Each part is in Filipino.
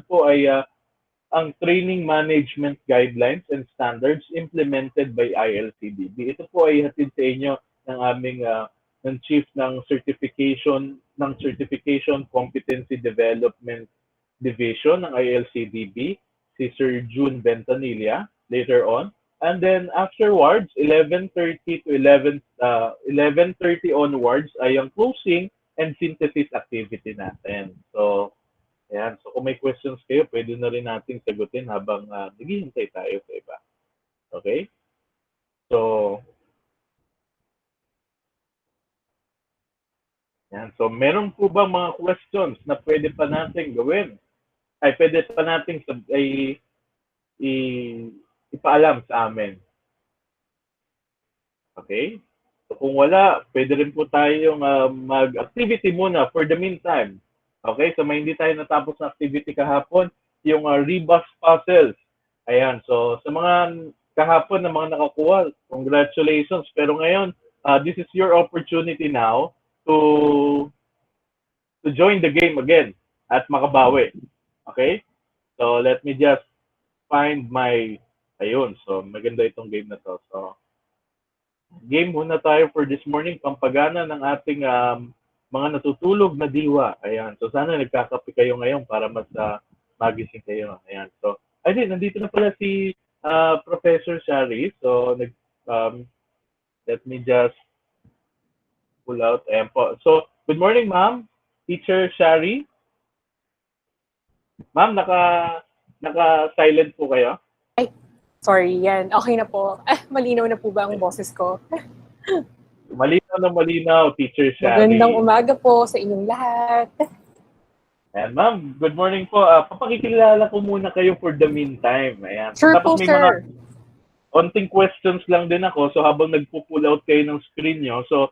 po ay ang Training Management Guidelines and Standards implemented by ILCDB. Ito po ay hatid sa inyo ng aming ng Chief ng Certification Competency Development Division ng ILCDB, si Sir June Bentanilla, later on. And then afterwards, 11:30 to 11:30 onwards ay ang closing and synthesis activity natin. So, ayan. So, kung may questions kayo, pwede na rin nating sagutin habang naghihintay tayo sa iba. Okay? So, ayan. So, meron po ba mga questions na pwede pa nating gawin? Ay, pwede pa nating ipaalam sa amin. Okay? So, kung wala, pwede rin po tayong mag-activity muna for the meantime. Okay? So, may hindi tayo natapos na activity kahapon, yung rebus puzzles. Ayan. So, sa mga kahapon na mga nakakuha, congratulations. Pero ngayon, this is your opportunity now to join the game again at makabawi. Okay? So, let me just find my, ayun. So, maganda itong game na to. So, game muna tayo for this morning, pampagana ng ating mga natutulog na diwa. Ayan. So, sana nagkakape kayo ngayon para mas magising kayo. Ayan. So, ayun, nandito na pala si Professor Shari. So, let me just pull out. Ayan po. So, good morning, ma'am. Teacher Shari. Ma'am, naka-silent po kayo? Ay, sorry, yan. Okay na po. Malinaw na po ba ang boses ko? Malinaw na malinaw, Teacher Shari. Magandang umaga po sa inyong lahat. Ayan, ma'am, good morning po. Papakikilala ko muna kayo for the meantime. Ayan. Sure Tapos po, may sir. mga onting questions lang din ako. So, habang nagpo-pull out kayo ng screen nyo. So,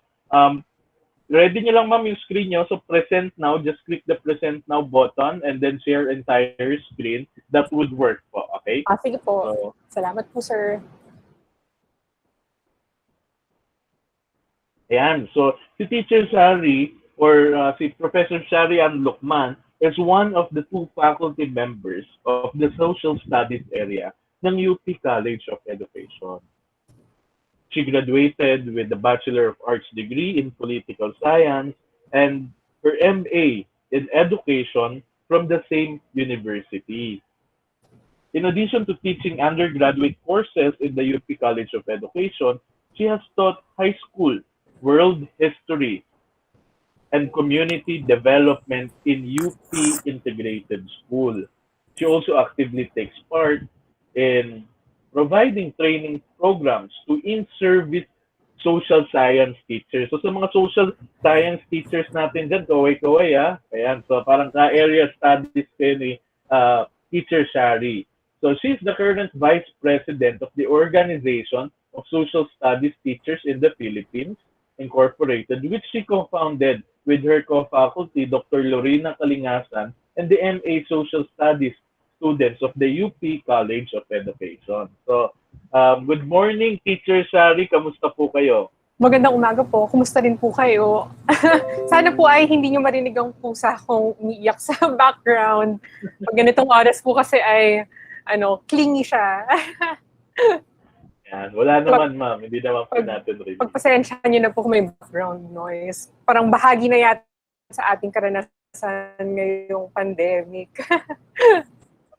ready nyo lang, ma'am, yung screen nyo. So, present now. Just click the present now button and then share entire screen. That would work po, okay? Sige po. So, salamat po, sir. ayan. So, si Teacher Shari or si Professor Shari Ann Lukman is one of the two faculty members of the Social Studies area ng UP College of Education. She graduated with the Bachelor of Arts degree in Political Science and her MA in Education from the same university. In addition to teaching undergraduate courses in the UP College of Education, she has taught high school, world history, and community development in UP Integrated School. She also actively takes part in providing training programs to in-service social science teachers. So sa mga social science teachers natin dyan, kaway-kaway Ayan, so parang ka-area studies kayo ni Teacher Shari. So she's the current Vice President of the Organization of Social Studies Teachers in the Philippines, Incorporated, which she co-founded with her co-faculty, Dr. Lorena Kalingasan, and the MA Social Studies students of the UP College of Education. So, good morning, Teacher Shari. Kamusta po kayo? Magandang umaga po. Kumusta rin po kayo? Sana po ay hindi nyo marinig ang pusa kong umiiyak sa background. Pag ganitong oras po kasi ay, clingy siya. Yan. Wala naman, ma'am. Hindi naman po natin rin. Pagpasensyahan nyo na po kung may background noise. Parang bahagi na yata sa ating karanasan ngayong pandemic.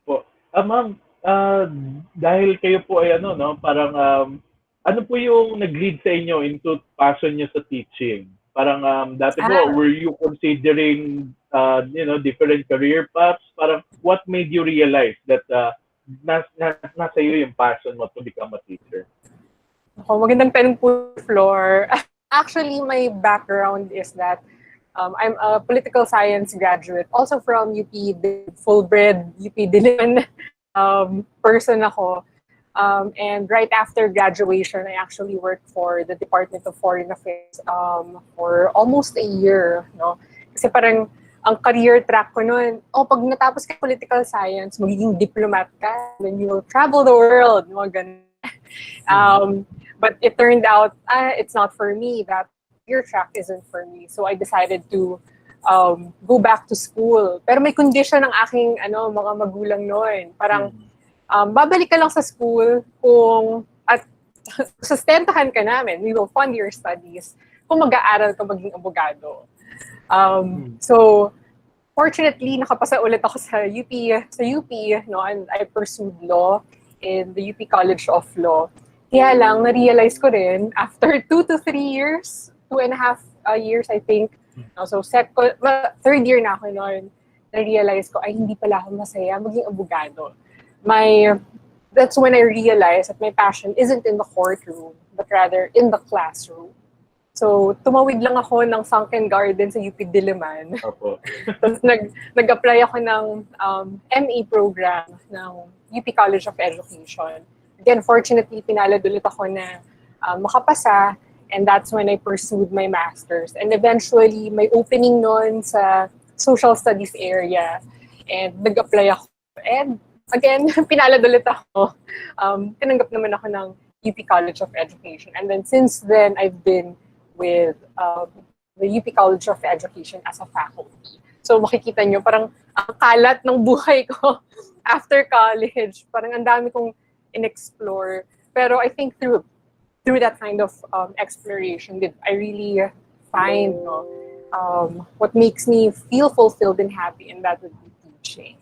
Po. Ma'am, dahil kayo po ay parang ano po yung nag-lead sa inyo into passion niyo sa teaching? Parang dati po, were you considering different career paths? Parang what made you realize that nasa iyo yung passion mo to become a teacher? Magandang tanong po, Floor. Actually, my background is that I'm a political science graduate, also from UP, full-bred UP Diliman person ako. And right after graduation, I actually worked for the Department of Foreign Affairs for almost a year. No? Kasi parang ang career track ko noon, pag natapos ka political science, magiging diplomat ka, then you will travel the world. Mga ganun. But it turned out, it's not for me. That career track isn't for me. So I decided to go back to school. Pero may condition ng aking mga magulang noon. Parang babalik ka lang sa school kung at sustentahan ka namin. We will fund your studies kung mag-aaral ka maging abogado. So, fortunately, nakapasa ulit ako sa UP, no, and I pursued law in the UP College of Law. Kaya lang, na-realize ko rin, after 2 to 3 years, 2.5 years, I think, no, so third year na ako noon, na-realize ko, ay, hindi pala ako masaya maging abogado. That's when I realized that my passion isn't in the courtroom, but rather in the classroom. So, tumawid lang ako ng Sunken Garden sa UP Diliman. Opo. Tapos nag-apply ako ng MA program ng UP College of Education. Again, fortunately, pinalad ulit ako na makapasa, and that's when I pursued my master's. And eventually, may opening noon sa social studies area. And nag-apply ako. And again, pinalad ulit ako. Tinanggap naman ako ng UP College of Education. And then since then, I've been with the UP College of Education as a faculty. So makikita nyo, parang ang kalat ng buhay ko after college. Parang ang dami kong in-explore. Pero I think through that kind of exploration, did I really find what makes me feel fulfilled and happy, and that would be teaching.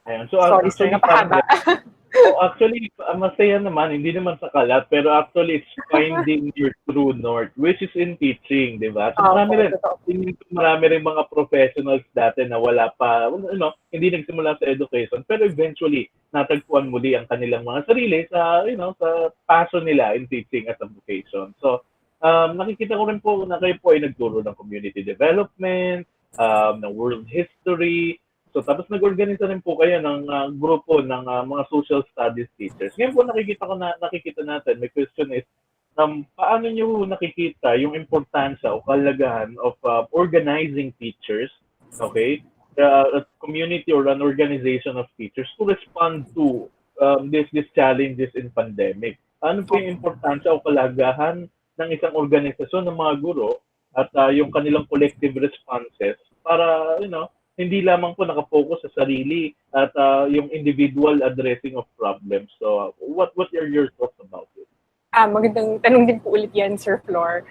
Ayan. So, Sorry, napahaba. Actually, masaya naman, hindi naman sa kalat, pero actually, it's finding your true north, which is in teaching, di ba? So, marami rin mga professionals dati na wala pa, hindi nagsimula sa education, pero eventually, natagpuan muli ang kanilang mga sarili sa, sa passion nila in teaching as a vocation. So, nakikita ko rin po na kayo po ay nagturo ng community development, ng world history. So, tapos nag-organisa rin po kayo ng grupo ng mga social studies teachers. Ngayon po nakikita natin, may question is, paano nyo nakikita yung importansya o kalagahan of organizing teachers, okay, a community or an organization of teachers to respond to these challenges in pandemic? Ano po yung importansya o kalagahan ng isang organisasyon ng mga guro at yung kanilang collective responses para, hindi lamang po nakafocus sa sarili at yung individual addressing of problems. So, what are your thoughts about it? Magandang tanong din po ulit yan, Sir Flor.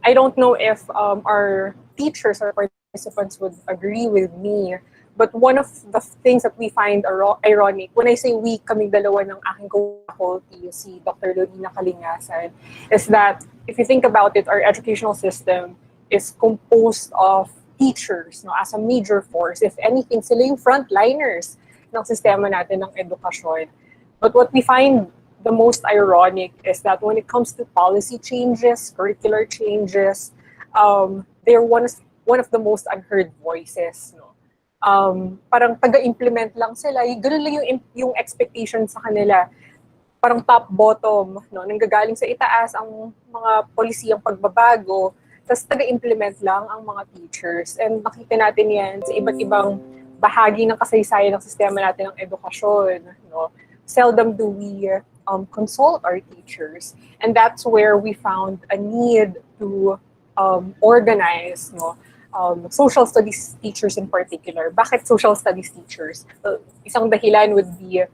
I don't know if our teachers or participants would agree with me, but one of the things that we find ironic, when I say we, kaming dalawa ng aking faculty, si Dr. Lorena Kalingasan, is that if you think about it, our educational system is composed of teachers, as a major force. If anything, sila yung frontliners ng sistema natin ng edukasyon. But what we find the most ironic is that when it comes to policy changes, curricular changes, they're one of the most unheard voices. Parang taga-implement lang sila. Ganun lang yung expectation sa kanila. Parang top-bottom. Nanggagaling sa itaas ang mga polisiyang pagbabago, tapos taga-implement lang ang mga teachers. And nakita natin yan sa iba't ibang bahagi ng kasaysayan ng sistema natin ng edukasyon. Seldom do we consult our teachers. And that's where we found a need to organize social studies teachers in particular. Bakit social studies teachers? Isang dahilan would be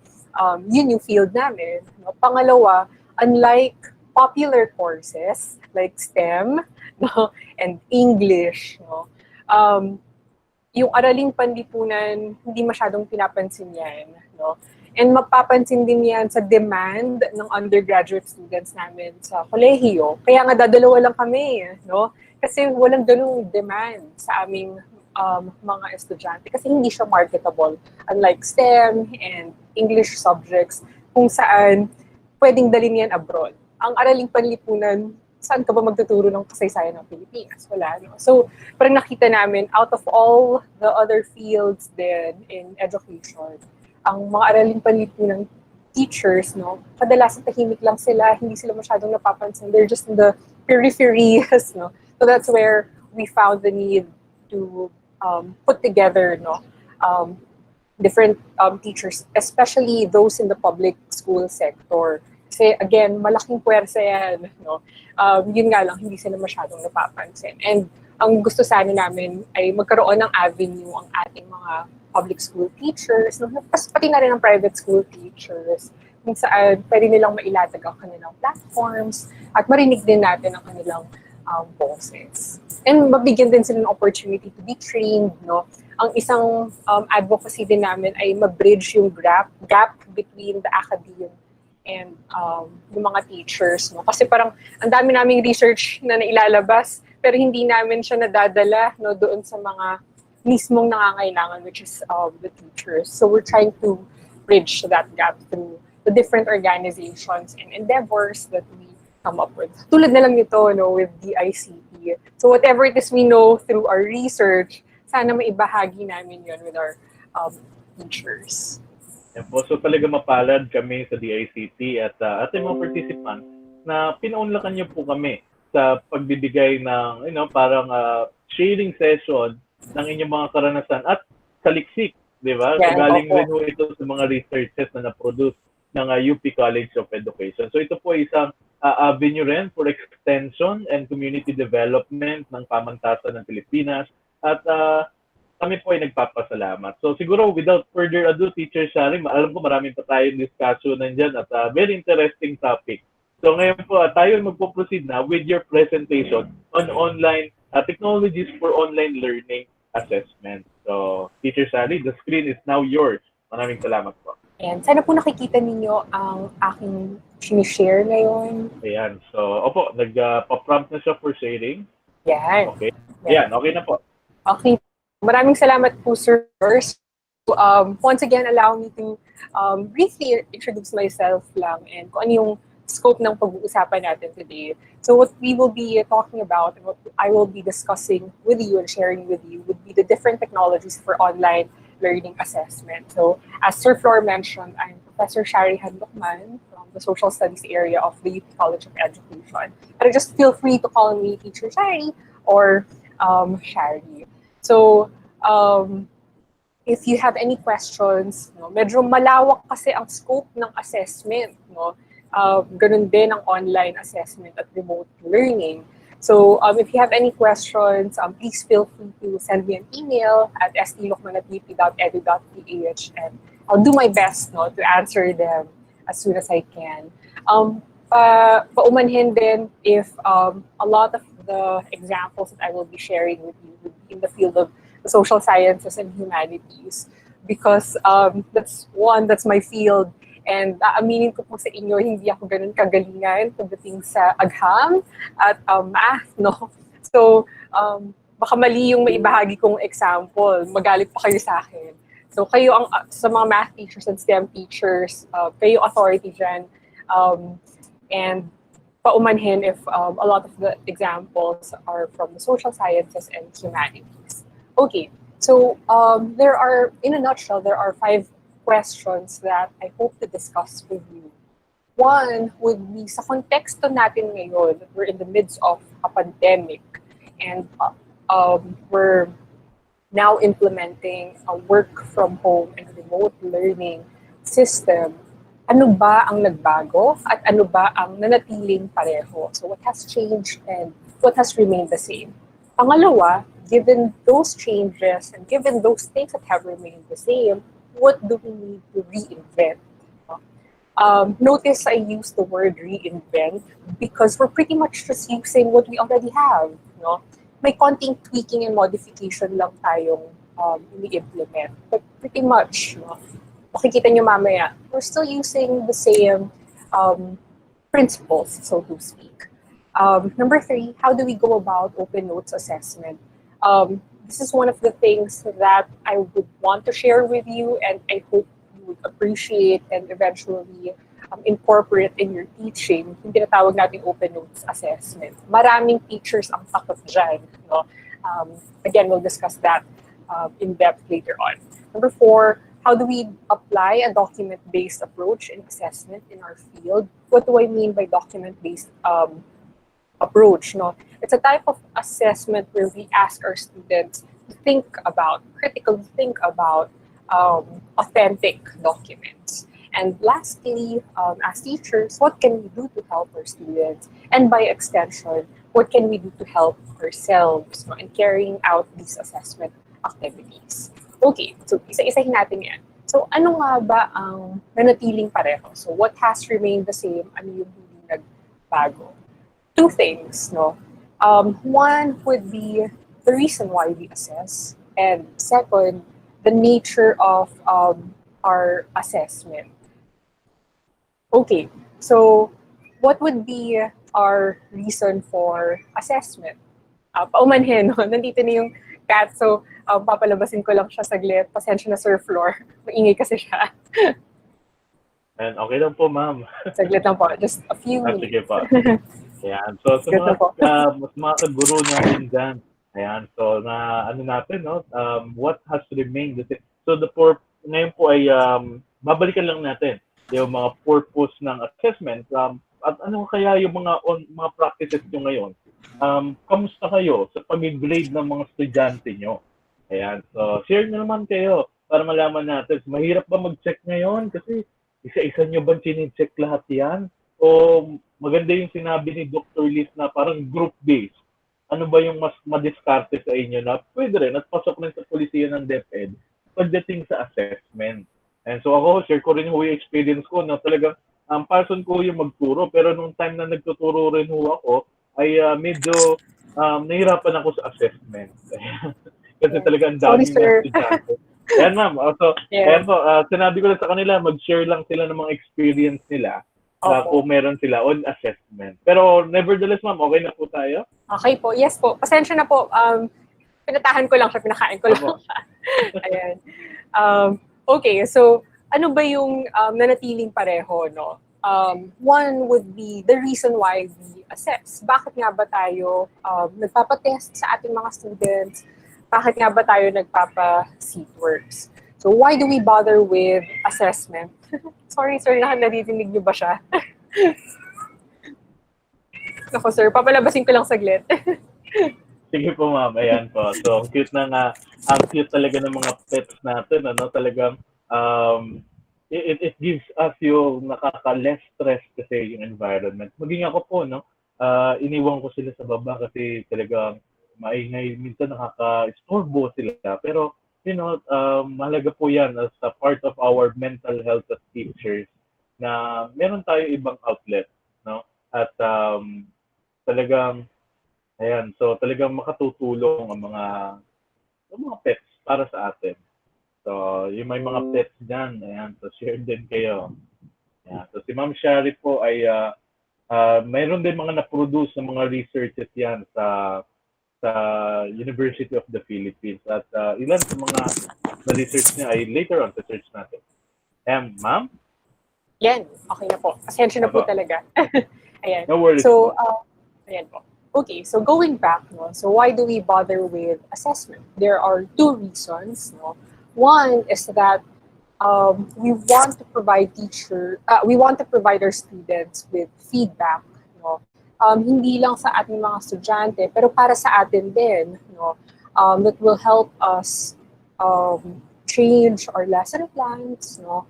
yun yung field namin. Pangalawa, unlike popular courses like STEM and English, yung araling panlipunan, hindi masyadong pinapansin yan. And mapapansin din yan sa demand ng undergraduate students namin sa kolehiyo. Kaya nga dadalawa lang kami, kasi walang ganung demand sa aming mga estudyante kasi hindi siya marketable. Unlike STEM and English subjects, kung saan pwedeng dalhin yan abroad. Ang araling panlipunan, saan ka ba magtuturo ng kasaysayan ng Pilipinas? Wala, So, parang nakita namin, out of all the other fields din in education, ang mga araling panlipunan teachers, kadalasan tahimik lang sila, hindi sila masyadong napapansin. They're just in the peripheries, So that's where we found the need to put together, different teachers, especially those in the public school sector. Kasi again, malaking puwersa yan. Yun nga lang, hindi sila masyadong napapansin. And ang gusto sana namin ay magkaroon ng avenue ang ating mga public school teachers, no? Pati na rin ang private school teachers, kung saan pwede nilang mailatag ang kanilang platforms at marinig din natin ang kanilang boses. And mabigyan din sila ng opportunity to be trained, no? Ang isang advocacy din namin ay ma-bridge yung gap between the academe and yung mga teachers, no? Kasi parang ang dami naming research na nailalabas pero hindi namin siya nadadala, no, doon sa mga mismong nangangailangan, which is the teachers. So we're trying to bridge that gap through the different organizations and endeavors that we come up with. Tulad na lang nito, no, with the ICT. So whatever it is we know through our research, sana maibahagi namin yun with our teachers. Yan po. So talaga mapalad kami sa DICT at ating mga participants na pinaunlakan niyo po kami sa pagbibigay ng parang sharing session ng inyong mga karanasan at saliksik, di ba? Yeah, so, galing opo. rin po ito sa mga researches na na-produce ng UP College of Education. So ito po isang avenue rin for extension and community development ng pamantasan ng Pilipinas at kami po ay nagpapasalamat. So siguro without further ado, Teacher Shari, alam ko maraming pa tayong discussion nandyan at very interesting topic. So ngayon po, tayo magpo-proceed na with your presentation on online technologies for online learning assessment. So, Teacher Sally, the screen is now yours. Maraming salamat po. And sana po nakikita ninyo ang aking sinishare ngayon. Ayan. So, opo, nagpa-prompt na siya for sharing. Yan. Okay. Ayan, okay na po. Okay. Maraming salamat po, sir. So, once again, allow me to briefly introduce myself lang and kung ano yung scope ng pag-uusapan natin today. So what we will be talking about and what I will be discussing with you and sharing with you would be the different technologies for online learning assessment. So as Sir Flor mentioned, I'm Professor Shari Hadlokman from the Social Studies area of the UP College of Education. But just feel free to call me Teacher Shari or Shari. So if you have any questions, no, medyo malawak kasi ang scope ng assessment, no? Ganun din ang online assessment at remote learning. So if you have any questions, please feel free to send me an email at stlokman@up.edu.ph and I'll do my best, no, to answer them as soon as I can. Paumanhin din if a lot of the examples that I will be sharing with you would be in the field of the social sciences and humanities because that's my field. And aminin ko po sa inyo, hindi ako ganun kagalingan pagdating sa agham at math, no? So, baka mali yung maibahagi kong example. Magalit pa kayo sa akin. So, kayo sa mga math teachers and STEM teachers, kayo authority dyan. And paumanhin if a lot of the examples are from the social sciences and humanities. Okay, so there are, in a nutshell, there are 5 questions that I hope to discuss with you. One would be sa konteksto natin ngayon, we're in the midst of a pandemic and we're now implementing a work from home and remote learning system. Ano ba ang nagbago at ano ba ang nanatiling pareho? So what has changed and what has remained the same? Pangalawa, given those changes and given those things that have remained the same, what do we need to reinvent? Notice I use the word reinvent because we're pretty much just using what we already have. No? May konting tweaking and modification lang tayong i-implement. But pretty much, no? Makikita nyo mamaya, we're still using the same principles, so to speak. Number 3, how do we go about open notes assessment? This is one of the things that I would want to share with you and I hope you would appreciate and eventually incorporate in your teaching. Yung tinatawag nating open notes assessment. Maraming teachers ang takot dyan. No? Again, we'll discuss that in depth later on. Number 4, how do we apply a document-based approach in assessment in our field? What do I mean by document-based approach? No? It's a type of assessment where we ask our students to critically think about authentic documents. And lastly, as teachers, what can we do to help our students? And by extension, what can we do to help ourselves, no, in carrying out these assessment activities. Okay, so isa-isahin natin yan. So ano nga ba ang nanatiling pareho? So what has remained the same? Ano yung hindi nagbago? Two things, no? One would be the reason why we assess, and second, the nature of our assessment. Okay, so what would be our reason for assessment? Paumanhin, no? Nandito na yung cat, so papalabasin ko lang siya saglit. Pasensya na, Sir Floor. Maingay kasi siya. And okay lang po, ma'am. Saglit lang po, just a few Sige minutes. po. Ayan. So, sa Good na mga, po. mga kaguro natin dyan, ayan. So, na ano natin, no? What has remained? So, ngayon po ay babalikan lang natin yung mga purpose ng assessment. At ano kaya yung mga practices nyo ngayon? Kamusta kayo sa pag-grade ng mga estudyante nyo? Ayan. So, share nyo naman kayo para malaman natin. Mahirap ba mag-check ngayon? Kasi isa-isa nyo ba chine-check lahat yan? O maganda yung sinabi ni Dr. Liz na parang group-based. Ano ba yung mas madiskarte sa inyo na pwede rin at pasok rin sa polisiya ng DepEd pagdating sa assessment. And so ako, share ko rin yung experience ko na talagang person ko yung magturo pero nung time na nagtuturo rin ho ako ay medyo nahirapan ako sa assessment. Kasi talaga ang Sorry, dami ng sir. estudyante. Ayan ma'am, so ayan po, sinabi ko lang sa kanila, mag-share lang sila ng mga experience nila kung meron sila on assessment. Pero nevertheless ma'am, okay na po tayo? Okay po, yes po. Pasensya na po. Pinatahan ko lang siya, pinakain ko lang siya. Ayan. Okay, so ano ba yung nanatiling pareho, no? One would be the reason why we assess. Bakit nga ba tayo nagpapatest sa ating mga students? Bakit nga ba tayo nagpapa-seatworks? So why do we bother with assessment? Sorry, sir, naririnig niyo ba siya? Ako, sir, papalabasin ko lang saglit. Sige po, ma'am. Ayan po. So, ang cute ang cute talaga ng mga pets natin, ano? Talagang, it gives us yung nakaka-less stress kasi yung environment. Maging ako po, no? Iniwan ko sila sa baba kasi talagang maingay. Minsan nakaka-istorbo sila. Pero, mahalaga po yan as a part of our mental health as teachers na meron tayo ibang outlet, no? At talagang ayan, so talagang makatutulong ang mga pets para sa atin. So, yung may mga pets dyan, ayan, so share din kayo. Ayan, so si Ma'am Shari po ay mayroon din mga na-produce ng mga researches yan sa University of the Philippines. At ilan sa mga na-research niya ay later on sa search natin. Ayan, ma'am? Yan, okay na po. Pasensya na po talaga. Ayan. No worries. So, ayan po. Okay, so going back, no, so why do we bother with assessment? There are two reasons. No? One is that we want to provide our students with feedback. No? Hindi lang sa ating mga estudyante, pero para sa atin din. No? That will help us change our lesson plans. No?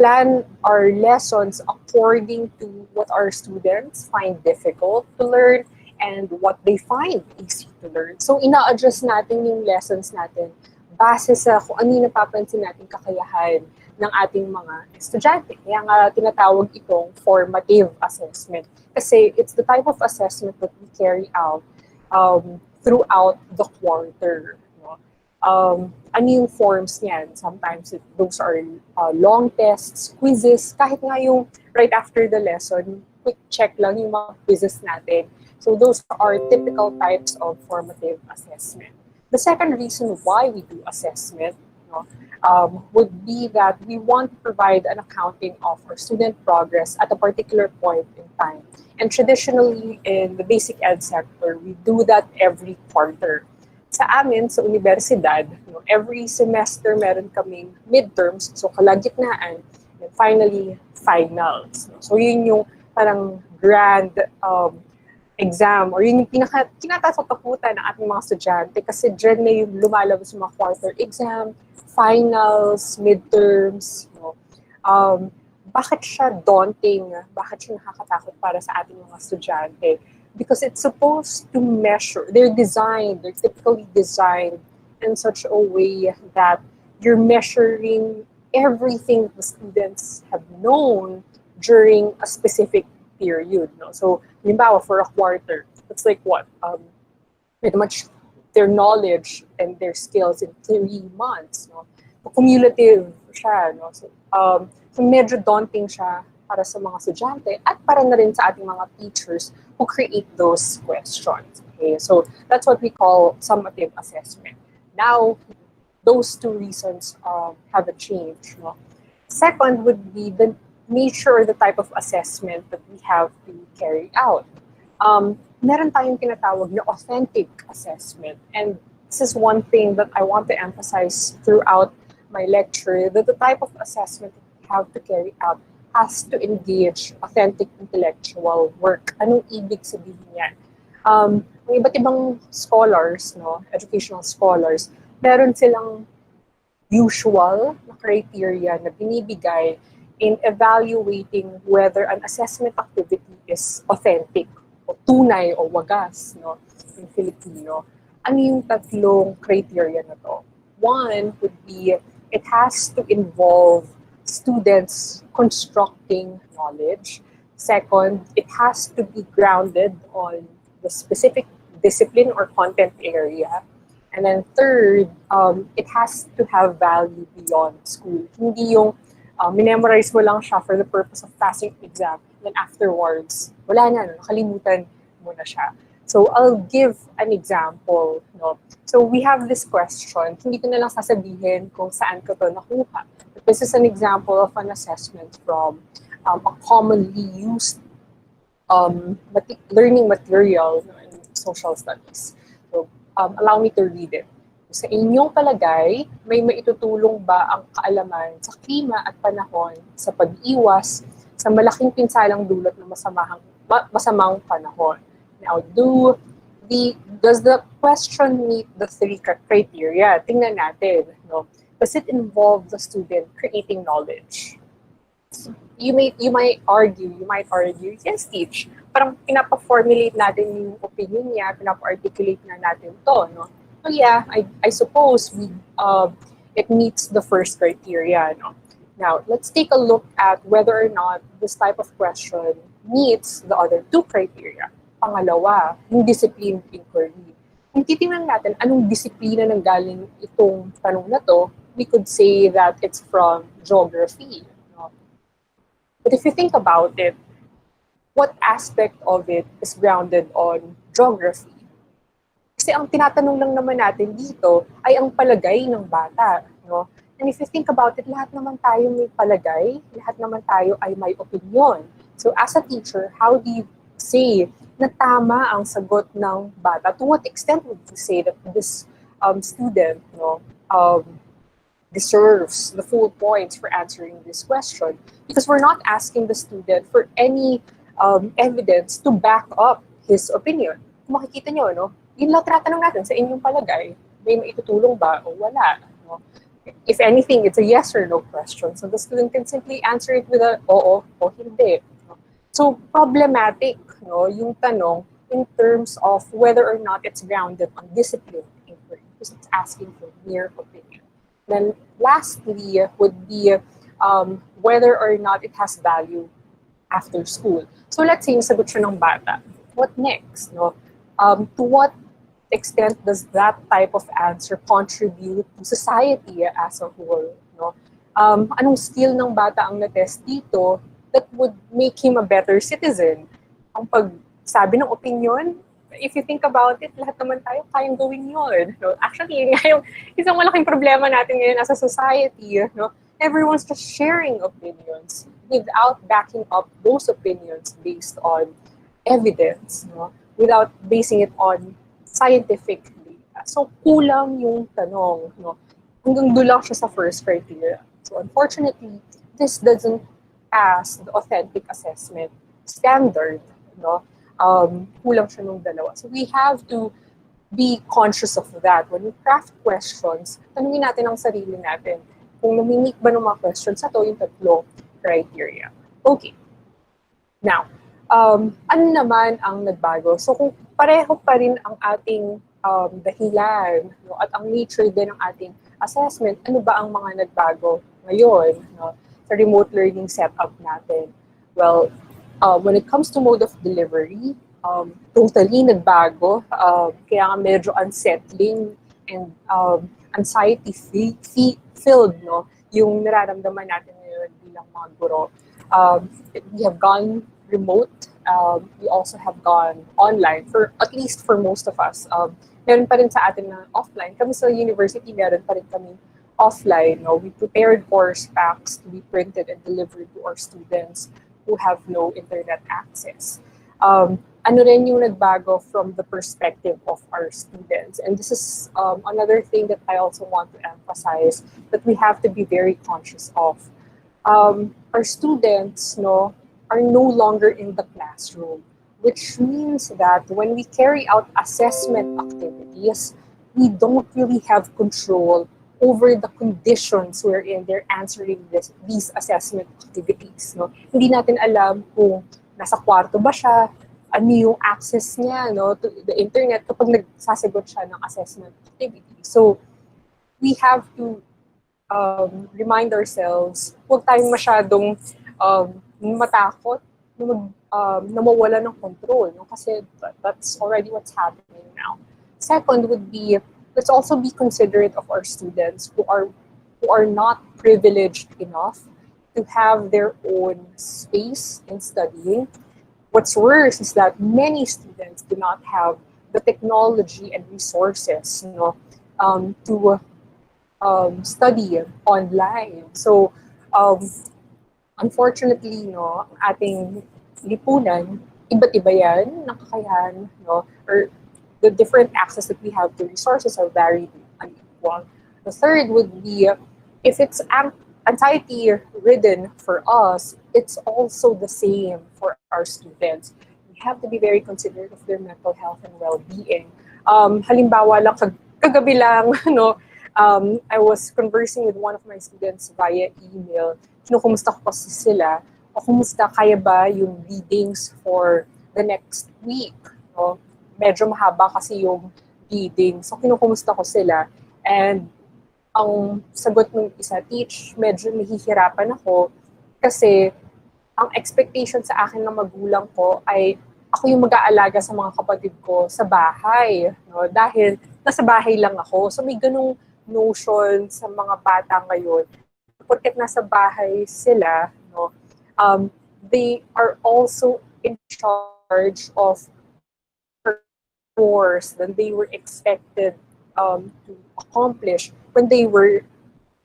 Plan our lessons according to what our students find difficult to learn and what they find easy to learn. So, ina-adjust natin yung lessons natin base sa kung ano yung napapansin natin kakayahan ng ating mga estudyante. Kaya nga tinatawag itong formative assessment. Kasi it's the type of assessment that we carry out throughout the quarter. No? Ano yung forms niyan? Sometimes those are long tests, quizzes, kahit nga yung right after the lesson, quick check lang yung mga quizzes natin. So those are typical types of formative assessment. The second reason why we do assessment would be that we want to provide an accounting of our student progress at a particular point in time. And traditionally, in the basic ed sector, we do that every quarter. Sa amin, sa universidad, every semester meron kaming midterms, so kalagitnaan, and finally, finals. So yun yung parang grand exam or yun yung kinatatakutan ng ating mga estudyante kasi dyan na yung lumalabas yung mga quarter exam, finals, midterms. Bakit siya daunting? Bakit siya nakakatakot para sa ating mga estudyante? because it's supposed to measure. They're typically designed in such a way that you're measuring everything the students have known during a specific period. No? So, halimbawa, for a quarter, it's like what? Pretty much their knowledge and their skills in 3 months. No? So, cumulative siya. No? So medyo daunting siya para sa mga estudyante at para na rin sa ating mga teachers who create those questions. Okay? So that's what we call summative assessment. Now, those two reasons haven't changed. No? Second would be the nature or the type of assessment that we have to carry out. Meron tayong tinatawag na authentic assessment. And this is one thing that I want to emphasize throughout my lecture, that the type of assessment that we have to carry out has to engage authentic intellectual work. Anong ibig sabihin yan? May iba't ibang scholars, no, educational scholars, meron silang usual na criteria na binibigay in evaluating whether an assessment activity is authentic o tunay o wagas, no, in Filipino. Ano yung tatlong criteria na to? One would be it has to involve students constructing knowledge. Second, it has to be grounded on the specific discipline or content area. And then third, it has to have value beyond school. Hindi yung minemorize mo lang siya for the purpose of passing exam. Then afterwards, wala na, nakalimutan mo na siya. So I'll give an example. No? So we have this question. Hindi ko na lang sasabihin kung saan ko to nakuha. But this is an example of an assessment from a commonly used learning material in social studies. So allow me to read it. Sa inyong palagay, may maitutulong ba ang kaalaman sa klima at panahon sa pag-iwas sa malaking pinsalang dulot ng masamang panahon? Now, does the question meet the three criteria? Tingnan natin. No? Does it involve the student creating knowledge? You might argue, yes, teach. Parang pinapa-formulate natin yung opinion niya, pinapa-articulate na natin to, no? So yeah, I suppose it meets the first criteria, no? Now, let's take a look at whether or not this type of question meets the other two criteria. Pangalawa, yung discipline inquiry. Kung titingnan natin anong disiplina nang galing itong tanong na to, we could say that it's from geography. No? But if you think about it, what aspect of it is grounded on geography? Kasi ang tinatanong lang naman natin dito ay ang palagay ng bata. No? And if you think about it, lahat naman tayo may palagay, lahat naman tayo ay may opinion. So as a teacher, how do you say na tama ang sagot ng bata? To what extent would you say that this student deserves the full points for answering this question? Because we're not asking the student for any evidence to back up his opinion. Kung makikita nyo, no? Yun lang tinatanong natin sa inyong palagay. May maitutulong ba o wala? No? If anything, it's a yes or no question. So the student can simply answer it with a oo o hindi. No? So problematic, no, yung tanong in terms of whether or not it's grounded on discipline inquiry, because it's asking for mere opinion. Then lastly would be whether or not it has value after school. So let's say nasagot siya ng bata. What next? No? To what extent does that type of answer contribute to society as a whole? No? Anong skill ng bata ang na-test dito that would make him a better citizen? Ang pagsabi ng opinion, if you think about it, lahat naman tayo kayang gawin yun. No? Actually, yung isang malaking problema natin ngayon as a society, no? Everyone's just sharing opinions without backing up those opinions based on evidence, no? Without basing it on scientific data. So, kulang yung tanong. No? Hanggang doon lang siya sa first criteria. So, unfortunately, this doesn't pass the authentic assessment standard. No? Kulang siya nung dalawa. So, we have to be conscious of that. When we craft questions, tanungin natin ang sarili natin kung namimik ba ng mga questions sa to yung tatlong criteria. Okay. Now, Ano naman ang nagbago? So kung pareho pa rin ang ating dahilan, no, at ang nature din ng ating assessment, ano ba ang mga nagbago ngayon, no, sa remote learning setup natin? Well, when it comes to mode of delivery, totally nagbago. Kaya nga medyo unsettling and anxiety-filled, no, yung nararamdaman natin ngayon bilang mga guro. We have gone remote. We also have gone online, for at least for most of us. Meron pa rin sa atin na offline. Kami sa university, meron pa rin kami offline. No? We prepared course packs to be printed and delivered to our students who have no internet access. Ano rin yung nagbago from the perspective of our students. And this is another thing that I also want to emphasize, that we have to be very conscious of. Our students, no, are no longer in the classroom, which means that when we carry out assessment activities, we don't really have control over the conditions wherein they're answering these assessment activities. No? Hindi natin alam kung nasa kwarto ba siya, ano yung access niya, no, to the internet kapag nagsasagot siya ng assessment activity. So we have to remind ourselves, huwag tayong masyadong matakot na mawala ng control, no? Kasi that's already what's happening now. Second would be, let's also be considerate of our students who are not privileged enough to have their own space in studying. What's worse is that many students do not have the technology and resources, you know, to study online. So, unfortunately, no, ang ating lipunan, iba't iba yan, ng kakayahan, no, or the different access that we have to resources are very unequal. The third would be, if it's anxiety-ridden for us, it's also the same for our students. We have to be very considerate of their mental health and well-being. Halimbawa lang, kagabi lang, no, I was conversing with one of my students via email. Kinukumusta ko kasi sila, o kumusta, kaya ba yung readings for the next week? No? Medyo mahaba kasi yung reading. So, kinukumusta ko sila. And ang sagot ng isa, teach, medyo nahihirapan ako kasi ang expectation sa akin ng magulang ko ay ako yung mag-aalaga sa mga kapatid ko sa bahay. No? Dahil nasa bahay lang ako. So, may ganung notion sa mga bata ngayon. Porket nasa bahay sila, no? They are also in charge of chores than they were expected to accomplish when they were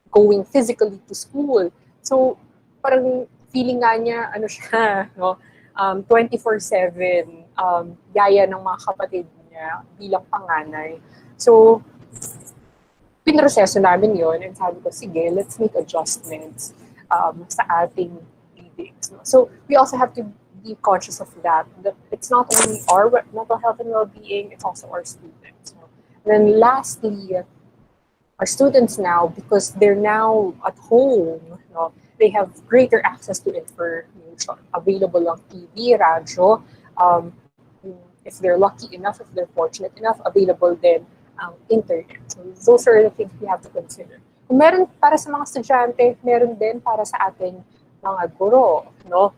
going physically to school. So, parang feeling nga niya, ano siya, no? 24/7, yaya ng mga kapatid niya bilang panganay. So, pinroseso namin yon and sabi ko, sige, let's make adjustments sa ating readings. No? So, we also have to be conscious of that it's not only our mental health and well-being, it's also our students. No? And then lastly, our students now, because they're now at home, no, they have greater access to information available on TV, radyo, if they're lucky enough, if they're fortunate enough, available then internet. So those are the things we have to consider. Kung meron para sa mga estudyante, meron din para sa ating mga guro, no?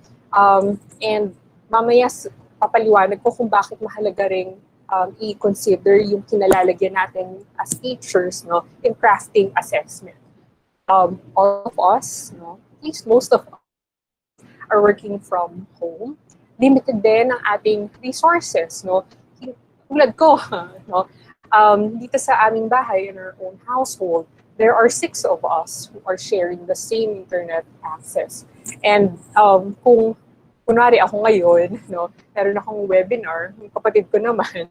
And mamaya papaliwanag ko kung bakit mahalaga ring i-consider yung kinalalagyan natin as teachers, no, in crafting assessment. All of us, no, at least most of us, are working from home. Limited din ang ating resources, no? Tulad ko, no? Dito sa aming bahay, in our own household, there are 6 of us who are sharing the same internet access. And kung kunwari ako ngayon, no, meron akong webinar, yung kapatid ko naman,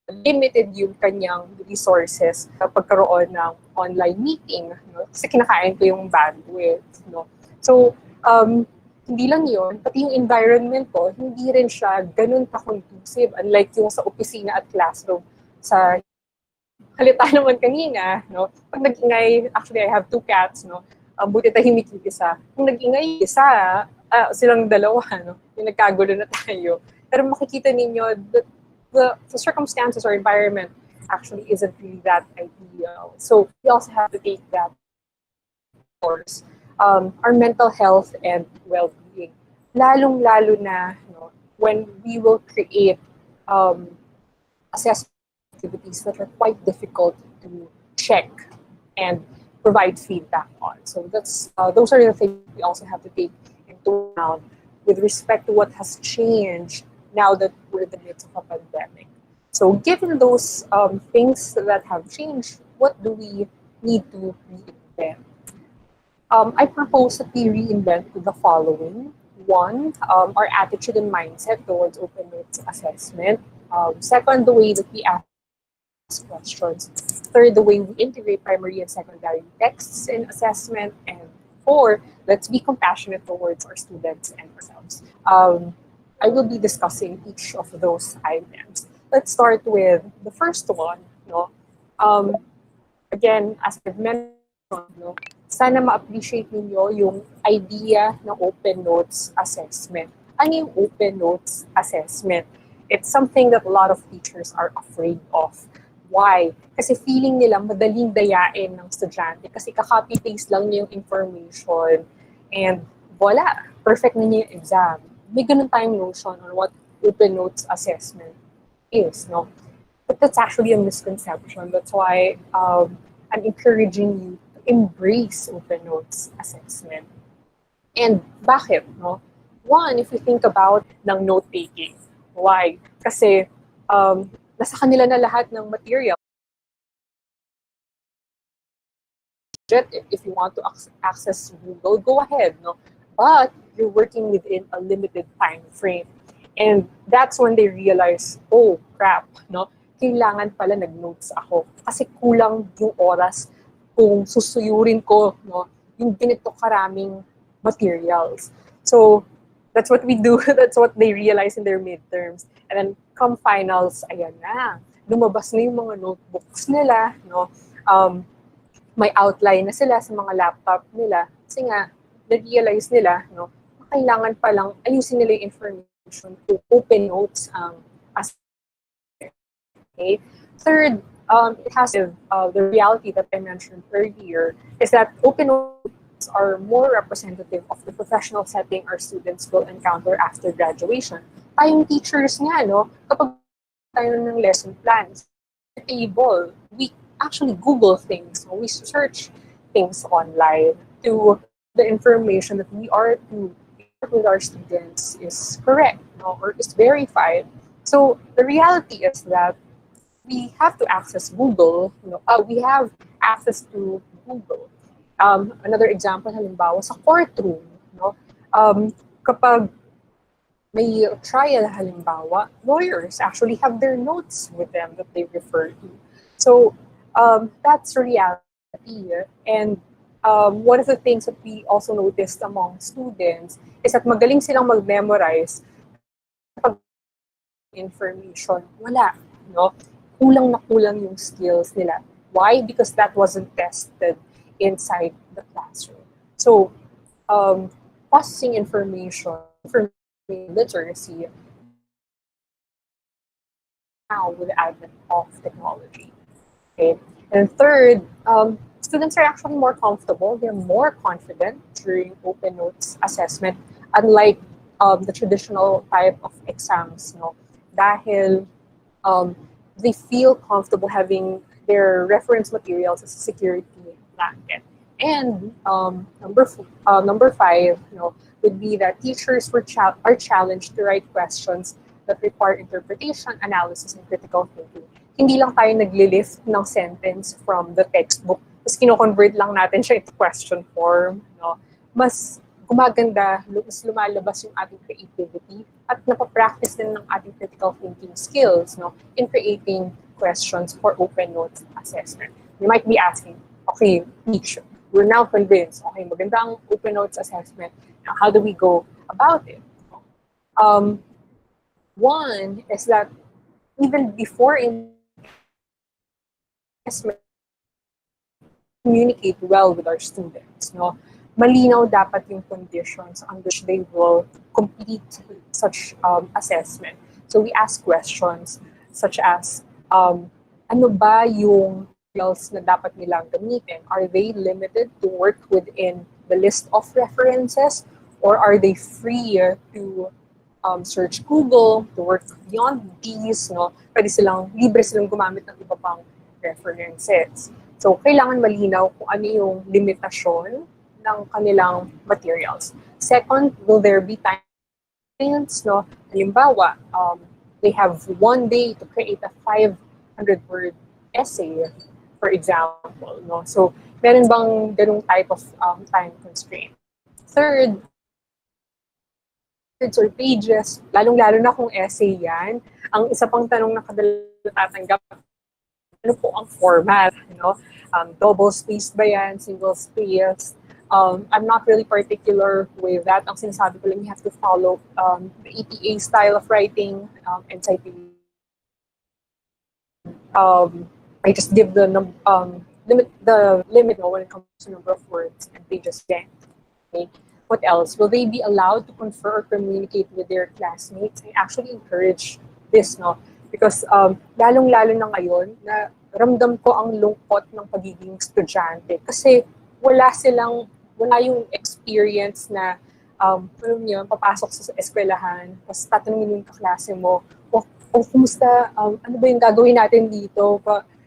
limited yung kanyang resources sa pagkaroon ng online meeting, no? Kasi kinakain ko yung bandwidth, no? So, hindi lang yun, pati yung environment ko, hindi rin siya ganun ka-conducive, unlike yung sa opisina at classroom. Sa halita naman kanina, no? Pag nag-ingay, actually I have 2 cats, no? Buti tahimik yung isa. Kung nag-ingay isa, silang dalawa, no? Yung nagkagulo na tayo. Pero makikita ninyo that the circumstances or environment actually isn't really that ideal. So we also have to take that, of course, our mental health and well-being. Lalong-lalo na, no, when we will create um, assessment activities that are quite difficult to check and provide feedback on. So that's those are the things we also have to take into account with respect to what has changed now that we're in the midst of a pandemic. So given those things that have changed, what do we need to reinvent? I propose that we reinvent the following. One, our attitude and mindset towards open notes assessment. Second, the way that we ask questions. Third, the way we integrate primary and secondary texts in assessment. And four, let's be compassionate towards our students and ourselves. I will be discussing each of those items. Let's start with the first one. No? Um, Again, as I've mentioned, no, sana ma-appreciate ninyo yung idea ng open notes assessment. Ano yung open notes assessment? It's something that a lot of teachers are afraid of. Why? Kasi feeling nila madaling dayain ng estudyante kasi ka-copy-paste lang niya yung information and voila, perfect na niya yung exam. May ganun tayong notion on what open notes assessment is, no? But that's actually a misconception. That's why I'm encouraging you to embrace open notes assessment. And bakit, no? One, if you think about ng note-taking. Why? Kasi nasa kanila na lahat ng material. If you want to access Google, go ahead, no? But you're working within a limited time frame. And that's when they realize, oh, crap, no? Kailangan pala nag-notes ako. Kasi kulang yung oras kung susuyurin ko, no? Yung ganito karaming materials. So, that's what we do. That's what they realize in their midterms. And then, come finals, ayan na. Lumabas na yung mga notebooks nila, no? May outline na sila sa mga laptop nila. Kasi nga, na-realize nila, no? Kailangan palang ayusin nila yung information to open notes ang okay? Third, it has the reality that I mentioned earlier is that open notes are more representative of the professional setting our students will encounter after graduation. Tayong teachers nga, no? Kapag tayo ng lesson plans, table, we actually Google things, so we search things online to the information that we are to share with our students is correct, no? Or is verified. So the reality is that we have to access Google, we have access to Google. Another example, halimbawa, sa courtroom, no? Kapag may trial, halimbawa, lawyers actually have their notes with them that they refer to. So that's reality. And one of the things that we also noticed among students is that magaling silang mag-memorize information. Wala, no? Kulang na kulang yung skills nila. Why? Because that wasn't tested inside the classroom. So, processing information literacy now with the advent of technology. Okay. And third, students are actually more comfortable. They're more confident during open notes assessment, unlike the traditional type of exams. No? Dahil they feel comfortable having their reference materials as a security blanket. And number five, would be that teachers are challenged to write questions that require interpretation, analysis, and critical thinking. Hindi lang tayo nagli-lift ng sentence from the textbook, tapos kino-convert lang natin siya into question form. No? Mas gumaganda, mas lumalabas yung ating creativity at napapractice din ng ating critical thinking skills, no, in creating questions for open notes assessment. You might be asking, okay, teacher, we're now convinced, okay, maganda ang open notes assessment. Now, how do we go about it? One is that even before assessment, communicate well with our students. No, malinaw dapat yung conditions on which they will complete such assessment. So we ask questions such as, ano ba yung materials na dapat nilang gamitin? Are they limited to work within the list of references, or are they free to search Google, to work beyond these, no? Pwede silang, libre silang gumamit ng iba pang references. So, kailangan malinaw kung ano yung limitasyon ng kanilang materials. Second, will there be time constraints, no? Halimbawa, they have 1 day to create a 500-word essay, for example, no? So, meron bang ganung type of time constraint? Third, words or pages, lalong-lalo na kung essay yan. Ang isa pang tanong na kadalas natatanggap, ano po ang format? Double-spaced ba yan? Single-spaced? I'm not really particular with that. Ang sinasabi ko lang, you have to follow the EPA style of writing and citing. I just give the limit when it comes to number of words and pages length. Okay? What else? Will they be allowed to confer or communicate with their classmates? I actually encourage this, no? Because lalong-lalo na ngayon, na ramdam ko ang lungkot ng pagiging estudyante. Kasi wala yung experience na, papasok sa eskwelahan, tapos tatanungin yung kaklase mo, kumusta, ano ba yung gagawin natin dito?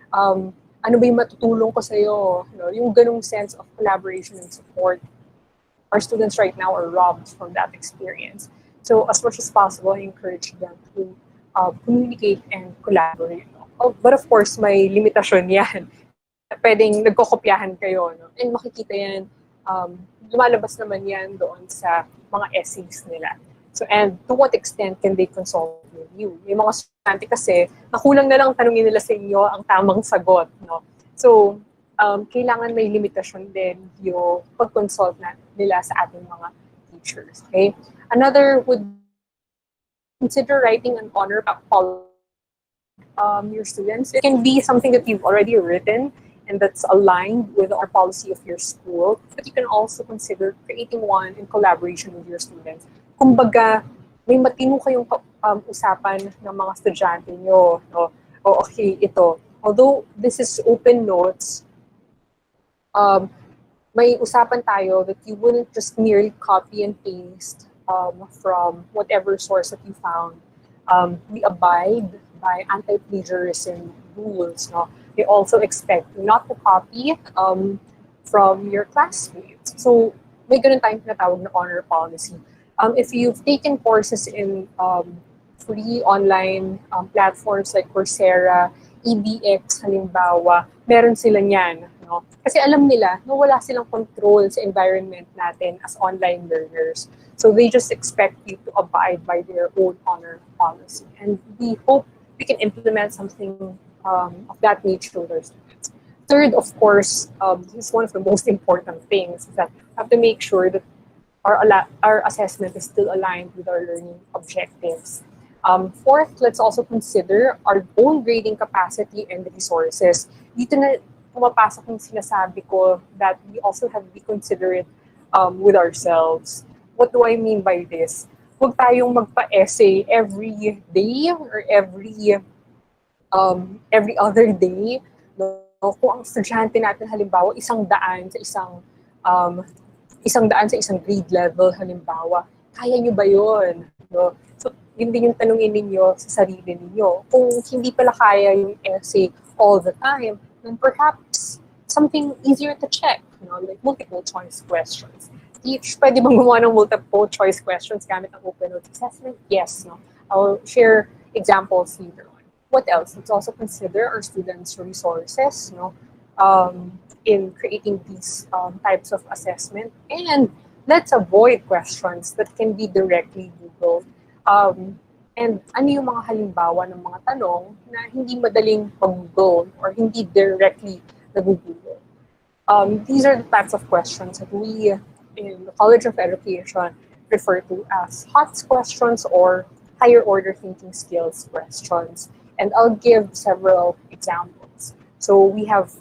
Ano ba yung matutulong ko sa'yo? Yung ganung sense of collaboration and support. Our students right now are robbed from that experience. So as much as possible, I encourage them to communicate and collaborate. But of course, may limitasyon yan. Pwedeng nagkokopyahan kayo. No? And makikita yan, lumalabas naman yan doon sa mga essays nila. So, and to what extent can they consult with you? May mga estudyante kasi, nakulang na lang tanungin nila sa inyo ang tamang sagot. No? So, kailangan may limitasyon din yung pag-consult nila sa ating mga teachers. Okay? Another would consider writing an honor policy your students. It can be something that you've already written and that's aligned with our policy of your school, but you can also consider creating one in collaboration with your students. Kumbaga, may matino kayong usapan ng mga estudyante nyo. No? Okay, ito. Although this is open notes, may usapan tayo that you wouldn't just merely copy and paste from whatever source that you found. We abide by anti-plagiarism rules. No? They also expect you not to copy from your classmates. So, may ganun tayong tinatawag na honor policy. If you've taken courses in free online platforms like Coursera, EDX, halimbawa, meron sila niyan. No? Kasi alam nila na wala silang control sa environment natin as online learners. So they just expect you to abide by their own honor policy. And we hope we can implement something of that nature with our students. Third, of course, this is one of the most important things, is that we have to make sure that our assessment is still aligned with our learning objectives. Fourth, let's also consider our own grading capacity and resources. Dito na pumapasok yung sinasabi ko that we also have to be considerate with ourselves. What do I mean by this? Huwag tayong magpa-essay every day or every other day. No? Kung ang estudyante natin halimbawa 100 sa isang grade level halimbawa, kaya nyo ba yun? No? So, yun din yung tanungin ninyo sa sarili ninyo. Kung hindi pala kaya yung essay all the time, then perhaps something easier to check, like multiple choice questions. Pwede bang gumawa ng multiple choice questions gamit ang open notes assessment? Yes. No? I'll share examples later on. What else? Let's also consider our students' resources, in creating these types of assessment. And let's avoid questions that can be directly Googled. And ano yung mga halimbawa ng mga tanong na hindi madaling pag-Google or hindi directly nag-Google. These are the types of questions that we in the College of Education refer to as HOTS questions or higher order thinking skills questions. And I'll give several examples. So we have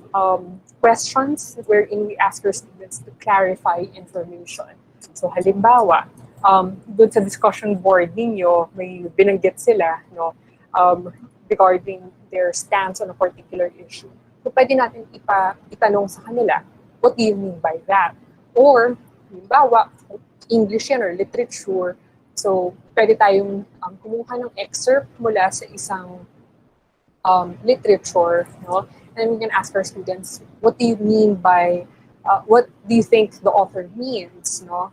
questions wherein we ask our students to clarify information. So halimbawa, doon sa discussion board ninyo, may binanggit sila no, regarding their stance on a particular issue. So pwede natin itanong sa kanila, what do you mean by that? Or, halimbawa, English yan or literature, so pwede tayong kumuha ng excerpt mula sa isang literature, no? And we can ask our students, what do you mean by, what do you think the author means, no?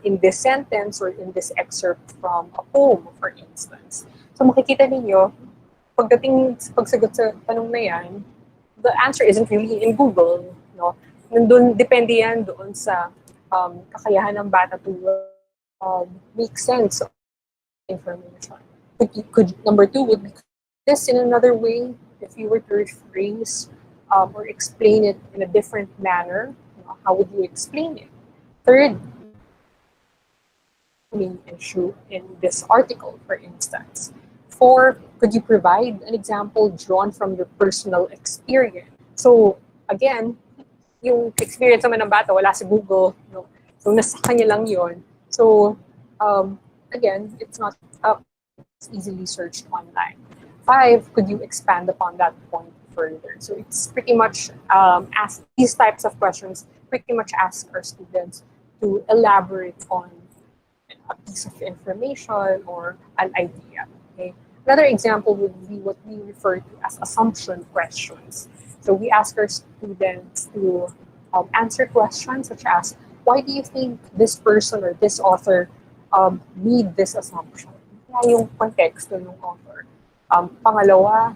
In this sentence or in this excerpt from a poem, for instance. So makikita ninyo, pagdating sa pagsagot sa tanong na yan, the answer isn't really in Google, no? Nandun, depende yan doon sa kakayahan ng bata to make sense of information. Number two would be this in another way, if you were to rephrase or explain it in a different manner, how would you explain it? Third, main issue in this article, for instance. Four, could you provide an example drawn from your personal experience? So, again, yung experience naman ng bata, wala sa Google, no? So, nasa kanya lang yun. So, again, it's not it's easily searched online. Five, could you expand upon that point further? So, it's pretty much ask these types of questions, pretty much ask our students to elaborate on a piece of information or an idea. Okay? Another example would be what we refer to as assumption questions. So we ask our students to answer questions such as, why do you think this person or this author made this assumption? Kaya yung context ng author. Pangalawa,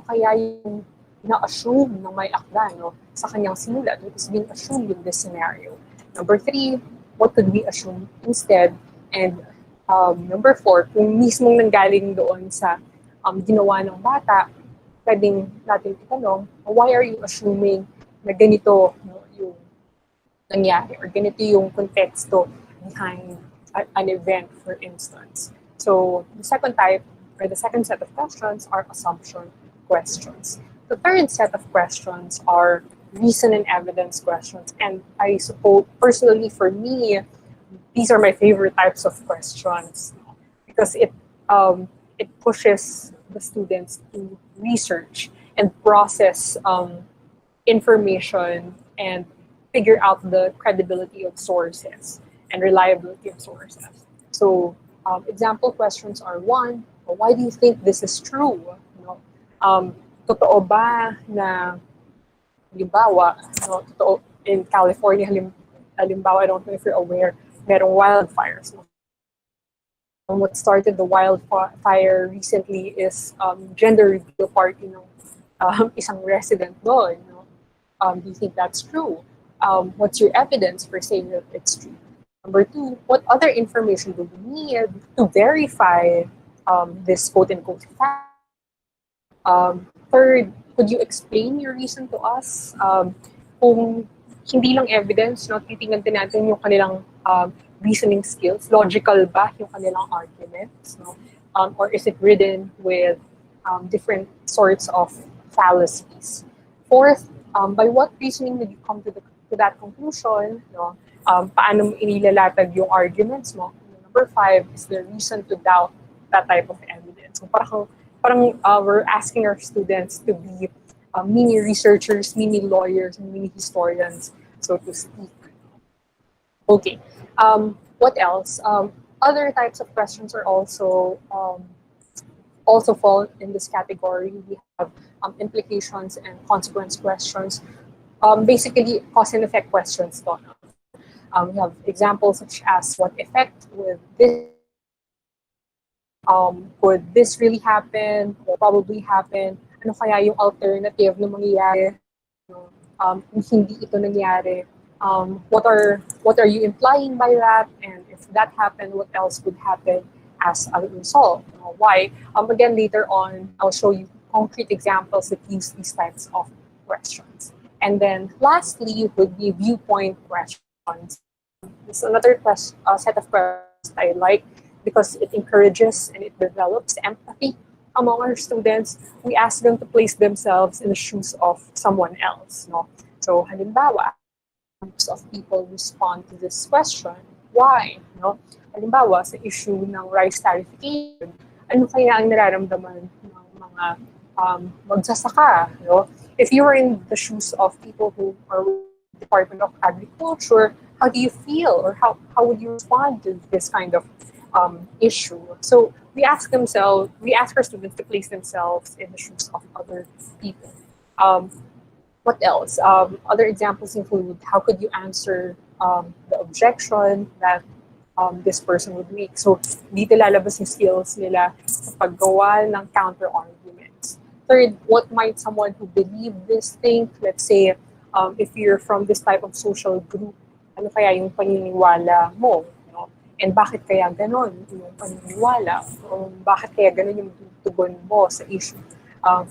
kaya yung na-assume ng may akda no, sa kanyang sinulat, what is being assumed in this scenario. Number three, what could we assume instead? And number four, kung mismong nanggaling doon sa ginawa ng bata, pwedeng natin itanong, why are you assuming na ganito no, yung nangyari or ganito yung konteksto behind an event, for instance. So the second type or the second set of questions are assumption questions. The third set of questions are reason and evidence questions. And I suppose, personally for me, these are my favorite types of questions because it pushes the students to research and process information and figure out the credibility of sources and reliability of sources. So example questions are one, why do you think this is true? You know, totoo ba na halimbawa, no, totoo, in California, halimbawa, I don't know if you're aware, merong wildfires. What started the wildfire recently is gender reveal party ng isang resident doon. No? Do you think that's true? What's your evidence for saying that it's true? Number two, what other information do we need to verify this quote-unquote fact? Third, could you explain your reason to us? Kung hindi lang evidence, no, titingnan din natin yung kanilang reasoning skills. Logical ba yung kanilang arguments? No? Or is it ridden with different sorts of fallacies? Fourth, by what reasoning did you come to that conclusion? No? Paano mo inilalatag yung arguments mo? Number five is the reason to doubt that type of evidence. So parang we're asking our students to be mini researchers, mini lawyers, and mini historians, so to speak. Okay, what else? Other types of questions are also fall in this category. We have implications and consequence questions. Basically, cause and effect questions. We have examples such as what effect would this could this really happen? Will probably happen? Ano kaya yung alternative na mangyayari? Kung hindi ito nangyari, what are you implying by that? And if that happened, what else could happen as a result? Why? Again, later on, I'll show you concrete examples that use these types of questions. And then lastly would be viewpoint questions. This is another set of questions I like because it encourages and it develops empathy among our students, we ask them to place themselves in the shoes of someone else. No? So, halimbawa, groups of people respond to this question. Why? No? Halimbawa, sa issue ng rice tariffication, ano kaya ang nararamdaman ng mga magsasaka? No? If you were in the shoes of people who are with the Department of Agriculture, how do you feel, or how would you respond to this kind of issue? So we ask our students to place themselves in the shoes of other people. What else? Other examples include, how could you answer the objection that this person would make? So, dito lalabas yung skills nila sa paggawa ng counter-arguments. Third, what might someone who believe this think? Let's say, if you're from this type of social group, ano kaya yung paniniwala mo? No? And bakit kaya ganon yung paniniwala? O bakit kaya ganon yung tugon mo sa issue?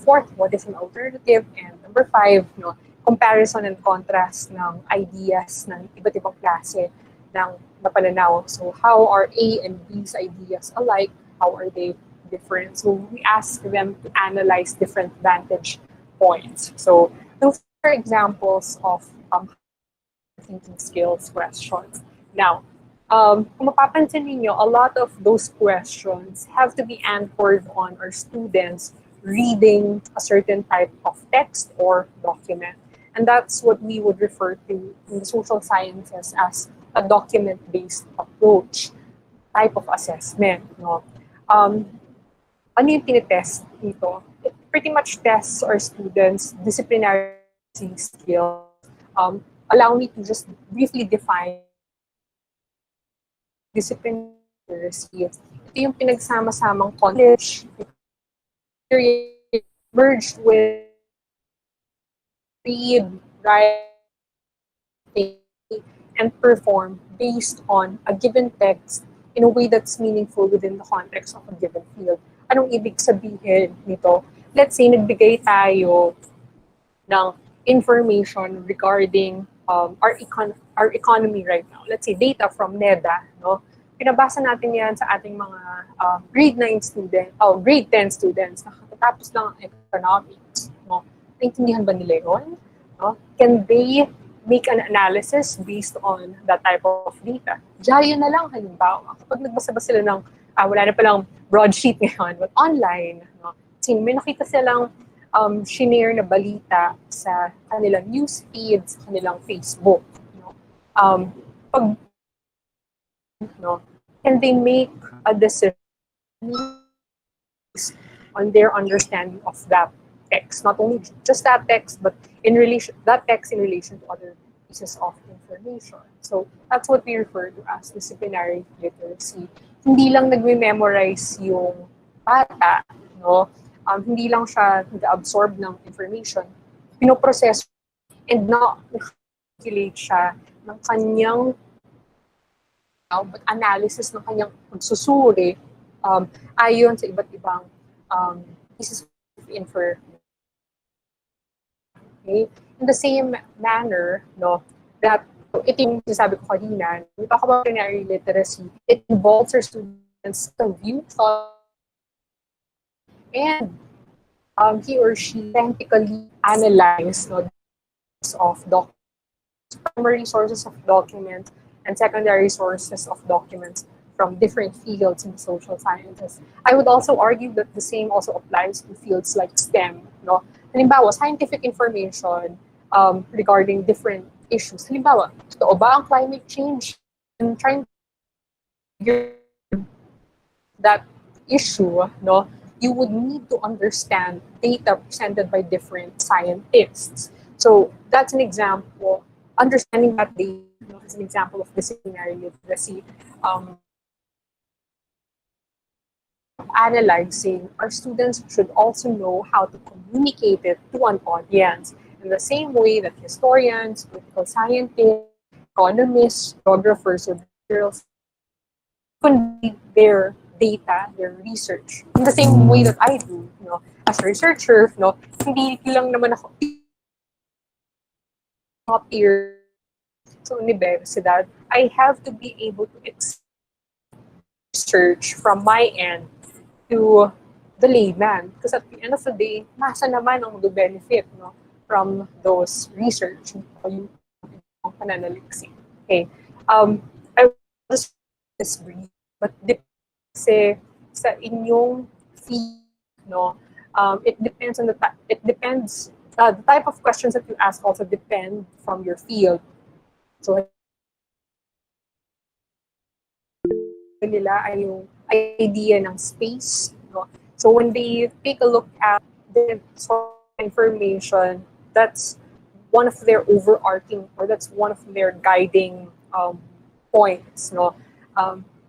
Fourth, what is an alternative? And number five, no, comparison and contrast ng ideas ng iba't ibang klase ng napananaw. So how are A and B's ideas alike? How are they different? So we ask them to analyze different vantage points. So those are examples of thinking skills questions. Now, kung mapapansin ninyo, a lot of those questions have to be anchored on our students reading a certain type of text or document. And that's what we would refer to in the social sciences as a document-based approach type of assessment. No? Ano yung tinitest dito? It pretty much tests our students' disciplinary skills. Allow me to just briefly define disciplinary literacy. Ito yung pinagsama-samang knowledge, merged with read, write, and perform based on a given text in a way that's meaningful within the context of a given field. Anong ibig sabihin nito? Let's say, nagbigay tayo ng information regarding our economy right now. Let's say, data from NEDA. No? Pinabasa natin yan sa ating mga grade 9 students, grade 10 students, nakatapos lang ang economics. No? Naintindihan ba nila yun? No? Can they make an analysis based on that type of data? Diyan na lang, halimbawa. Kapag nagbasa ba sila ng, wala na palang broadsheet ngayon, but online, no? Kasi may nakita silang shinare na balita sa kanilang news feed, sa kanilang Facebook. No? Pag, no, can they make a decision on their understanding of that text, not only just that text, but in relation that text in relation to other pieces of information. So that's what we refer to as disciplinary literacy. Hindi lang nagme-memorize yung bata, no? Hindi lang siya nag-absorb ng information, pinoproseso and na-calculate siya ng kanyang but analysis ng kanyang pagsusuri ayon sa iba't ibang pieces of information. Okay? In the same manner, no, that ito yung sinasabi ko kanina, we talk about disciplinary literacy, it involves our students to view thought and he or she authentically analyze, no, of documents, primary sources of documents and secondary sources of documents from different fields in the social sciences. I would also argue that the same also applies to fields like STEM. No? Halimbawa, scientific information regarding different issues. Halimbawa, totoo ba ang climate change? And trying to figure that issue, no, you would need to understand data presented by different scientists. So that's an example. Understanding that data, you know, is an example of disciplinary literacy. Analyzing, our students should also know how to communicate it to an audience in the same way that historians, political scientists, economists, geographers, or materials convey their data, their research. In the same way that I do, you know, as a researcher, no, hindi lang naman ako up here sa universidad. I have to be able to research from my end to the layman. Because at the end of the day, masa naman ang mag-benefit, no, from those research o yung pananaliksik. Okay. I will just this brief, but kasi sa inyong field, no, it depends on it depends, the type of questions that you ask also depend from your field. So, nila ay yung idea ng space, no? So when they take a look at the sort of information, that's one of their overarching, or that's one of their guiding points, no?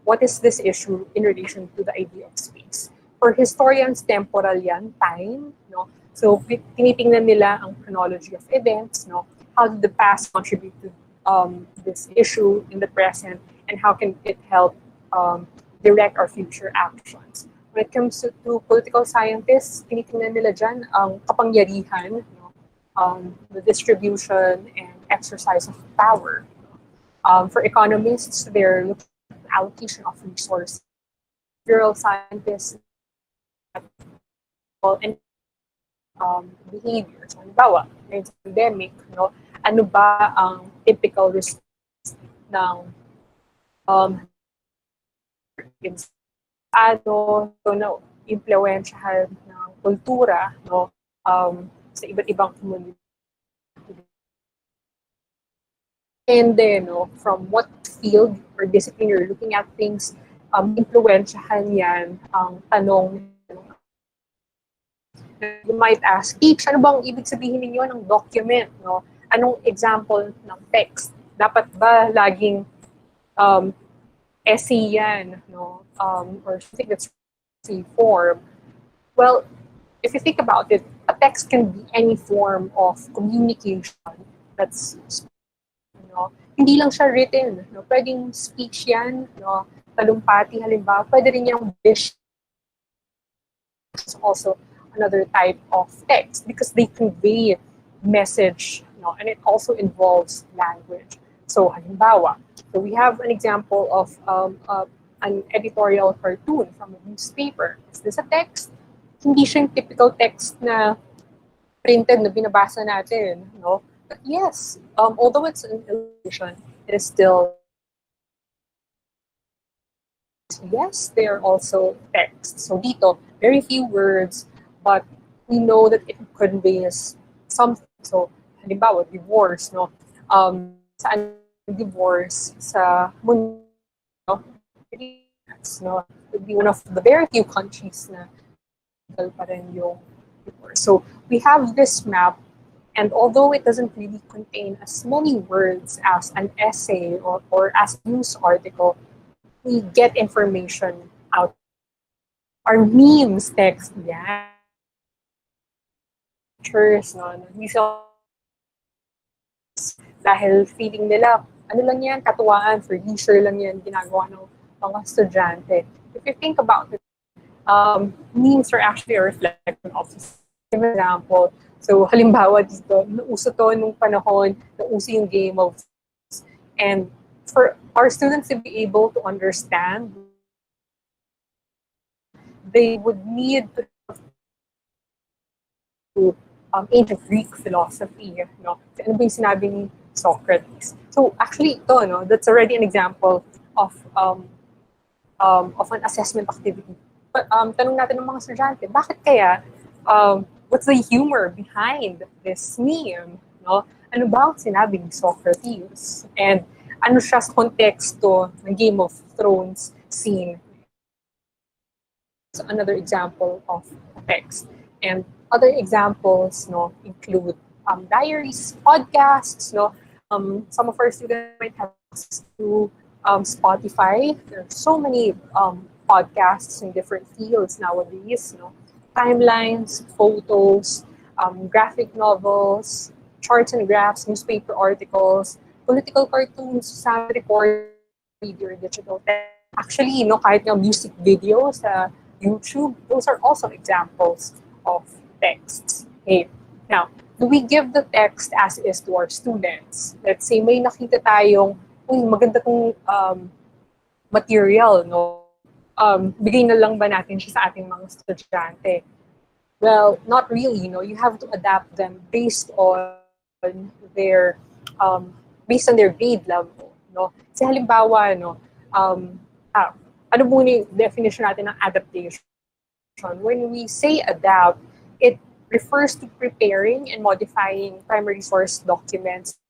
What is this issue in relation to the idea of space? For historians, temporal yan, time, no? So tinitingnan nila ang chronology of events, no? How did the past contribute to this issue in the present, and how can it help direct our future actions? When it comes to political scientists, tinitingnan nila dyan ang kapangyarihan, no? The distribution and exercise of power. For economists, they're looking at the allocation of resources. Behavioral scientists, and behavior. So, halimbawa, ngayon sa pandemic, no, ano ba ang typical response ng ano, so, no, impluwensyahan ng kultura, no, sa iba't ibang community. And then, no, from what field or discipline you're looking at things, impluwensyahan yan ang tanong. You might ask, Teach, ano bang ibig sabihin ninyo ng document? No? Anong example ng text? Dapat ba laging essay yan? No? Or something that's essay form? Well, if you think about it, a text can be any form of communication that's, no? Hindi lang siya written. No? Pwedeng speech yan, no? Talumpati, halimbawa. Pwede rin yung dish. Also another type of text because they convey message, no? And it also involves language. So, halimbawa, so we have an example of an editorial cartoon from a newspaper. Is this a text? Hindi siya yung typical text na printed na binabasa natin, no? But yes, although it's an illustration, it is still, yes, they are also text. So dito, very few words, but we know that it conveys something. So, halimbawa, divorce, no? Saan divorce sa mundo, no? No? It would be one of the very few countries na pa rin yung divorce. So, we have this map, and although it doesn't really contain as many words as an essay or as a news article, we get information out. Our memes text, yeah. Pictures, no? Dahil feeling nila, ano lang yan, katuwaan, for leisure lang yan, ginagawa ng mga estudyante. If you think about it, memes are actually a reflection of society. For example, so halimbawa dito, nauso to nung panahon, nauso yung game of, and for our students to be able to understand, they would need to ancient Greek philosophy, no? Ano ba yung sinabi ni Socrates? So actually, ito, no, that's already an example of an assessment activity. But tanong natin ng mga estudyante, bakit kaya, what's the humor behind this meme? No? Ano ba ang sinabi ni Socrates? And ano siya sa konteksto ng Game of Thrones scene? So another example of text. And other examples, no, include diaries, podcasts, no. Some of our students might have access to Spotify. There are so many podcasts in different fields nowadays, no. Timelines, photos, graphic novels, charts and graphs, newspaper articles, political cartoons, sound recording, video, digital text. Actually, no, kahit yung music videos sa YouTube, those are also examples of texts. Okay. Now, do we give the text as is to our students? Let's say may nakita tayong, maganda tong material, no? bigay na lang ba natin siya sa ating mga estudyante? Well, not really. You have to adapt them their based on their grade level. Kasi halimbawa, um, ah, ano muna yung definition natin ng adaptation? When we say adapt, it refers to preparing and modifying primary source documents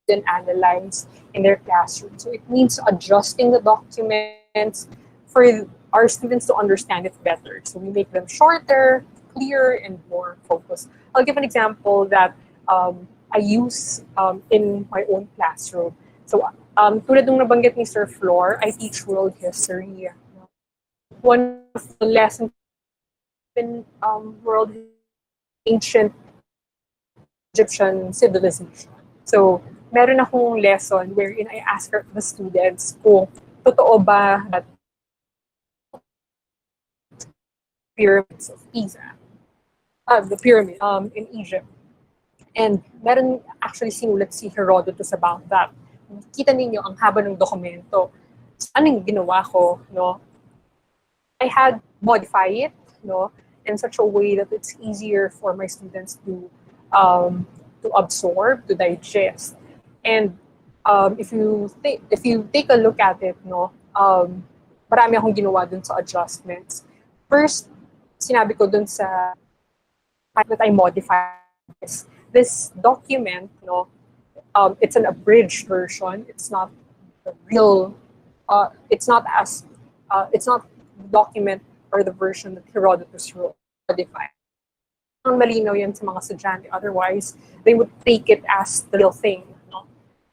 and analyze in their classroom. So it means adjusting the documents for our students to understand it better. So we make them shorter, clearer, and more focused. I'll give an example that I use in my own classroom. So tulad nung nabanggit ni Sir Flor, I teach world history. One of the lessons in world ancient Egyptian civilization. So, meron akong lesson wherein I ask the students kung totoo ba that pyramids of Giza, the pyramid in Egypt. And meron actually sinulat si Herodotus about that. Kita ninyo ang haba ng dokumento. So, anong ginawa ko, I had modify it, in such a way that it's easier for my students to absorb, to digest. And if you take a look at it, marami akong ginawa dun sa adjustments. First, sinabi ko dun sa that I modified this document, it's an abridged version. It's not the real. It's not the document or the version that Herodotus wrote. Modified. Ang malinaw yan sa mga estudyante. Otherwise, they would take it as the real thing.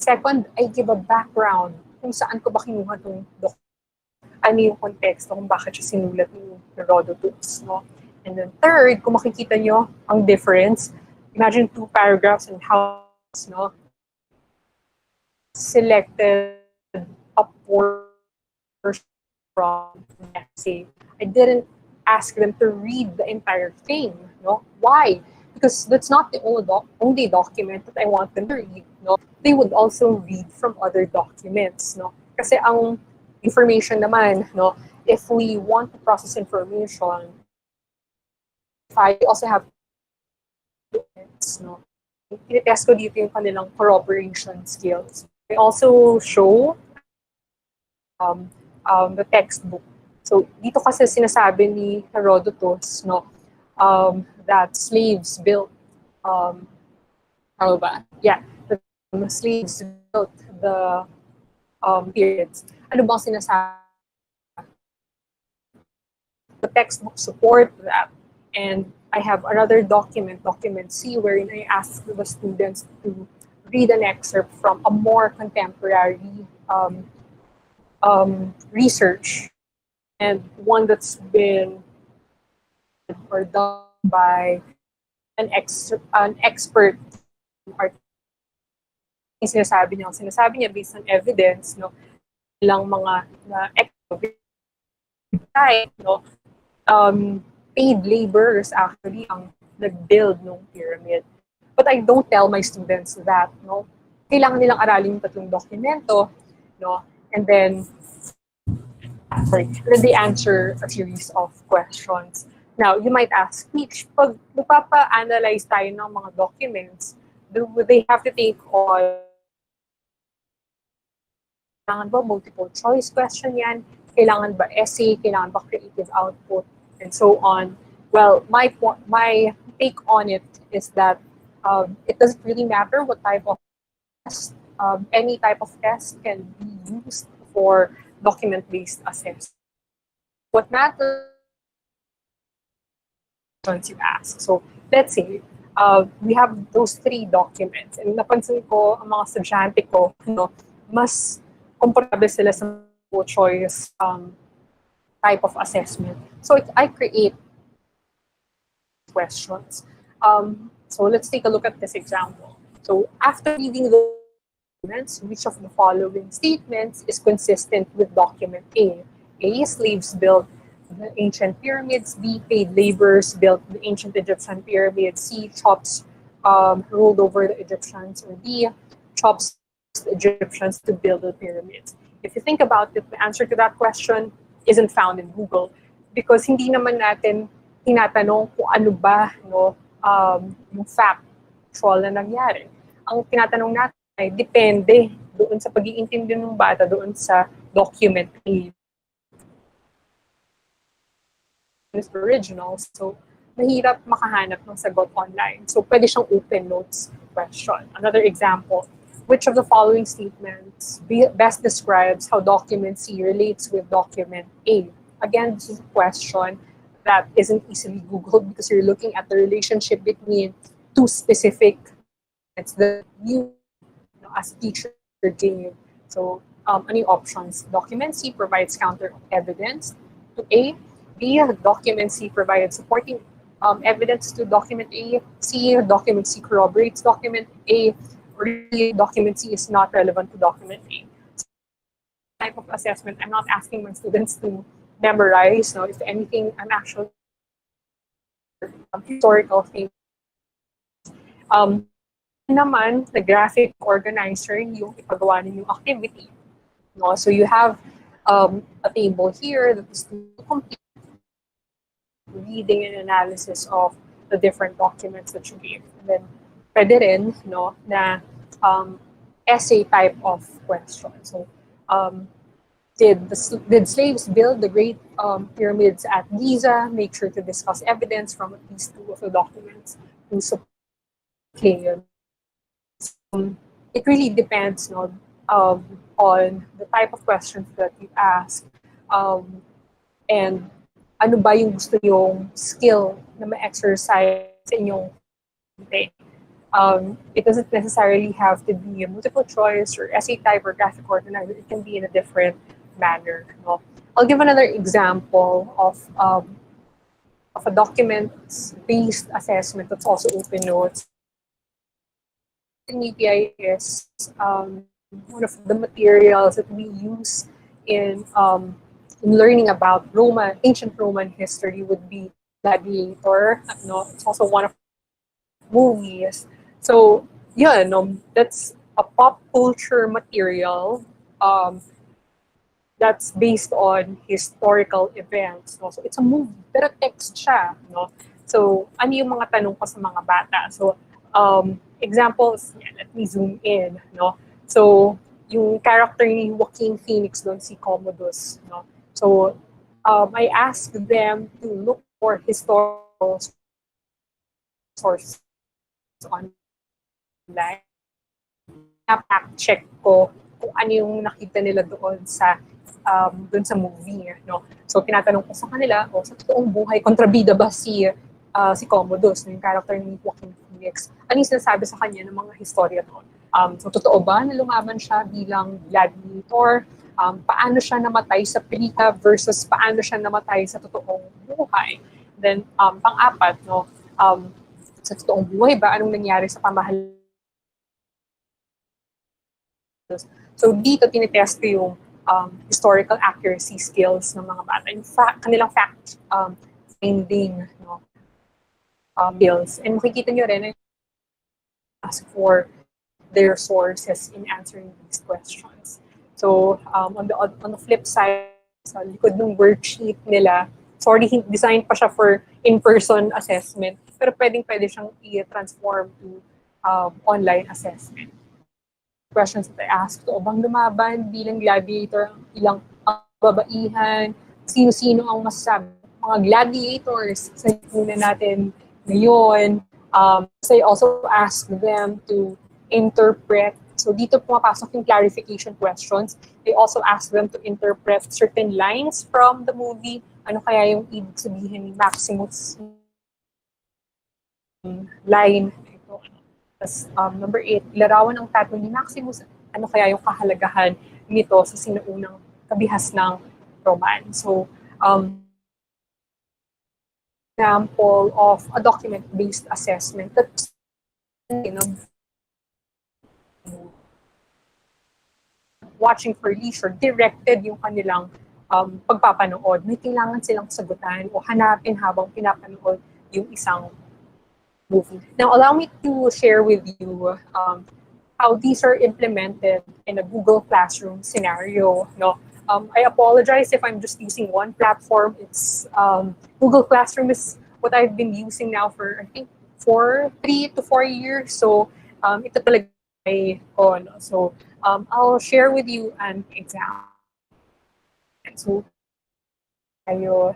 Second, I give a background kung saan ko ba kinuha itong document. Ano yung konteksto kung bakit siya sinulat ni Herodotus. And then third, kung makikita nyo ang difference, imagine 2 paragraphs and how selected a portion from the essay. I didn't ask them to read the entire thing. Why? Because that's not the only document that I want them to read. They would also read from other documents. Kasi ang information naman, if we want to process information, I also have documents. Tinitest ko dito yung kanilang corroboration skills. I also show the textbook. So, dito kasi sinasabi ni Herodotus, that slaves built, ano ba? Yeah, the slaves built the pyramids. Ano bang sinasabi? The textbook support that. And I have another document C, wherein I ask the students to read an excerpt from a more contemporary research, and one that's been or done by an expert art. Sinasabi niya based on evidence, ilang mga paid laborers actually ang nag-build ng pyramid. But I don't tell my students that, kailangan nilang aralin yung tatlong dokumento, and then they answer a series of questions. Now, you might ask, Mitch, pag nagpapa-analyze tayo ng mga documents, do they have to take all, kailangan ba multiple choice question yan? Kailangan ba essay? Kailangan ba creative output? And so on. Well, my take on it is that it doesn't really matter what type of test. Any type of test can be used for document-based assessment. What matters is you ask. So let's say we have those 3 documents, and napansin ko ang mga estudyante ko, mas comfortable sila sa choice type of assessment. So I create questions. So let's take a look at this example. So after reading the documents, which of the following statements is consistent with document A? A, slaves built the ancient pyramids. B, paid laborers built the ancient Egyptian pyramids. C, chops ruled over the Egyptians. Or D, chops the Egyptians to build the pyramids. If you think about it, the answer to that question, isn't found in Google because hindi naman natin tinatanong kung ano ba yung factual na nangyari. Ang tinatanong natin ay depende doon sa pag-iintindi ng bata doon sa document original. So, mahirap makahanap ng sagot online. So, pwede siyang open notes question. Another example, which of the following statements best describes how document C relates with document A? Again, this is a question that isn't easily Googled because you're looking at the relationship between two specific documents that you as a teacher gave. So, ano yung options? Document C provides counter evidence to A. B, document C provides supporting evidence to document A. C, document C corroborates document A. Or D, document C is not relevant to document A. So, type of assessment, I'm not asking my students to memorize. No, if anything, I'm actually historical things. Naman, the graphic organizer yung ipagawa ninyong activity. No? So you have a table here that is to complete reading and analysis of the different documents that you gave. And then, pwede rin, no, na essay type of question. So, did slaves build the great pyramids at Giza? Make sure to discuss evidence from at least two of the documents to support claim. It really depends, no, on the type of questions that you ask and ano ba yung gusto yung skill na ma-exercise sa inyong thing. It doesn't necessarily have to be a multiple choice or essay type or graphic organizer. It can be in a different manner. No? I'll give another example of a document-based assessment that's also open notes. API is one of the materials that we use in learning about ancient Roman history would be Gladiator. No, it's also one of the movies. So, yeah, no, that's a pop culture material that's based on historical events. No? So, it's a movie, pero text siya. No? So, ano yung mga tanong ko sa mga bata? So, examples, yeah, let me zoom in. No? So, yung character ni Joaquin Phoenix doon, si Commodus. No? So, I asked them to look for historical sources online. Na-fact check ko kung ano yung nakita nila doon sa movie. No? So, tinatanong ko sa kanila, sa totoong buhay, kontrabida ba si Commodus, yung character ni Joaquin Phoenix? Ano yung sinasabi sa kanya ng mga historia doon? So, totoo ba na lumaban siya bilang gladiator? Paano siya namatay sa pelika versus paano siya namatay sa totoong buhay? Then, pang-apat, no, sa totoong buhay ba, anong nangyari sa pamahalaan? So, dito tinitest ko yung historical accuracy skills ng mga bata, yung kanilang fact finding, no, skills. And makikita nyo rin, ask for their sources in answering these questions. So, on the flip side, sa likod ng worksheet nila, sorry, design pa siya for in-person assessment, pero pwede siyang i-transform to online assessment. Questions that I asked, o bang lumaban bilang gladiator, ilang babaihan, sino-sino ang masasabi, mga gladiators sa hipuna natin ngayon. So I also asked them to interpret. So dito pumapasok yung clarification questions. They also asked them to interpret certain lines from the movie. Ano kaya yung ibig sabihin ni Maximus line? Ito. Tapos, number 8, larawan ng tattoo ni Maximus. Ano kaya yung kahalagahan nito sa sinuunang kabihas ng Roman? So, example of a document-based assessment that's, watching for leisure, directed yung kanilang pagpapanood. May kailangan silang sagutan o hanapin habang pinapanood yung isang movie. Now, allow me to share with you how these are implemented in a Google Classroom scenario. No? I apologize if I'm just using one platform. It's Google Classroom is what I've been using now for I think 3 to 4 years. So ito talaga ko. No? So I'll share with you an example. So tayo.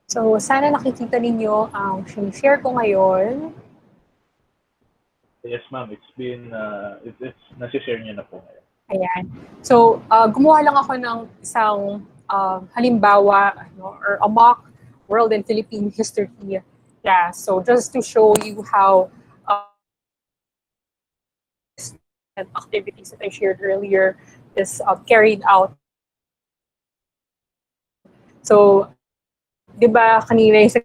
So sana nakikita ninyo ang share ko ngayon. Yes, ma'am. It's been, it's nasi-share niyo na po ngayon. Ayan. So, gumawa lang ako ng isang halimbawa or a mock world and Philippine history class. So, just to show you how activities that I shared earlier is carried out. So, di ba kanina yung sa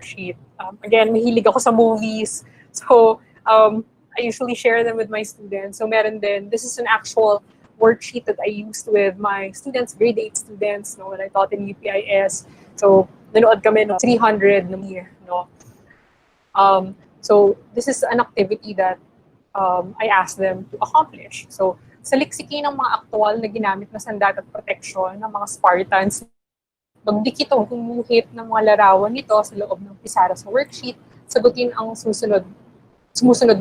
sheet. Again, mahilig ako sa movies. So, I usually share them with my students. So, meron din. This is an actual worksheet that I used with my students, grade 8 students, no, when I taught in UPIS. So, nanood kami no 300 na year, no. So, this is an activity that I asked them to accomplish. So, sa liksiki ng mga aktual na ginamit na sandat at proteksyon ng mga Spartans, magdikit o gumuhit ng mga larawan nito sa loob ng pisara sa worksheet, sagutin ang sumusunod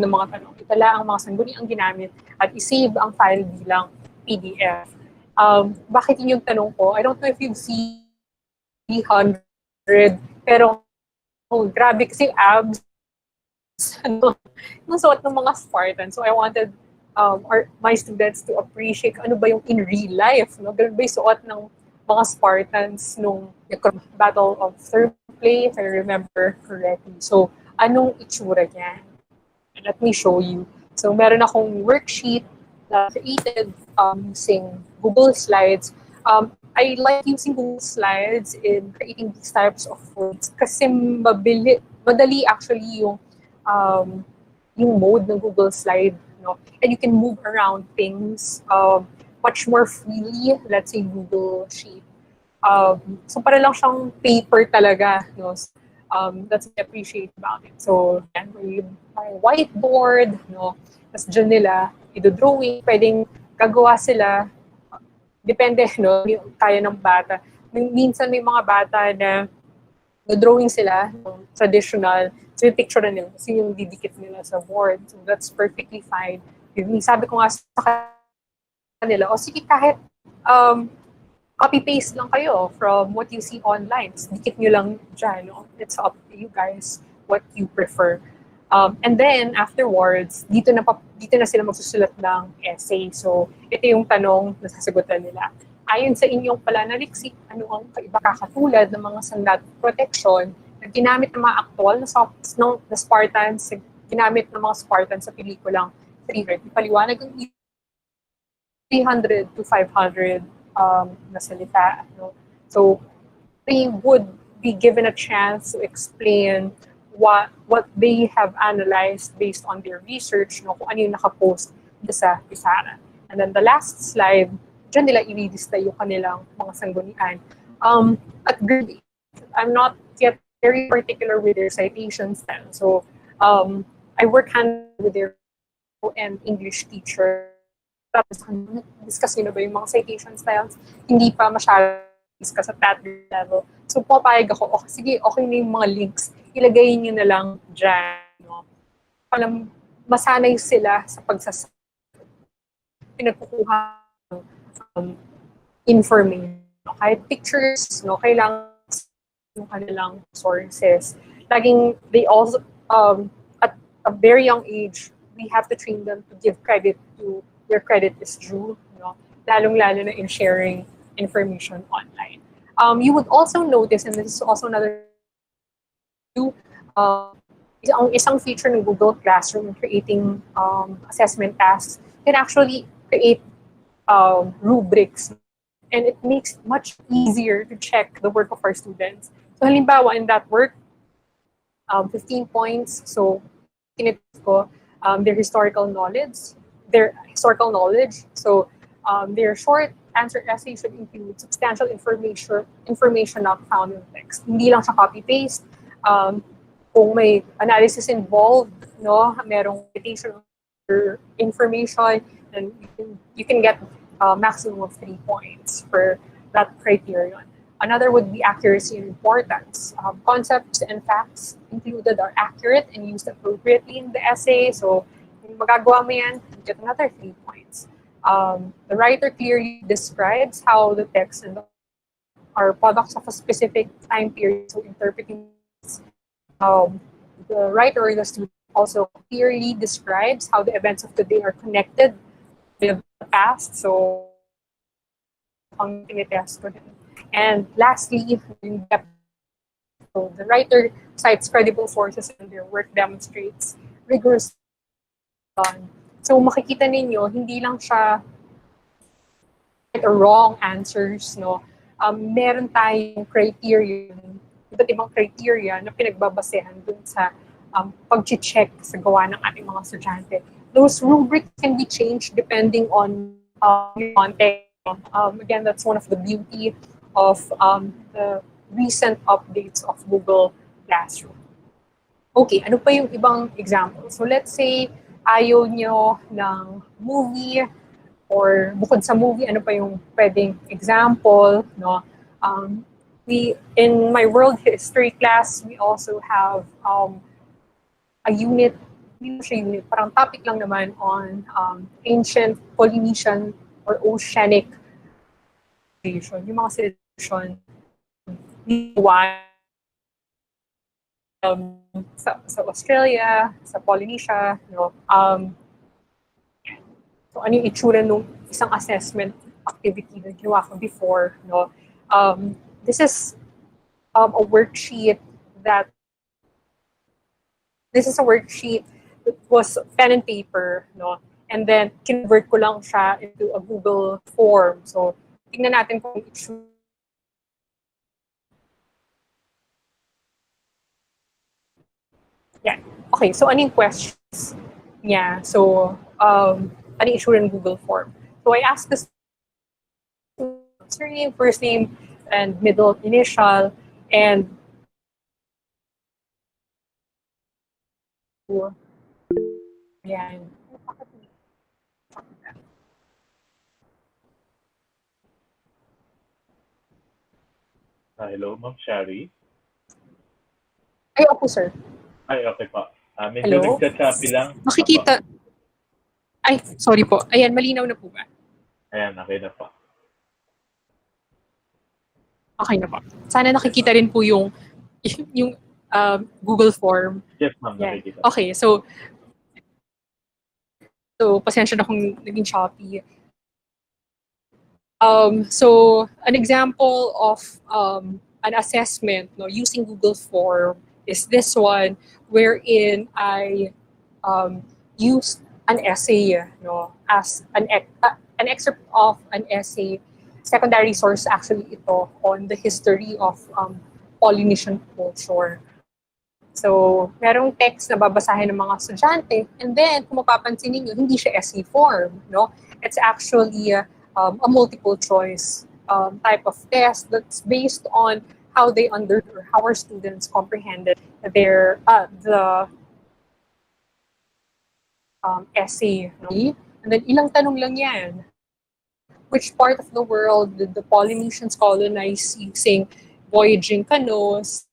ng mga tanong. Itala ang mga sangguniang ginamit at isave ang file bilang PDF. Bakit yun yung tanong ko? I don't know if you've seen 300, pero grabe kasi abs yung suot ng mga Spartans. So I wanted my students to appreciate ano ba yung in real life. No? Ganun ba yung suot ng mga Spartans nung Battle of Thermopylae, if I remember correctly. So, anong itsura niya? Let me show you. So, meron akong worksheet na created using Google Slides. I like using Google Slides in creating these types of words kasi madali actually yung mode ng Google Slide. No? And you can move around things much more freely, let's say Google Sheet. So para lang siyang paper talaga, no? That's what I appreciate about it. So, yan, may whiteboard, no? Tapos dyan nila, i-drawing, pwedeng gagawa sila, depende, no? Kaya ng bata. Minsan may mga bata na drawing sila, no? Traditional, so yung picture na nila, kasi yung didikit nila sa board. So that's perfectly fine. Sabi ko nga sa kanila, o sige kahit copy-paste lang kayo from what you see online. Dikit nyo lang dyan. No? It's up to you guys what you prefer. And then, afterwards, dito na sila magsusulat ng essay. So, ito yung tanong na sasagutan nila. Ayon sa inyong pananaliksik, ano ang kakatulad ng mga sandat protection na ginamit ng mga aktual na Spartans, ginamit ng mga Spartans sa pelikulang 300. Ipaliwanag ang 300 to 500 na salita. No? So, they would be given a chance to explain what they have analyzed based on their research, no? Kung ano yung nakapost sa pisara. And then the last slide, dyan nila i-lista yung kanilang mga sanggunian. At grade 8, I'm not yet very particular with their citation style. So, I work hand with their and English teacher. Tapos, discuss nyo na ba yung mga citation styles? Hindi pa masyadong discuss at that level. So, papayag ako, sige, okay na yung mga links. Ilagay nyo na lang dyan. No? Alam, masanay sila sa pagsasabi. Pinagkukuha ng information. No? Kahit pictures, no? Kailangan yung kanilang sources. Laging, they also, at a very young age, we have to train them to give credit to where credit is due, no? Lalong-lalo na in sharing information online. You would also notice, and this is also another um, ang isang feature ng Google Classroom in creating assessment tasks can actually create rubrics, and it makes it much easier to check the work of our students. So halimbawa, in that work, 15 points. So tinitest ko their historical knowledge. So their short answer essay should include substantial information not found in text. Hindi lang siya copy-paste. Kung may analysis involved, no, merong citation or information, then you can get a maximum of 3 points for that criterion. Another would be accuracy and importance. Concepts and facts included are accurate and used appropriately in the essay. So, kung magagawa mo yan, you get another 3 points. The writer clearly describes how the text and the are products of a specific time period. So, interpreting the writer or the student also clearly describes how the events of today are connected with the past. So, ang tinitest ko din. And lastly, in depth, so the writer cites credible sources and their work demonstrates rigorous done. So makikita ninyo, hindi lang siya right or wrong answers, no? Meron tayong criterion, iba't ibang criteria na pinagbabasehan dun sa pag-check sa gawa ng ating mga estudyante. Those rubrics can be changed depending on your context. Again, that's one of the beauty of the recent updates of Google Classroom. Okay, ano pa yung ibang example? So let's say ayaw nyo ng movie, or bukod sa movie, ano pa yung pwedeng example, no? In my world history class, we also have a unit, hindi siya unit, parang topic lang naman on ancient Polynesian or oceanic civilization. Yung mga civilization sa Australia, sa Polynesia, no? So ano yung itsura nung isang assessment activity na ginawa ko before, no? This is a worksheet that was pen and paper, no? And then convert ko lang siya into a Google form. So tingnan natin kung itsura. Yeah. Okay, so ano yung questions niya? So, ano yung issue in Google form? So, I asked the surname, first name, and middle initial, and yan. Hello, Ma'am Shari. Ay, opo, sir. Ay, okay po. Medyo Hello? nagka-choppy lang. Makikita. Ay, sorry po. Ayan, malinaw na po ba? Ayan, okay na po. Okay na po. Sana nakikita rin po yung Google form. Yes, ma'am, Yeah. nakikita. Okay, so pasensya na kung naging choppy. So an example of an assessment, no, using Google form is this one, wherein I used an essay, no, as an excerpt of an essay. Secondary source actually ito on the history of Polynesian culture. So, merong text na babasahin ng mga estudyante, and then, kung mapapansin ninyo, hindi siya essay form, no? It's actually a multiple choice type of test that's based on how they or how our students comprehended their the essay. No? And then, ilang tanong lang yan. Which part of the world did the Polynesians colonize using voyaging canoes?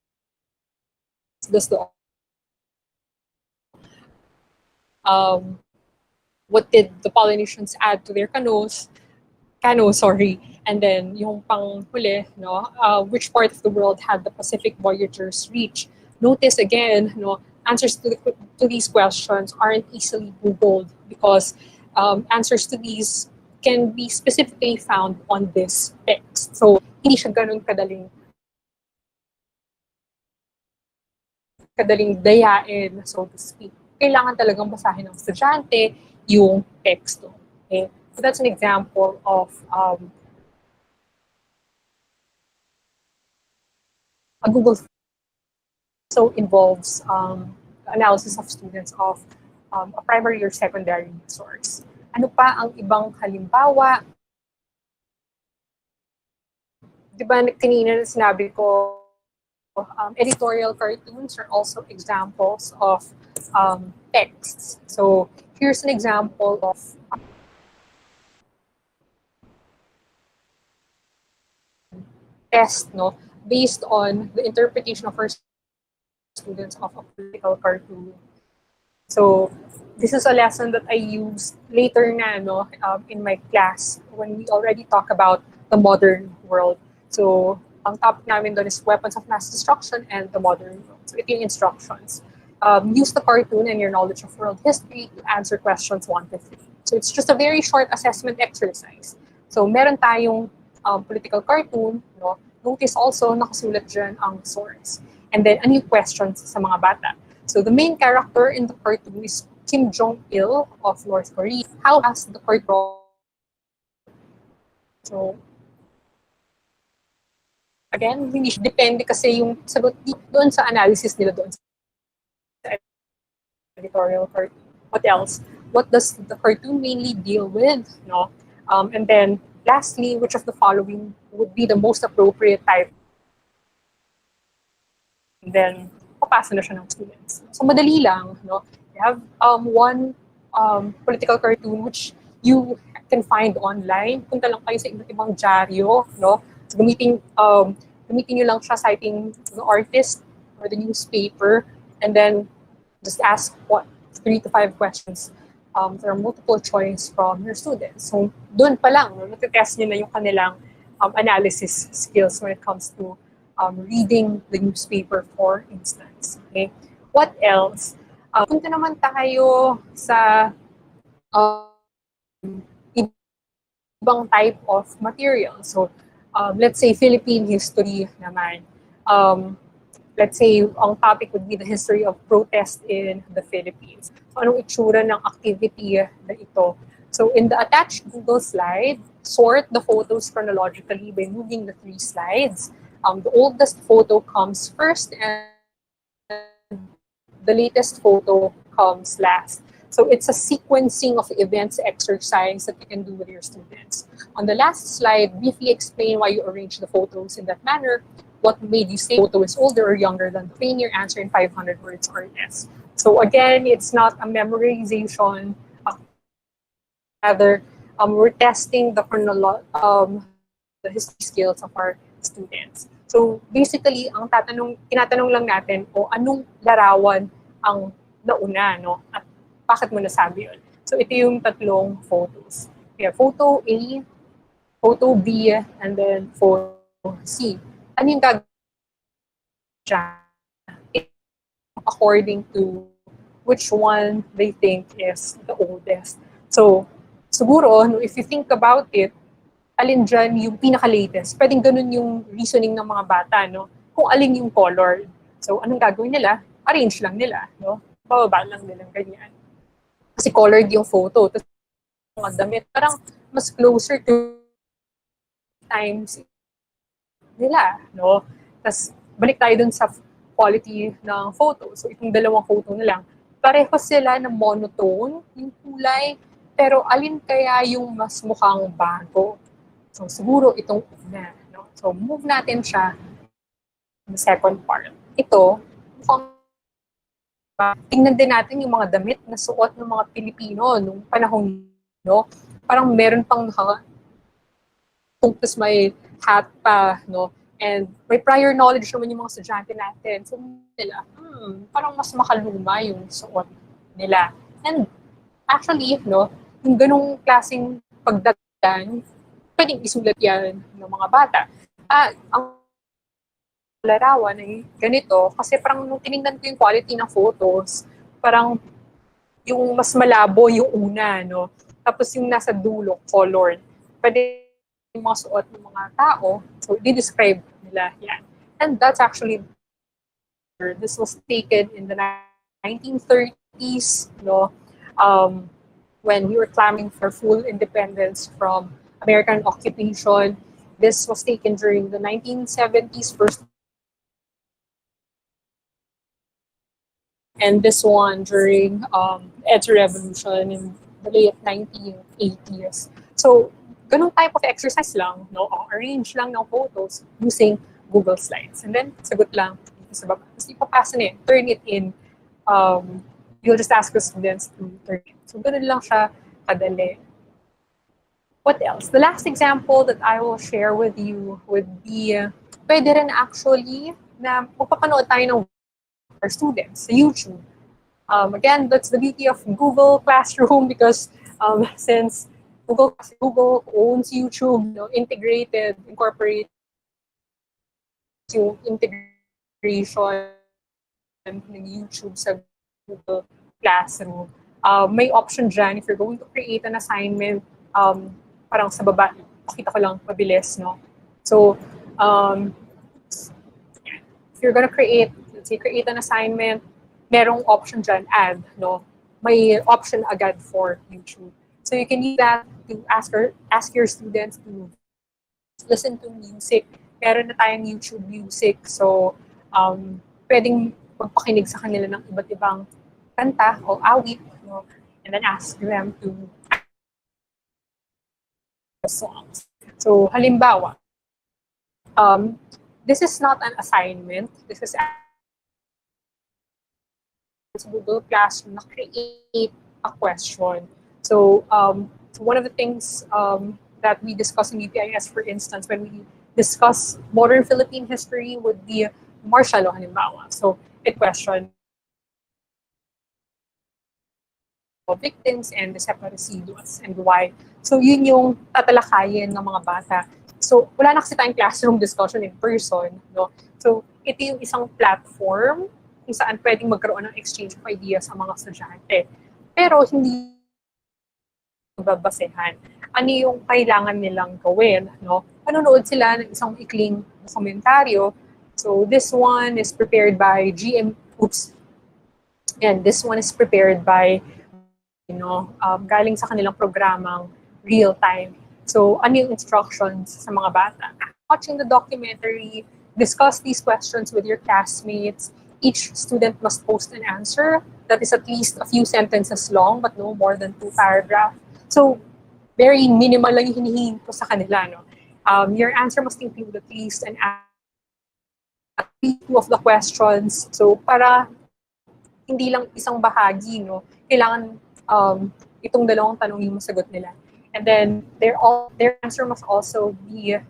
Does the what did the Polynesians add to their canoes, and then yung panghuli, no, which part of the world had the Pacific voyagers reach? Notice again, no, answers to these questions aren't easily Googled because answers to these can be specifically found on this text. So, hindi siya ganun kadaling kadaling dayain, so to speak. Kailangan talagang basahin ng estudyante yung teksto. Okay? So that's an example of a Google also involves analysis of students of a primary or secondary source. Ano pa ang ibang halimbawa? Di ba kanina sinabi ko, editorial cartoons are also examples of texts. So here's an example of test, no, based on the interpretation of our students of a political cartoon. So this is a lesson that I use later na, no, in my class when we already talk about the modern world. So ang topic namin doon is weapons of mass destruction and the modern world. So ito yung instructions. Use the cartoon and your knowledge of world history to answer questions 1 to 3. So it's just a very short assessment exercise. So meron tayong political cartoon, no? Notice also nakasulat dyan ang source. And then ano yung questions sa mga bata. So the main character in the cartoon is Kim Jong-il of North Korea. How has the cartoon? So again, hindi depende kasi yung sagot doon sa analysis nila doon sa editorial cartoon. What else? What does the cartoon mainly deal with? No? And then lastly, which of the following would be the most appropriate type? And then papasa na siya ng students. So madali lang, no? You have one political cartoon which you can find online. Punta lang kayo sa ibang dyaryo, no? So, gamitin nyo lang siya citing the artist or the newspaper, and then just ask 3 to 5 questions. There are multiple choice from your students. So doon pa lang, no, natitest nyo na yung kanilang analysis skills when it comes to reading the newspaper, for instance. Okay? What else? Punta naman tayo sa ibang type of material. So, let's say Philippine history naman. Let's say ang topic would be the history of protest in the Philippines. So, anong itsura ng activity na ito? So, in the attached Google slide, sort the photos chronologically by moving the 3 slides. The oldest photo comes first and the latest photo comes last. So it's a sequencing of events exercise that you can do with your students. On the last slide, briefly explain why you arranged the photos in that manner. What made you say the photo is older or younger than the plain, your answer in 500 words or less. So again, it's not a memorization. Rather, we're testing the the history skills of our students. So basically, tinatanong lang natin o anong larawan ang nauna, no? At bakit mo nasabi yun? So ito yung tatlong photos. We have photo A, photo B, and then photo C. Ano yung gagawin according to which one they think is the oldest. So siguro, if you think about it, alin dyan yung pinaka-latest. Pwedeng ganun yung reasoning ng mga bata, no? Kung alin yung color. So, anong gagawin nila? Arrange lang nila, no? Bababa lang nila ganyan. Kasi colored yung photo. Tapos, mga damit, parang mas closer to times nila, no? Tapos, balik tayo dun sa quality ng photo. So, itong dalawang photo na lang. Pareho sila na monotone, yung kulay, pero alin kaya yung mas mukhang bago? So, siguro itong una. No? So, move natin siya sa second part. Ito, tingnan din natin yung mga damit na suot ng mga Pilipino nung panahon, no? Parang meron pang tapos may hat pa, no? And may prior knowledge naman yung mga estudyante natin. So, nila, parang mas makaluma yung suot nila. And actually, no, yung ganung klaseng pagdagan, pwedeng isulat yan ng mga bata. Ang larawan ay ganito, kasi parang nung tinignan ko yung quality ng photos, parang yung mas malabo yung una, no? Tapos yung nasa dulo, colored. Pwede yung mga suot ng mga tao, so di-describe nila yan. And that's actually This was taken in the 1930s, when we were clamoring for full independence from American occupation. This was taken during the 1970s, first, and this one during EDSA revolution in the late 1980s. So, ganun type of exercise lang, no? Arrange lang ng photos using Google Slides. And then, sagot lang dito sa baba. Tapos ipapasa na turn it in. You'll just ask the students to turn it. So, ganun lang siya kadali. What else? The last example that I will share with you would be, pwede rin actually na magpapanood tayo ng our students sa YouTube. Again, that's the beauty of Google Classroom because since Google owns YouTube, incorporated yung integration ng YouTube sa Google Classroom. May option dyan if you're going to create an assignment, parang sa baba, pakita ko lang mabilis, no? So, if you're gonna create an assignment, merong option dyan, add, no? May option agad for YouTube. So you can use that to ask your students to listen to music. Meron na tayong YouTube Music. So, pwedeng magpakinig sa kanila ng iba't ibang kanta o awit, no? And then ask them to songs. So, halimbawa, this is not an assignment. This is Google Classroom na create a question. So, one of the things that we discuss in UPIS, for instance, when we discuss modern Philippine history, would be martial law, halimbawa. So, a question of victims and the separate residuals and why. So, yun yung tatalakayin ng mga bata. So, wala na kasi tayong classroom discussion in person, no? So, ito yung isang platform kung saan pwedeng magkaroon ng exchange of ideas sa mga estudyante. Pero, hindi babasehan. Ano yung kailangan nilang gawin, no? Manonood sila ng isang ikling dokumentaryo. So, this one is prepared by and this one is prepared by galing sa kanilang programang real time. So, ano yung instructions sa mga bata? Watching the documentary, discuss these questions with your classmates. Each student must post an answer that is at least a few sentences long, but no more than 2 paragraphs. So, very minimal lang yung hinihinto sa kanila, no? Your answer must include at least two of the questions. So, para hindi lang isang bahagi, no? Kailangan itong dalawang tanong yung masagot nila. And then their answer must also be a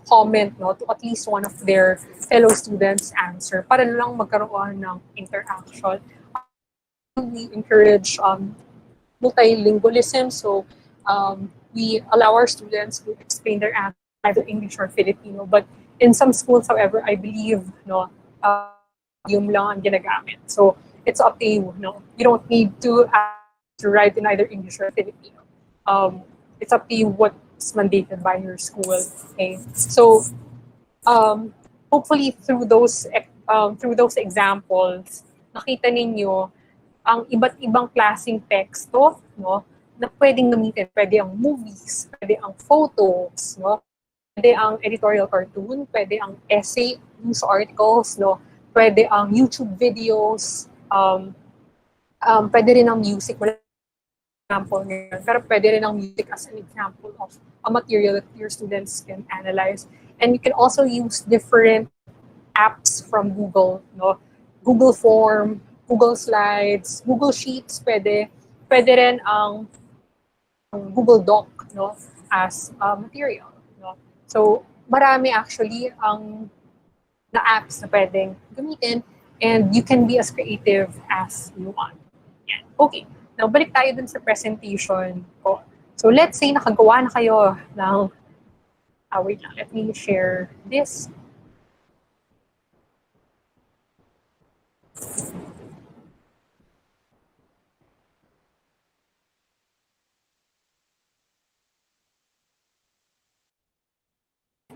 comment, no, to at least one of their fellow students' answer para lang magkaroon ng interaction. We encourage multilingualism, so we allow our students to explain their answer either English or Filipino. But in some schools, however, I believe yung lang ang ginagamit. So it's up to you. No, you don't need to write in either English or Filipino. It's up to you what's mandated by your school. Okay, so hopefully through those examples, nakita ninyo ang iba't ibang klaseng teksto, no, na pwedeng gamitin. Pwede ang movies, pwede ang photos, no, pwede ang editorial cartoon, pwede ang essay, news articles, no, pwede ang YouTube videos, pwede rin ang music, wala example ngayon, pero pwede rin ang music as an example of a material that your students can analyze. And you can also use different apps from Google, no? Google Form, Google Slides, Google Sheets, pwede rin ang Google Doc, no, as material, no? So, marami actually ang na apps na pwedeng gamitin, and you can be as creative as you want. Yan. Okay, now balik tayo dun sa presentation ko. So let's say nakagawa na kayo ng, wait lang, let me share this.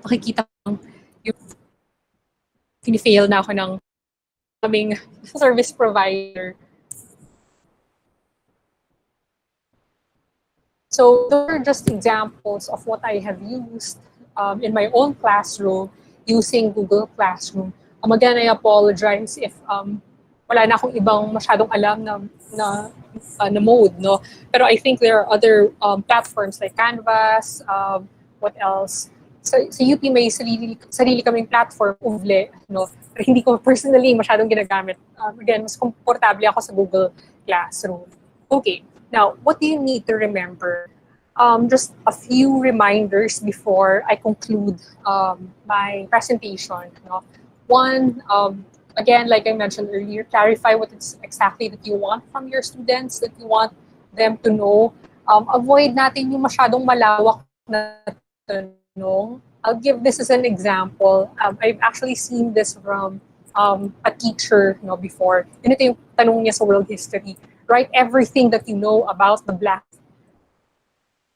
Makikita ko yung fini-fail na ako ng kaming service provider. So those are just examples of what I have used in my own classroom using Google Classroom. Again, I apologize if wala na akong ibang masyadong alam na mode, no? Pero I think there are other platforms like Canvas, what else? Sa UP may sarili kaming platform, Uvle, no? Pero hindi ko personally masyadong ginagamit. Again, mas komportable ako sa Google Classroom. Okay, now, what do you need to remember? Just a few reminders before I conclude my presentation. No? One, again, like I mentioned earlier, clarify what it's exactly that you want from your students, that you want them to know. Avoid natin yung masyadong malawak na tanong. I'll give this as an example. I've actually seen this from a teacher before. Ito yung tanong niya sa world history. Write everything that you know about the Black.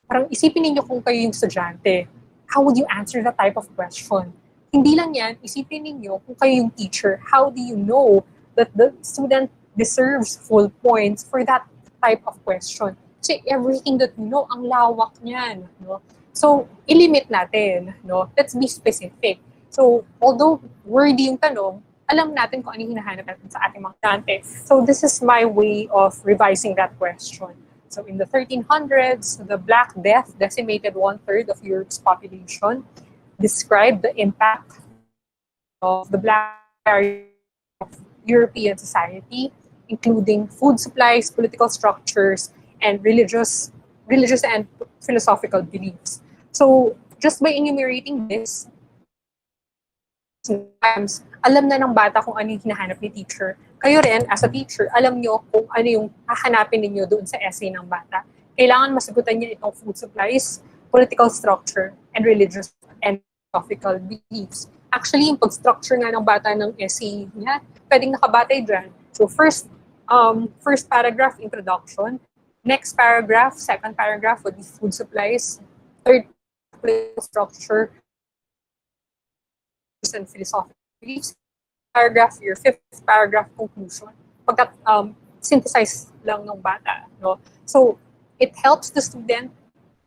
Parang isipin ninyo kung kayo yung estudyante, how would you answer that type of question? Hindi lang yan, isipin ninyo kung kayo yung teacher, how do you know that the student deserves full points for that type of question? Kasi everything that you know, ang lawak niyan. No? So, ilimit natin. No? Let's be specific. So, although wordy yung tanong, alam natin kung ano yung hinahanap natin sa ating mga estudyante. So, this is my way of revising that question. So in the 1300s, the Black Death decimated 1/3 of Europe's population. Describe the impact of the Black of European society, including food supplies, political structures, and religious and philosophical beliefs. So just by enumerating this, sometimes alam na ng bata kung ano yung hinahanap ni teacher. Kayo rin, as a teacher, alam nyo kung ano yung hahanapin ninyo doon sa essay ng bata. Kailangan masagutan niya itong food supplies, political structure, and religious and philosophical beliefs. Actually, yung pag-structure nga ng bata ng essay niya, pwedeng nakabatay dyan. So first paragraph, introduction. Next paragraph, second paragraph would be food supplies. Third, political structure, and philosophical beliefs. Paragraph, your fifth paragraph, conclusion. Pagkat synthesize lang ng bata. No? So, it helps the student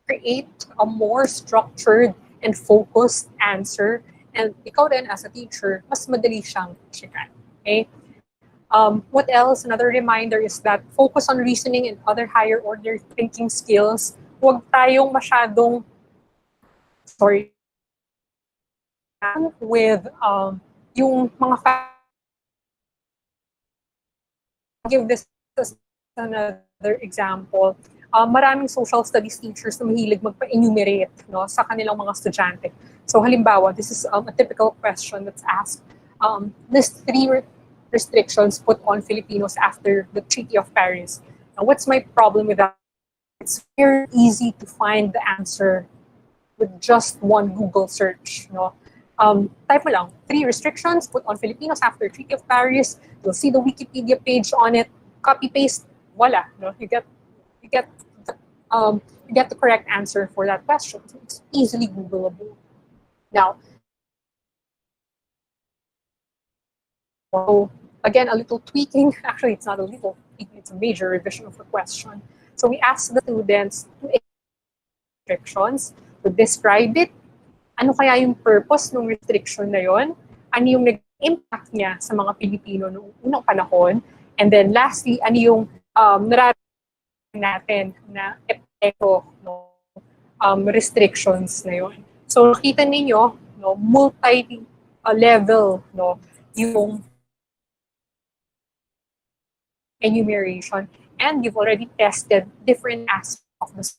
create a more structured and focused answer. And ikaw din, as a teacher, mas madali siyang chikan. Okay? What else? Another reminder is that focus on reasoning and other higher order thinking skills. Huwag tayong masyadong, with yung mga give this as another example. Maraming social studies teachers na mahilig magpa-enumerate sa kanilang mga estudyante. So halimbawa, this is a typical question that's asked. List 3 restrictions put on Filipinos after the Treaty of Paris. Now, what's my problem with that? It's very easy to find the answer with just one Google search. Type mo lang, 3 restrictions put on Filipinos after Treaty of Paris. You'll see the Wikipedia page on it. Copy paste, voila. You get the correct answer for that question. So it's easily Googleable. Now, so again, a little tweaking. Actually, it's not a little tweaking. It's a major revision of the question. So we asked the students to restrictions, to describe it. Ano kaya yung purpose ng restriction na yon? Ano yung nag-impact niya sa mga Pilipino noong unang panahon? And then lastly, ano yung nararamdaman natin na epekto ng restrictions na yon? So nakita ninyo, multi-level yung enumeration, and you've already tested different aspects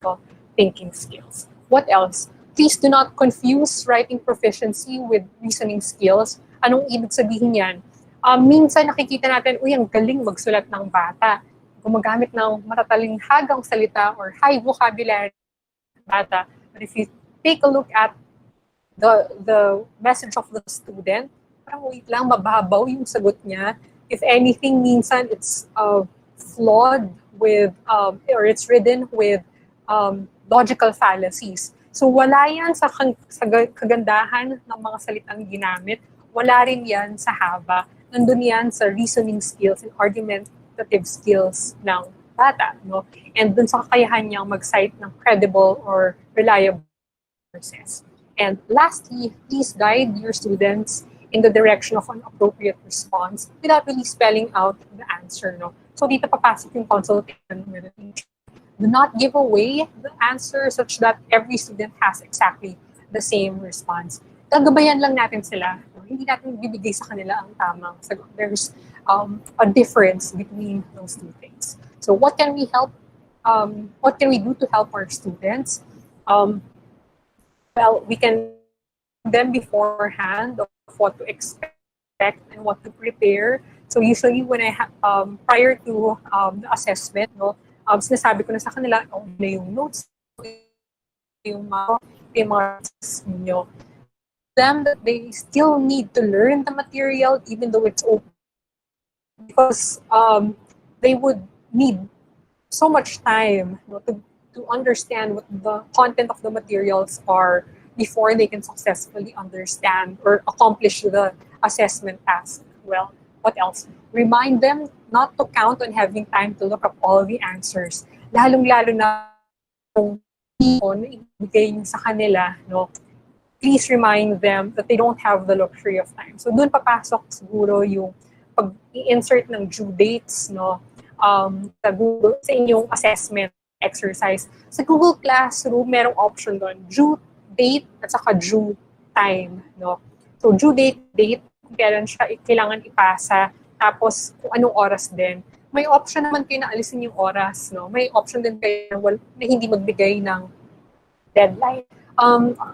of the thinking skills. What else? Please do not confuse writing proficiency with reasoning skills. Anong ibig sabihin yan? Minsan nakikita natin, ang galing magsulat ng bata. Gumagamit ng matatalinghagang salita or high vocabulary bata. But if you take a look at the message of the student, parang wait lang, mababaw yung sagot niya. If anything, minsan it's flawed with, or it's written with logical fallacies. So wala yan sa kagandahan ng mga salitang ginamit, wala rin yan sa haba nandun yan sa reasoning skills and argumentative skills ng bata, no? And dun sa kakayahan niyang mag-cite ng credible or reliable sources. And lastly, please guide your students in the direction of an appropriate response without really spelling out the answer, no? So dito papasok yung consultation with the teacher. Do not give away the answer such that every student has exactly the same response. Gagabayan lang natin sila. No? Hindi natin bibigay sa kanila ang tamang sagot. There's a difference between those two things. So what can we help? What can we do to help our students? Well, we can them beforehand of what to expect and what to prepare. So usually when prior to the assessment, no, sinasabi ko na sa kanila, na yung notes, yung mga nyo. Them that they still need to learn the material even though it's open. Because they would need so much time, you know, to understand what the content of the materials are before they can successfully understand or accomplish the assessment task. Well, what else? Remind them not to count on having time to look up all the answers. Lalong-lalo na kung ibigay niyo sa kanila, no? Please remind them that they don't have the luxury of time. So doon papasok siguro yung pag-i-insert ng due dates, no? Sa inyong assessment exercise. Sa Google Classroom, merong option doon, due date at saka due time, no? So due date, kailan siya kailangan ipasa, tapos kung anong oras din. May option naman kayo na alisin yung oras, no? May option din kayo na hindi magbigay ng deadline.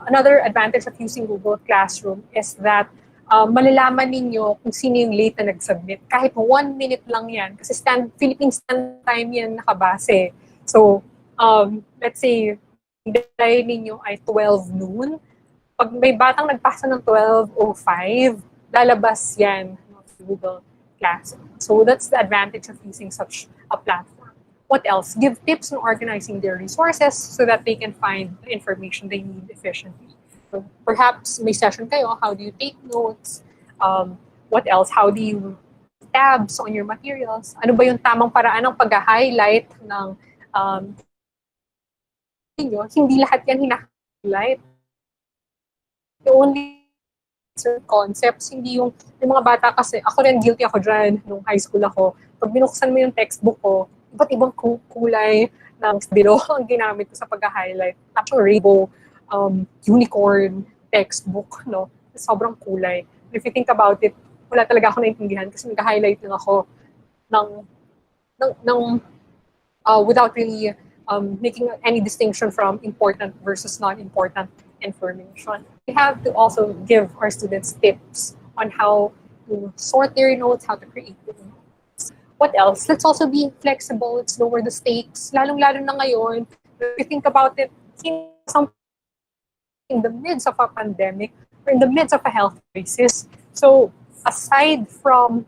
Another advantage of using Google Classroom is that malalaman ninyo kung sino yung late na nag-submit. Kahit 1 minute lang yan. Kasi Philippine Standard Time yan nakabase. So, let's say, deadline ninyo ay 12 noon. Pag may batang nagpasa ng 12:05, lalabas yan sa Google Classroom. So, that's the advantage of using such a platform. What else? Give tips on organizing their resources so that they can find the information they need efficiently. So perhaps may session kayo, how do you take notes? What else? How do you tabs on your materials? Ano ba yung tamang paraan ng pag-highlight ng hindi lahat yan hina-highlight. The only concepts, hindi yung mga bata kasi, ako rin guilty ako dyan nung high school ako. Pag binuksan mo yung textbook ko, iba't ibang kulay ng below ang ginamit ko sa pag-highlight. Actually, rainbow, unicorn textbook, no? Sobrang kulay. If you think about it, wala talaga ako naintindihan kasi nag-highlight lang ako without really making any distinction from important versus non-important information. We have to also give our students tips on how to sort their notes, how to create their notes. What else? Let's also be flexible. Let's lower the stakes. Lalong-lalo na ngayon, if you think about it, in the midst of a pandemic or in the midst of a health crisis. So aside from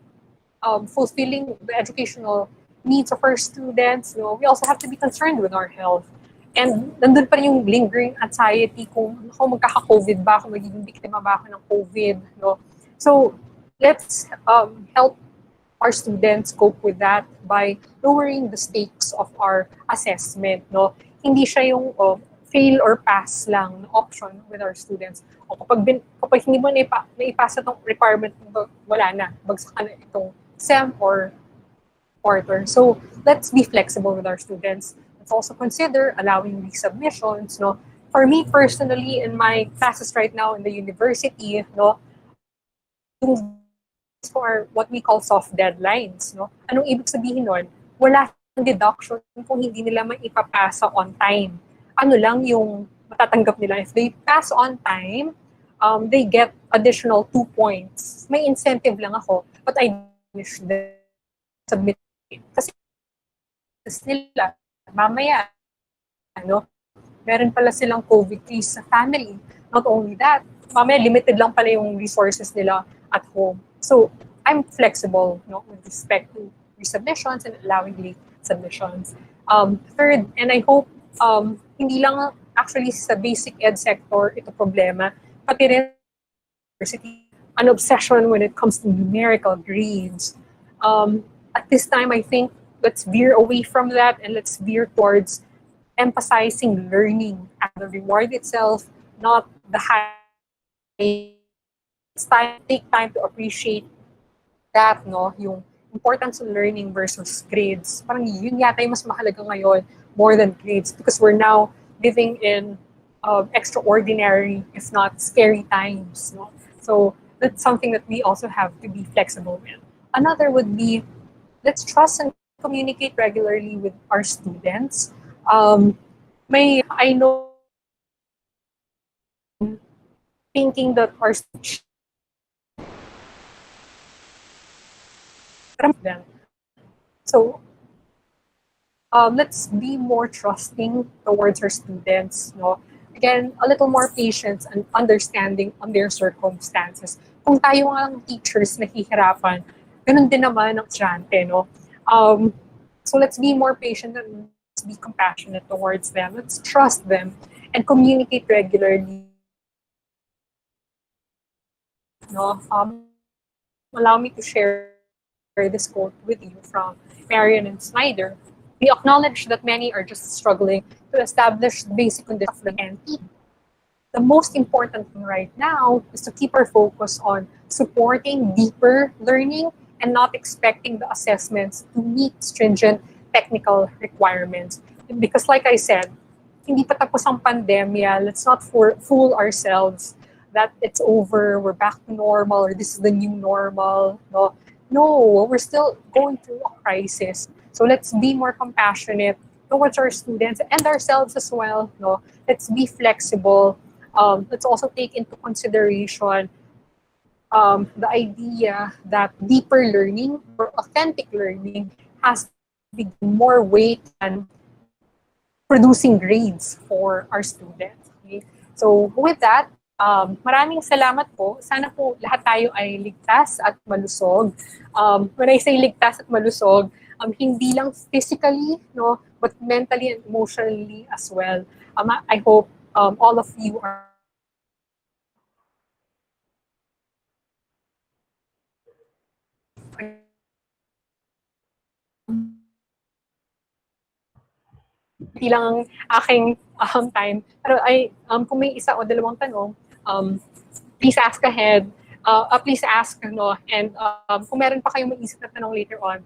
fulfilling the educational needs of our students, you know, we also have to be concerned with our health. And nandun pa rin yung lingering anxiety kung magkaka-COVID ba, kung magiging biktima ba ako ng COVID. No? So let's help our students cope with that by lowering the stakes of our assessment. No? Hindi siya yung fail or pass lang na option with our students. O kapag hindi mo naipasa itong requirement, wala na, bagsak na itong SEM or quarter. So let's be flexible with our students. Let's also consider allowing resubmissions. No? For me personally, in my classes right now in the university, no, for what we call soft deadlines. No? Anong ibig sabihin nun? Wala ng deduction kung hindi nila maipapasa on time. Ano lang yung matatanggap nila. If they pass on time, they get additional 2 points. May incentive lang ako, but I wish them submit it. Kasi nila, mamaya, ano, meron pala silang COVID case sa family. Not only that, mamaya limited lang pala yung resources nila at home. So, I'm flexible, no, with respect to resubmissions and allowing late submissions. Third, and I hope hindi lang actually sa basic ed sector ito problema, pati rin university. an obsession when it comes to numerical grades. At this time, I think let's veer away from that and let's veer towards emphasizing learning as the reward itself, not the high. It's time take time to appreciate that, no, yung importance of learning versus grades. Parang yun yata yung mas mahalaga ngayon more than grades because we're now living in extraordinary, if not scary times. No? So that's something that we also have to be flexible with. Another would be let's trust and communicate regularly with our students. I know thinking that our students so let's be more trusting towards our students. No? Again, a little more patience and understanding on their circumstances. Kung tayo nga ang teachers nahihirapan, ganun din naman ang estudyante. No? So let's be more patient and let's be compassionate towards them. Let's trust them and communicate regularly. No? Allow me to share this quote with you from Marion and Snyder. We acknowledge that many are just struggling to establish basic conditions and teach. The most important thing right now is to keep our focus on supporting deeper learning and not expecting the assessments to meet stringent technical requirements. Because like I said, hindi pa tapos ang pandemya, let's not fool ourselves that it's over, we're back to normal, or this is the new normal. No, we're still going through a crisis. So let's be more compassionate towards our students and ourselves as well. No? Let's be flexible. Let's also take into consideration the idea that deeper learning or authentic learning has to be more weight than producing grades for our students. Okay? So with that, maraming salamat po. Sana po lahat tayo ay ligtas at malusog. When I say ligtas at malusog, hindi lang physically, no, but mentally and emotionally as well. I hope all of you are lang ang aking time. Pero kung may isa o dalawang tanong, please ask ahead. Please ask, no? And kung meron pa kayong mag-isip na tanong later on,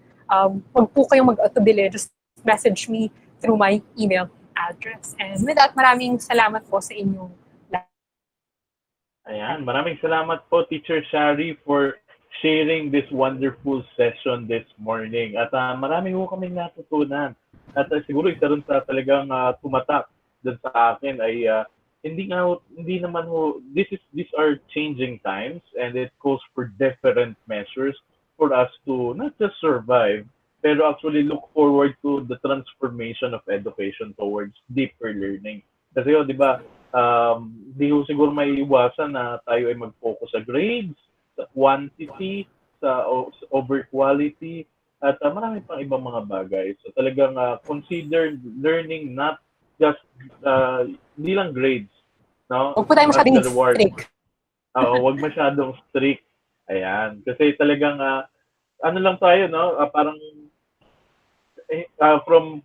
huwag po kayong mag-atubili. Just message me through my email address. And with that, maraming salamat po sa inyong lahat. Ayan, maraming salamat po, Teacher Shari, for sharing this wonderful session this morning. At marami po kaming natutunan. At siguro isa rin sa talagang tumatak dun sa akin ay hindi naman ho, these are changing times and it calls for different measures for us to not just survive, pero actually look forward to the transformation of education towards deeper learning. Kasi di ba, di ho siguro may iwasan na tayo ay mag-focus sa grades, sa quantity, sa over quality, at marami pang ibang mga bagay. So talagang consider learning not just hindi lang grades, no? Huwag po tayo masyadong strict. Huwag masyadong strict. Ayan. Kasi talagang ano lang tayo, no? Parang from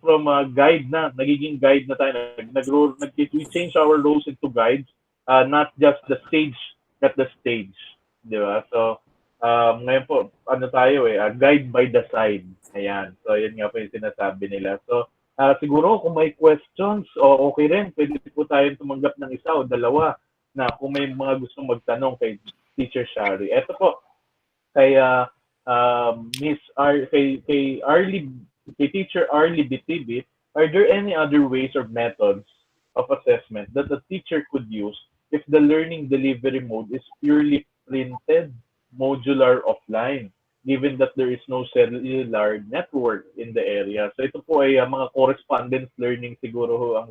guide na, nagiging guide na tayo. We change our roles into guides, not just the stage at the stage. Di ba? So, ngayon po, ano tayo guide by the side. Ayan. So, yun nga po yung sinasabi nila. So, siguro kung may questions, okay rin, pwede po tayong tumanggap ng isa o dalawa na kung may mga gustong magtanong kay Teacher Shari. Ito po, kay kay Teacher Arlie Bitibit, are there any other ways or methods of assessment that the teacher could use if the learning delivery mode is purely printed, modular, offline, given that there is no cellular network in the area? So ito po ay mga correspondence learning siguro ho ang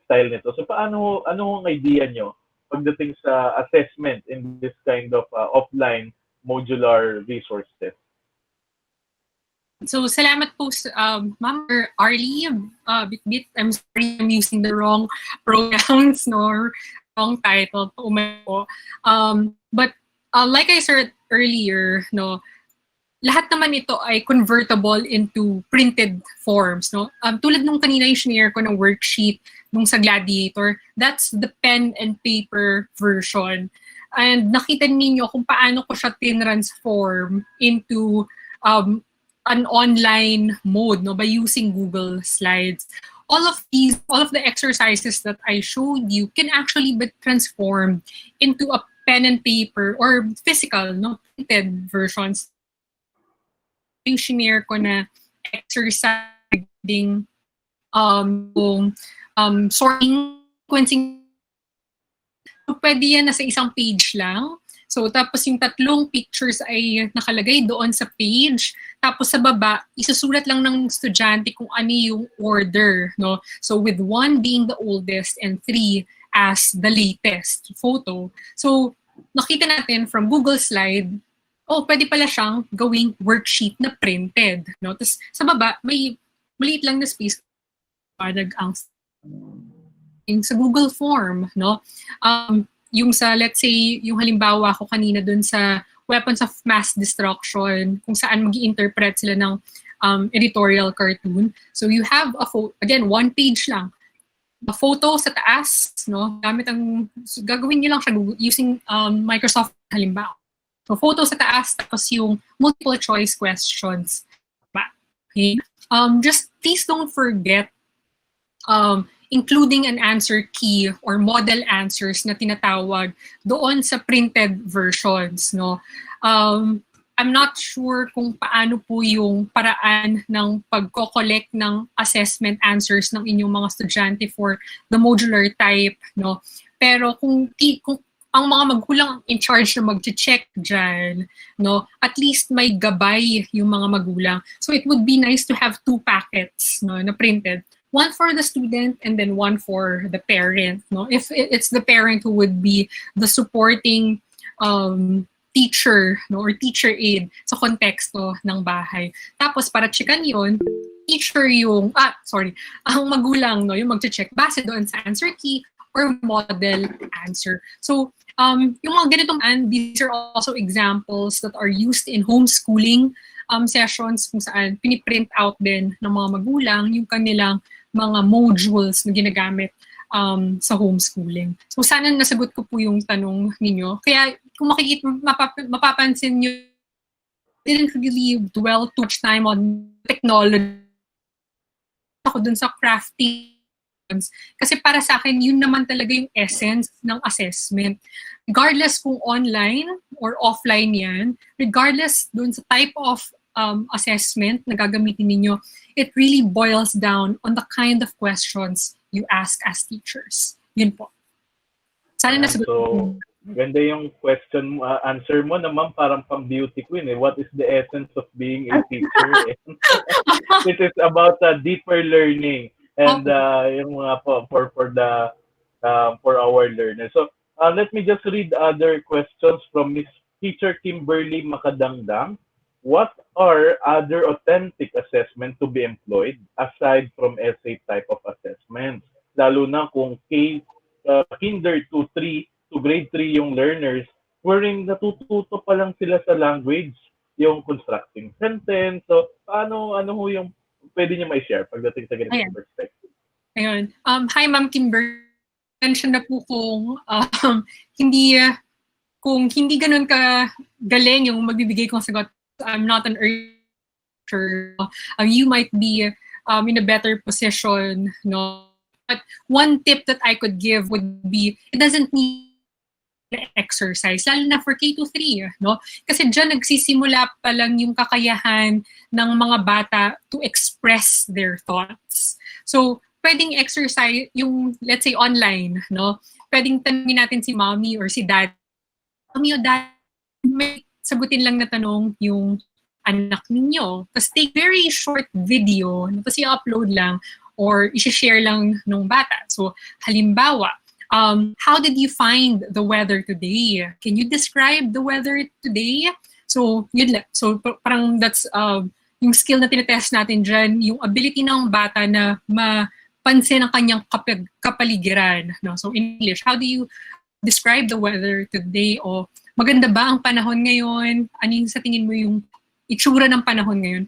style nito. So ano ang idea nyo pagdating sa assessment in this kind of offline modular resources? So, salamat po, Ma'am Arlie. Bit, I'm sorry I'm using the wrong pronouns, no? Wrong title. But like I said earlier, no, lahat naman ito ay convertible into printed forms, no? Tulad nung kanina yung share ko ng worksheet nung sa Gladiator, that's the pen and paper version. And nakita ninyo kung paano ko siya tinransform into an online mode, no, by using Google Slides. All of the exercises that I showed you can actually be transformed into a pen and paper or physical, no, printed versions. Yung shinare ko na exercise regarding sorting, sequencing. So, pwede yan nasa isang page lang. So, tapos yung 3 pictures ay nakalagay doon sa page. Tapos sa baba, isusulat lang ng estudyante kung ano yung order, no? So, with 1 being the oldest and 3 as the latest photo. So, nakita natin from Google Slide, pwede pala siyang gawing worksheet na printed, no? Tapos sa baba, may maliit lang na space sa Google Form, no? Yung sa, let's say, yung halimbawa ko kanina dun sa weapons of mass destruction, kung saan mag-i-interpret sila ng editorial cartoon. So you have again, 1 page lang. A photo sa taas, no? Gagawin niyo lang siya using Microsoft halimbawa. So photo sa taas, tapos yung multiple choice questions. Okay? Just please don't forget including an answer key or model answers na tinatawag doon sa printed versions, no? I'm not sure kung paano po yung paraan ng pagko-collect ng assessment answers ng inyong mga estudyante for the modular type, no? Pero kung ang mga magulang in charge na mag-check dyan, no, at least may gabay yung mga magulang. So it would be nice to have 2 packets, no, na printed. 1 for the student and then 1 for the parent, no? If it's the parent who would be the supporting teacher, no, or teacher aid sa konteksto ng bahay. Tapos para checkan yon, teacher yung ang magulang, no, yung magche-check base doon sa answer key or model answer. So yung mga ganitong, and these are also examples that are used in homeschooling sessions kung saan piniprint out din ng mga magulang yung kanilang mga modules na ginagamit sa homeschooling. So sana nasagot ko po yung tanong ninyo. Kaya kung mapapansin nyo, didn't really dwell too much time on technology. Ako dun sa crafting. Kasi para sa akin, yun naman talaga yung essence ng assessment. Regardless kung online or offline yan, regardless dun sa type of assessment na gagamitin ninyo, it really boils down on the kind of questions you ask as teachers. Yun po. Sana nasagot mo. So, ganda yung question, answer mo naman parang pang beauty queen. What is the essence of being a teacher? It is about deeper learning and yung mga for our learners. So, let me just read other questions from Miss Teacher Kimberly Makadangdang. What are other authentic assessments to be employed aside from essay type of assessments? Lalo na kung kinder to grade 3 yung learners, wherein natututo pa lang sila sa language, yung constructing sentence. So, ano ho yung pwede niyo mai-share pagdating sa ganitong perspective? Ayun. Hi, Ma'am Kimber. Mention na po hindi ganun ka galing yung magbibigay kong sagot. I'm not an teacher. You might be in a better position, no? But one tip that I could give would be, it doesn't need exercise, lalo na for K-3, no? Kasi dyan nagsisimula pa lang yung kakayahan ng mga bata to express their thoughts. So, pwedeng exercise yung, let's say, online, no? Pwedeng tanungin natin si mommy or si dad. Mommy o dad, may sagutin lang na tanong yung anak ninyo. Tapos take very short video, tapos i-upload lang or i-share lang nung bata. So, halimbawa, how did you find the weather today? Can you describe the weather today? So, yun lang. So, parang that's yung skill na tinetest natin dyan, yung ability ng bata na mapansin ang kanyang kapaligiran. No? So, in English, how do you describe the weather today? O maganda ba ang panahon ngayon? Ano yung sa tingin mo yung itsura ng panahon ngayon?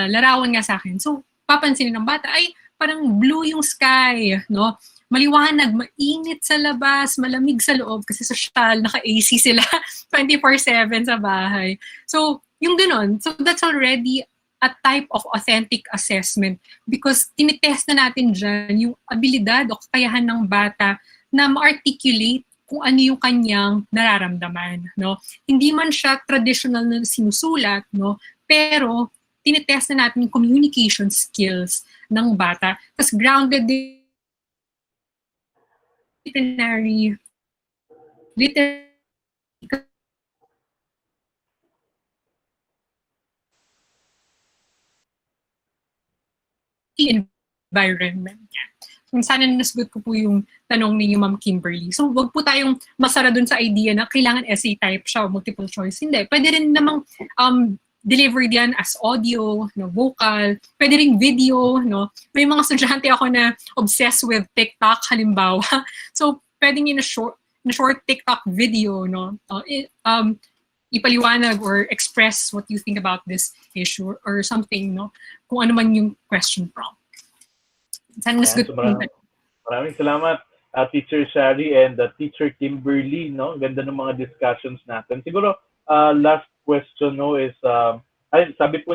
Larawan nga sa akin. So, papansinin ng bata, ay, parang blue yung sky, no? Maliwanag, mainit sa labas, malamig sa loob kasi social, naka-AC sila 24/7 sa bahay. So, yung ganun. So, that's already a type of authentic assessment because tinitest na natin dyan yung abilidad o kakayahan ng bata na ma-articulate kung ano yung kanyang nararamdaman, no? Hindi man siya traditional na sinusulat, no? Pero tinitest na natin yung communication skills ng bata. Tapos grounded din literary environment niya. Kung sana nasagot ko po yung tanong ninyo, Ma'am Kimberly. So, wag po tayong masara dun sa idea na kailangan essay type siya o multiple choice. Hindi. Pwede rin namang delivered yan as audio, no, vocal, pwede ring video, no. May mga estudyante ako na obsessed with TikTok, halimbawa. So, pwedeng in a short TikTok video, no, ipaliwanag or express what you think about this issue or something, no, kung ano man yung question prompt. Sana Ayan, nasagot so ko yung maraming salamat, Teacher Shari and Teacher Kimberly, no? Ganda ng mga discussions natin. Siguro, last question, no, is, ay, sabi po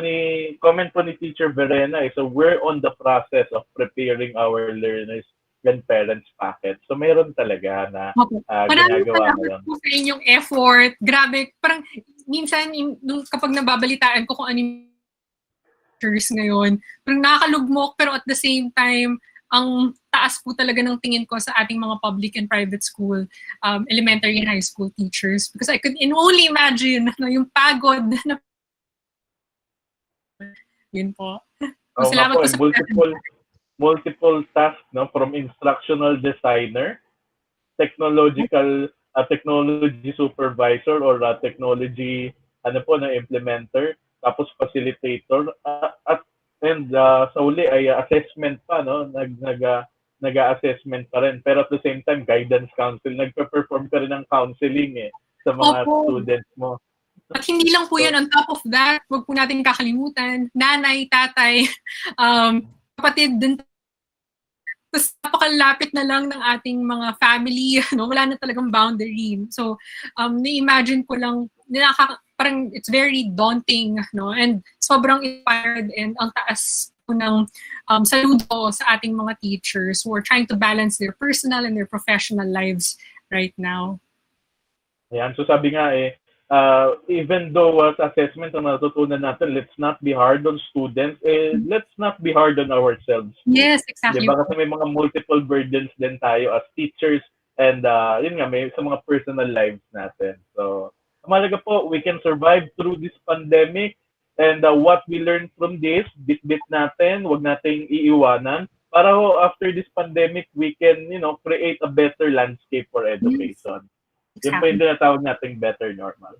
comment po ni Teacher Verena, so we're on the process of preparing our learners when parents packet. So, meron talaga na Maraming ginagawa salamat ngayon. po sa inyong effort. Grabe, parang minsan kapag nababalitaan ko kung ano yung ngayon, parang nakakalugmok pero at the same time, ang taas po talaga ng tingin ko sa ating mga public and private school, elementary and high school teachers because I could only imagine no, yung pagod na yun po. So, salamat Po, po sa multiple tasks, no, from instructional designer, technology supervisor or technology na implementer, tapos facilitator, at sa uli ay assessment pa, no, nag-assessment pa rin, pero at the same time guidance counsel, nagpe-perform ka rin ng counseling sa mga students mo. At hindi lang po yan, on top of that, wag po natin kakalimutan, nanay, tatay, kapatid din. Tapos napakalapit na lang ng ating mga family, no? Wala na talagang boundary. So, na-imagine ko lang, parang it's very daunting, no? And sobrang inspired and ang taas po ng saludo sa ating mga teachers who are trying to balance their personal and their professional lives right now. Ayan, so sabi nga even though sa assessment ang natutunan natin, let's not be hard on students, let's not be hard on ourselves. Yes, exactly. Diba? Kasi may mga multiple burdens din tayo as teachers and yun nga, may sa mga personal lives natin. So, mahalaga po, we can survive through this pandemic and what we learn from this, bit-bit natin, wag nating iiwanan para after this pandemic, we can, create a better landscape for education. Yes. Yun po yung tinatawag nating better normal.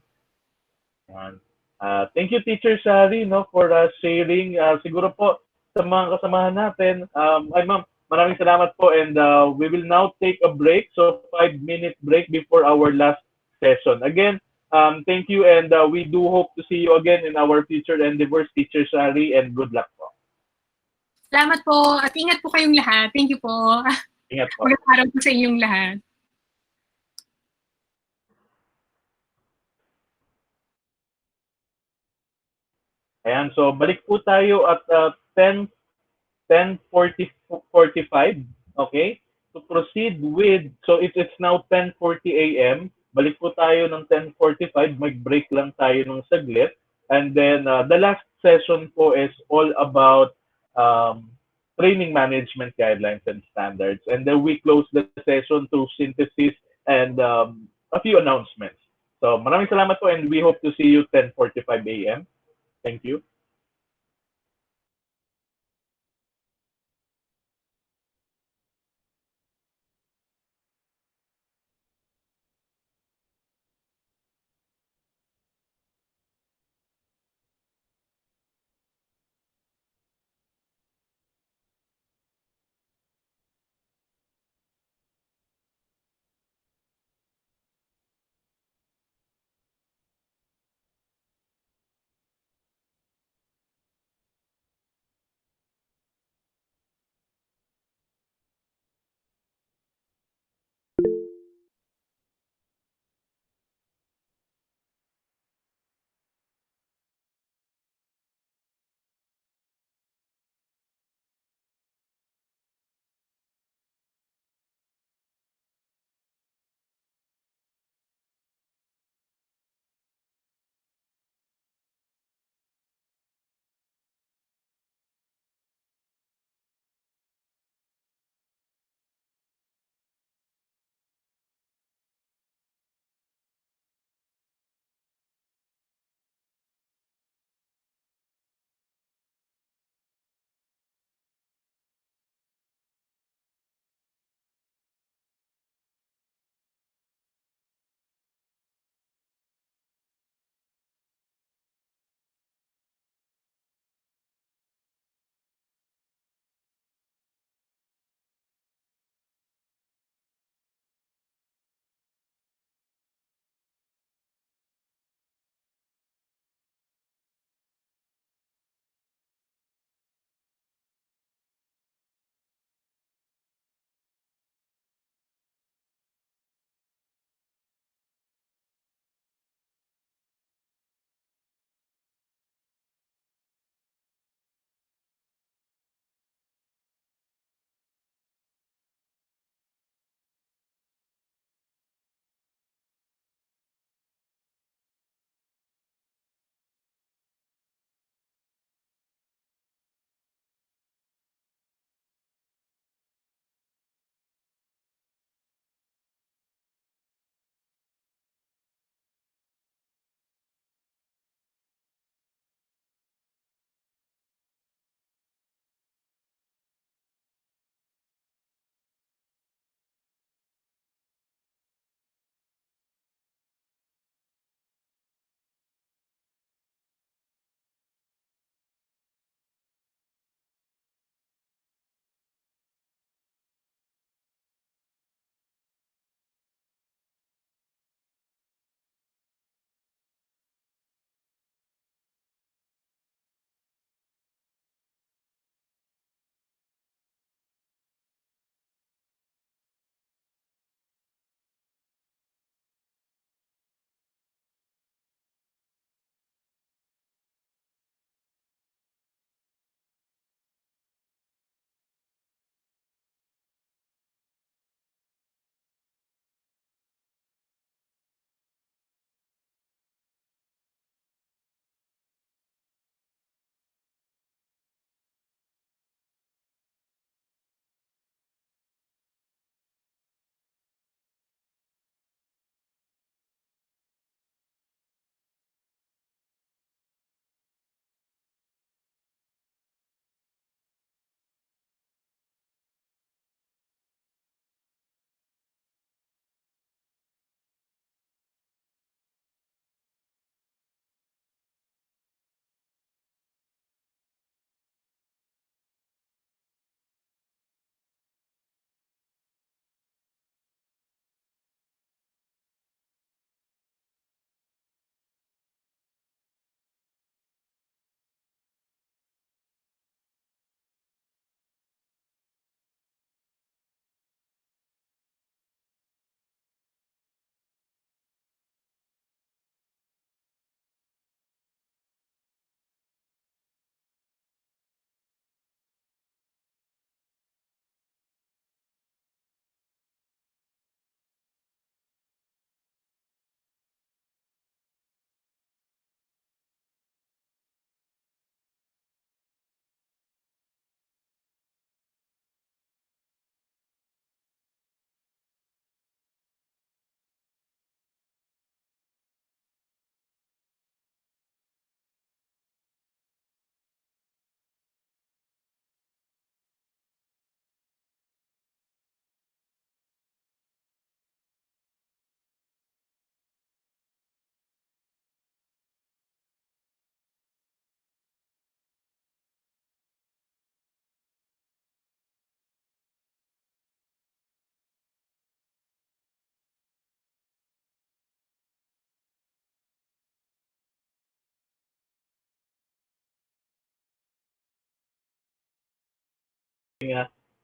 Thank you, Teacher Shari, no, for sharing. Siguro po sa mga kasamahan natin, ma'am, maraming salamat po and we will now take a break. So 5-minute break before our last session. Again, thank you and we do hope to see you again in our future endeavors, Teacher Shari, and good luck po. Salamat po at ingat po kayong lahat. Thank you po. Ingat po. Magandang araw po sa inyong lahat. Ayan, so balik po tayo at 10:45, okay? To proceed with, so it's now 10:40 a.m. Balik po tayo ng 10:45, mag-break lang tayo ng saglit. And then the last session po is all about training management guidelines and standards. And then we close the session to synthesis and a few announcements. So maraming salamat po and we hope to see you 10:45 a.m. Thank you.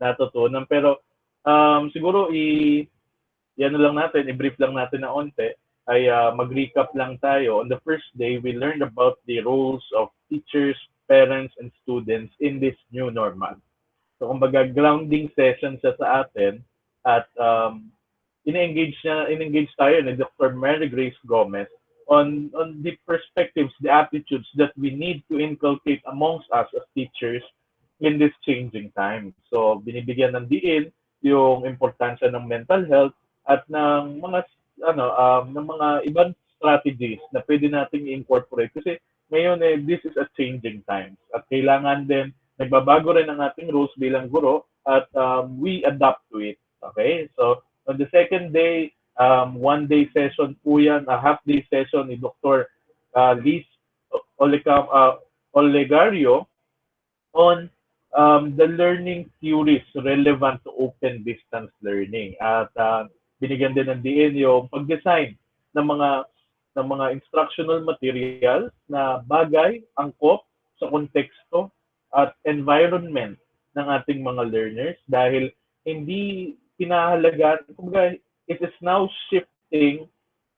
natutunan. Pero siguro yan lang natin, i-brief lang natin na onte, ay mag-recap lang tayo. On the first day, we learned about the roles of teachers, parents, and students in this new normal. So, kumbaga, grounding session siya sa atin at in-engage tayo ni Dr. Mary Grace Gomez on the perspectives, the attitudes that we need to inculcate amongst us as teachers in this changing time. So, binibigyan ng diin yung importansya ng mental health at ng mga ng mga ibang strategies na pwede nating i-incorporate kasi ngayon this is a changing times at kailangan din nagbabago rin ang ating rules bilang guro at we adapt to it. Okay? So, on the second day, one-day session po yan, a half-day session ni Dr. Liz Olegario on the learning theories relevant to open distance learning. At binigyan din ng diin yung pag-design ng mga instructional materials na bagay, angkop sa konteksto at environment ng ating mga learners dahil hindi kinahalaga, kumbaga, it is now shifting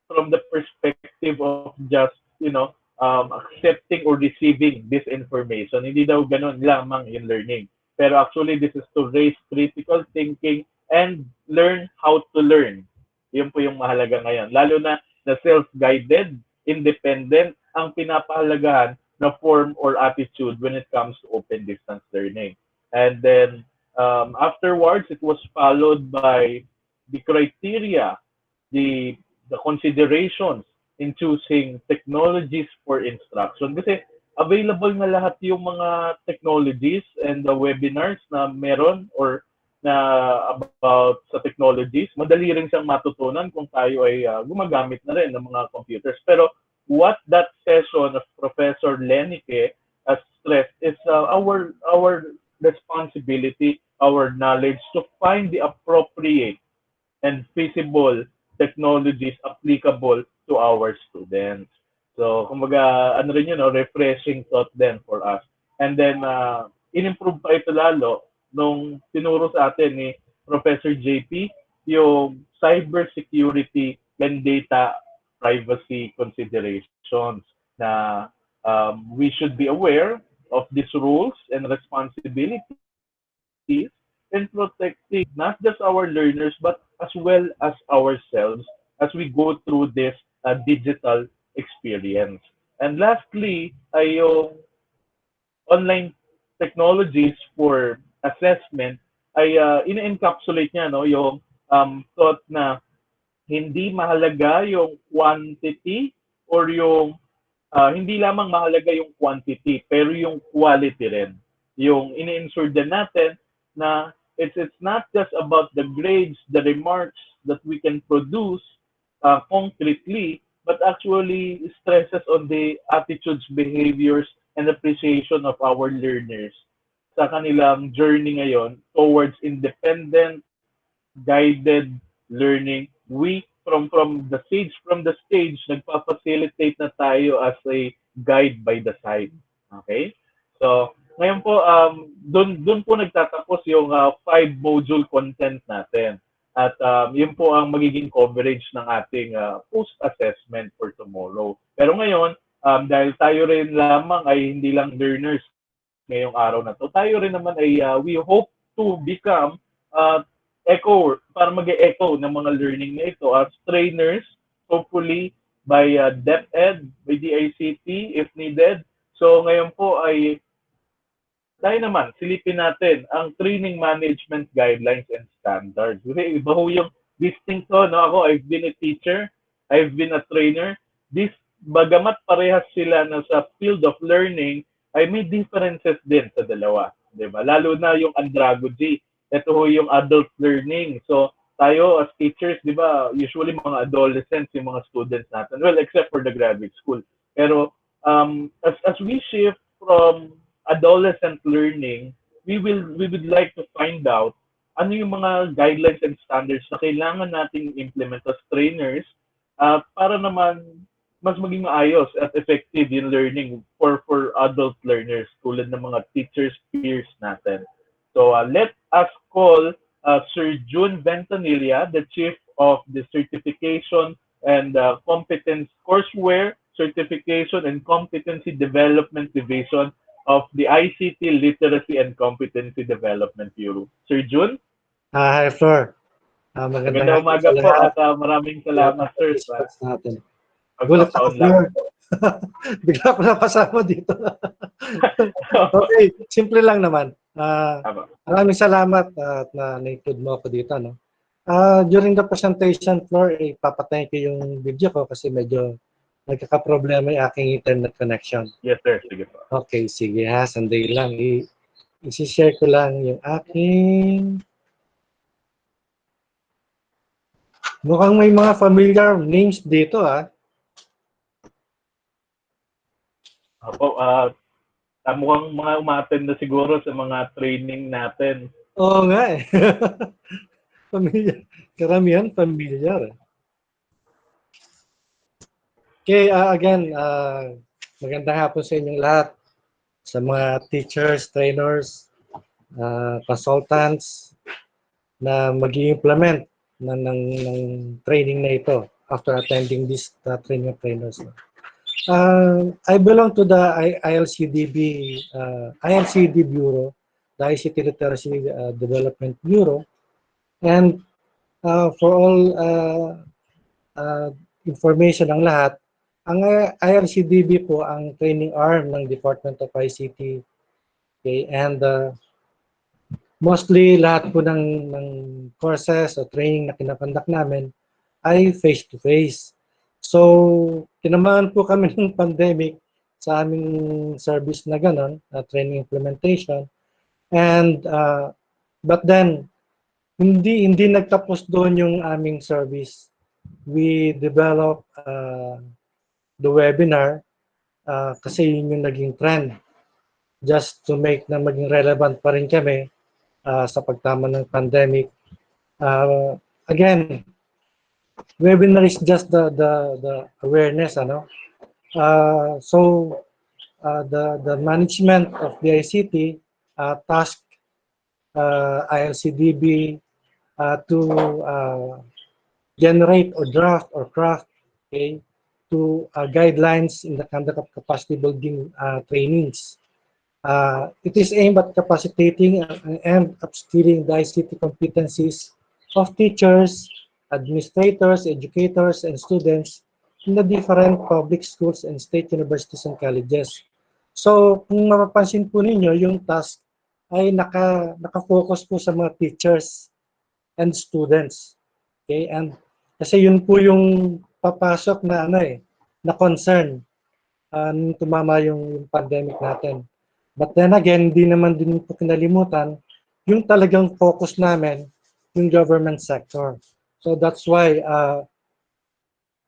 from the perspective of just, accepting or receiving this information. Hindi daw ganun lamang yung learning. Pero actually, this is to raise critical thinking and learn how to learn. Yun po yung mahalaga ngayon. Lalo na self-guided, independent, ang pinapahalagahan na form or attitude when it comes to open distance learning. And then, afterwards, it was followed by the criteria, the considerations in choosing technologies for instruction. Kasi available na lahat yung mga technologies and the webinars na meron or na about sa technologies. Madali rin siyang matutunan kung tayo ay gumagamit na rin ng mga computers. Pero what that session of Professor Lenike has stressed is our responsibility, our knowledge to find the appropriate and feasible technologies applicable to our students. So, kumbaga, ano rin yun, refreshing thought then for us. And then, in-improve pa ito lalo nung tinuro sa atin ni Professor JP yung cybersecurity and data privacy considerations na we should be aware of these rules and responsibilities in protecting not just our learners but as well as ourselves as we go through this digital experience. And lastly, ay yung online technologies for assessment ay ina-encapsulate niya yung thought na hindi mahalaga yung quantity or yung hindi lamang mahalaga yung quantity pero yung quality rin. Yung ini-ensure din natin na it's not just about the grades, the remarks that we can produce concretely, but actually stresses on the attitudes, behaviors, and appreciation of our learners sa kanilang journey ngayon towards independent, guided learning. We from the stage nagpa-facilitate na tayo as a guide by the side. Okay? So, ngayon po doon po nagtatapos yung 5 module content natin. At yun po ang magiging coverage ng ating post-assessment for tomorrow. Pero ngayon, dahil tayo rin lamang ay hindi lang learners ngayong araw na to, tayo rin naman ay we hope to become echo, para mag-echo ng mga learning na ito as trainers, hopefully by DepEd, by DICT if needed. So ngayon po ay tayo naman, silipin natin ang training management guidelines and standards. Kasi iba ho yung distinct to, no? Ako, I've been a teacher, I've been a trainer. This, bagamat parehas sila na sa field of learning, ay may differences din sa dalawa. Diba? Lalo na yung andragogy. Ito ho yung adult learning. So, tayo as teachers, di ba, usually mga adolescents, yung mga students natin. Well, except for the graduate school. Pero, as we shift from adolescent learning, we would like to find out ano yung mga guidelines and standards na kailangan nating implement as trainers para naman mas maging maayos at effective yung learning for adult learners tulad ng mga teachers, peers natin. So let us call Sir June Ventanilla, the Chief of the Certification and Competence Courseware, Certification and Competency Development Division of the ICT Literacy and Competency Development Bureau. Sir June, Hi, Flor. Magandang magandang hapon sa umaga po lahat. at maraming Lahat ng salamat, sir, sa participants natin. Gulat ako, pagpapa-online. Flor. Bigla ko napasama dito. Okay, simple lang naman. Tama. Maraming salamat at na-include mo ako dito. No? During the presentation, Flor, ipapatay ko yung video ko kasi medyo nagkakaproblema yung aking internet connection. Yes, sir. Sige po. Okay, sige ha. Sandali lang. I-share ko lang yung aking... Mukhang may mga familiar names dito ah. Opo, mukhang mga umattend na siguro sa mga training natin. Oo nga eh. Familiar. Karamihan familiar. Okay, again, magandang hapon sa inyong lahat. Sa mga teachers, trainers, consultants na mag-i-implement ng training na ito after attending this training of trainers. I belong to the ILCD Bureau, the ICT Literacy Development Bureau, and for all information ng lahat, ang ILCDB po ang training arm ng Department of ICT. Okay, and mostly lahat po ng courses o training na kinakonduct namin ay face-to-face. So, tinamaan po kami ng pandemic sa aming service na gano'n, training implementation. And, but then, hindi nagtapos doon yung aming service. We developed the webinar kasi yun yung naging trend. Just to make na maging relevant pa rin kami sa pagtama ng pandemic. Again, webinar is just the awareness, ano? So the management of the ICT task ILCDB to generate or draft or craft, okay, to guidelines in the conduct of capacity building trainings. It is aimed at capacitating and upskilling the ICT competencies of teachers, administrators, educators, and students in the different public schools and state universities and colleges. So, kung mapapansin po ninyo, yung task ay nakafocus po sa mga teachers and students. Okay? And kasi yun po yung papasok na na concern nung tumama yung pandemic natin. But then again, hindi naman din po kinalimutan yung talagang focus namin yung government sector. So that's why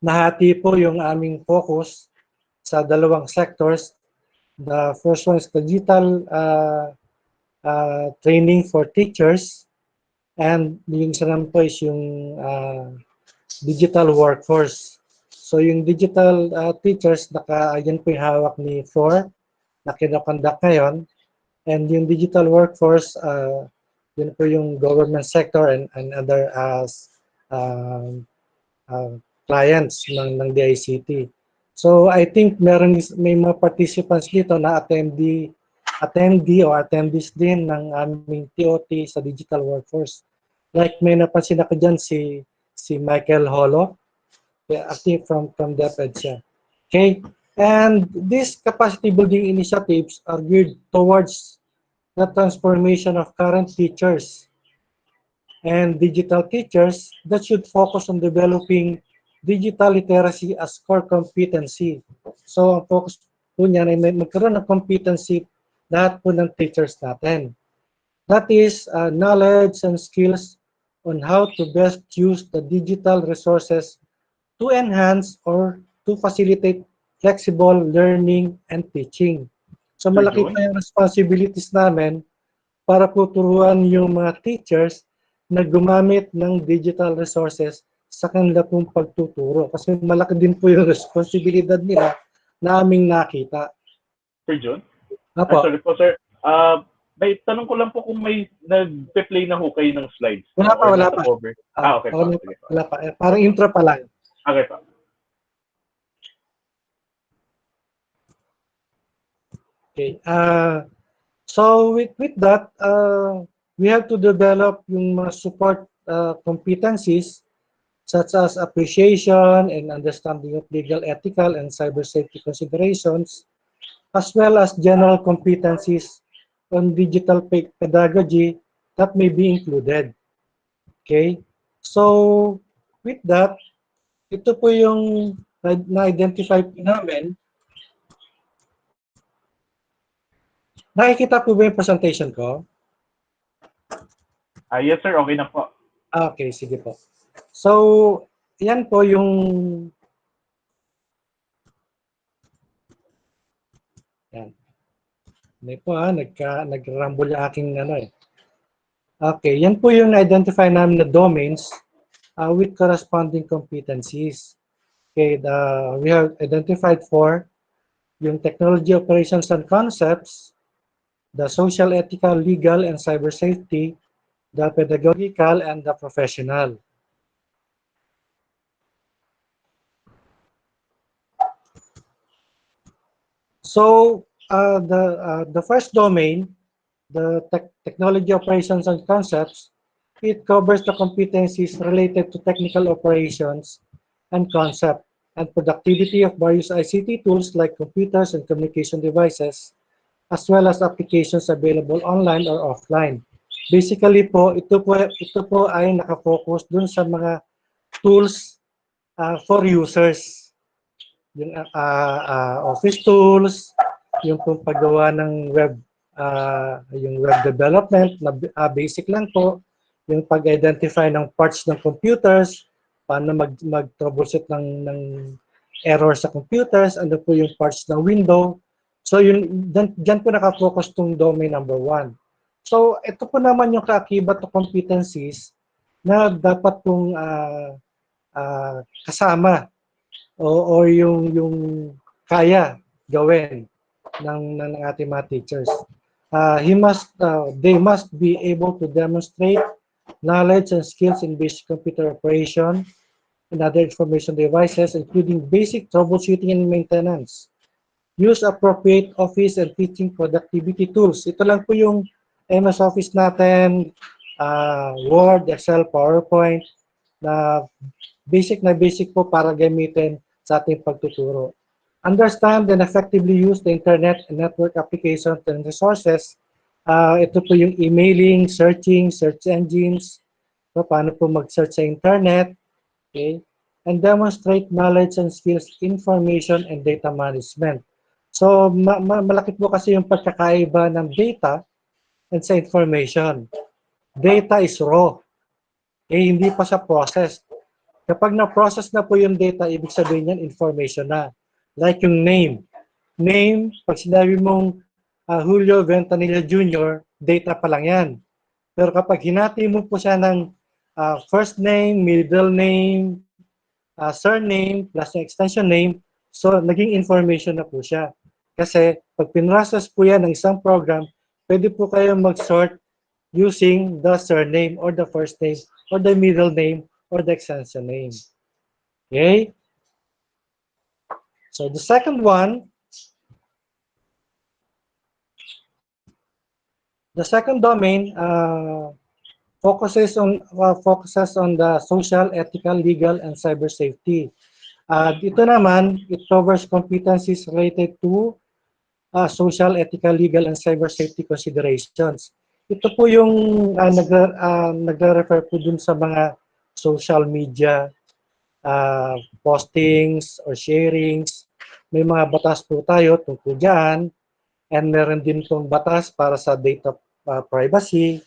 nahati po yung aming focus sa dalawang sectors. The first one is digital training for teachers, and yung isa naman po is yung digital workforce. So yung digital teachers, yan po yung hawak ni Flor na kinoconduct ngayon. And yung digital workforce, yun po yung government sector and other clients ng DICT. So I think may mga participants dito na attendee o attendees din ng aming TOT sa digital workforce. Like may napansin ako dyan si Michael Holo, I think from DepEd siya. Okay? And these capacity building initiatives are geared towards the transformation of current teachers and digital teachers that should focus on developing digital literacy as core competency. So, ang focus po niyan ay magkaroon ng competency lahat po ng teachers natin. That is knowledge and skills on how to best use the digital resources to enhance or to facilitate flexible learning and teaching. So malaki pa yung responsibilities namin para po turuan yung mga teachers na gumamit ng digital resources sa kanila pong pagtuturo. Kasi malaki din po yung responsibilidad nila na aming nakita. Sir John? Apo. Sorry po, sir. May tanong ko lang po kung may nag-play na ho kayo ng slides Wala pa, or wala nasa pa. cover. Okay po. Wala pa, Sige po. wala pa. Parang intro pa lang. Okay po. Okay. So with that, we have to develop yung mga support competencies such as appreciation and understanding of legal, ethical, and cyber safety considerations, as well as general competencies on digital pedagogy that may be included. Okay? So, with that, ito po yung na-identify po namin. Nakikita po ba yung presentation ko? Yes sir, okay na po. Okay, sige po. So, yan po yung yan. Hindi po nag-rumble yung aking ano eh. Okay, yan po yung identify namin na domains with corresponding competencies. Okay, we have identified for yung technology operations and concepts, the social, ethical, legal, and cyber safety, the pedagogical, and the professional. So the first domain, the technology operations and concepts, it covers the competencies related to technical operations and concept and productivity of various ICT tools like computers and communication devices, as well as applications available online or offline. Basically po, ito po ay nakafocus dun sa mga tools for users. Yung office tools, yung pong paggawa ng yung web development na basic lang po, yung pag-identify ng parts ng computers, paano mag-troubleshoot ng error sa computers, ano po yung parts ng window. So yun, dyan po nakafocus tong domain number 1. So ito po naman yung kaakibat na competencies na dapat pong kasama o yung kaya gawin ng ating mga teachers. They must be able to demonstrate knowledge and skills in basic computer operation and other information devices, including basic troubleshooting and maintenance. Use appropriate office and teaching productivity tools. Ito lang po yung MS Office natin, Word, Excel, PowerPoint, na basic po para gamitin sa ating pagtuturo. Understand and effectively use the internet and network applications and resources. Ito po yung emailing, searching, search engines, so paano po mag-search sa internet, okay? And demonstrate knowledge and skills, information, and data management. So, malaki po kasi yung pagkakaiba ng data and sa information. Data is raw. Hindi pa siya processed. Kapag na-process na po yung data, ibig sabihin yan, information na. Like yung name. Name, pag sinabi mong Julio Ventanilla Jr., data pa lang yan. Pero kapag hinati mo po siya ng first name, middle name, surname, plus yung extension name, so naging information na po siya. Kasi pag pinrocess po yan ng isang program, pwede po kayong mag-sort using the surname or the first name or the middle name or the extension name. Okay? So the second one, the second domain focuses on the social, ethical, legal, and cyber safety. Dito naman, it covers competencies related to social, ethical, legal, and cyber safety considerations. Ito po yung nagre-refer po dun sa mga social media postings or sharings. May mga batas po tayo tungkol dyan, and meron din pong batas para sa data privacy.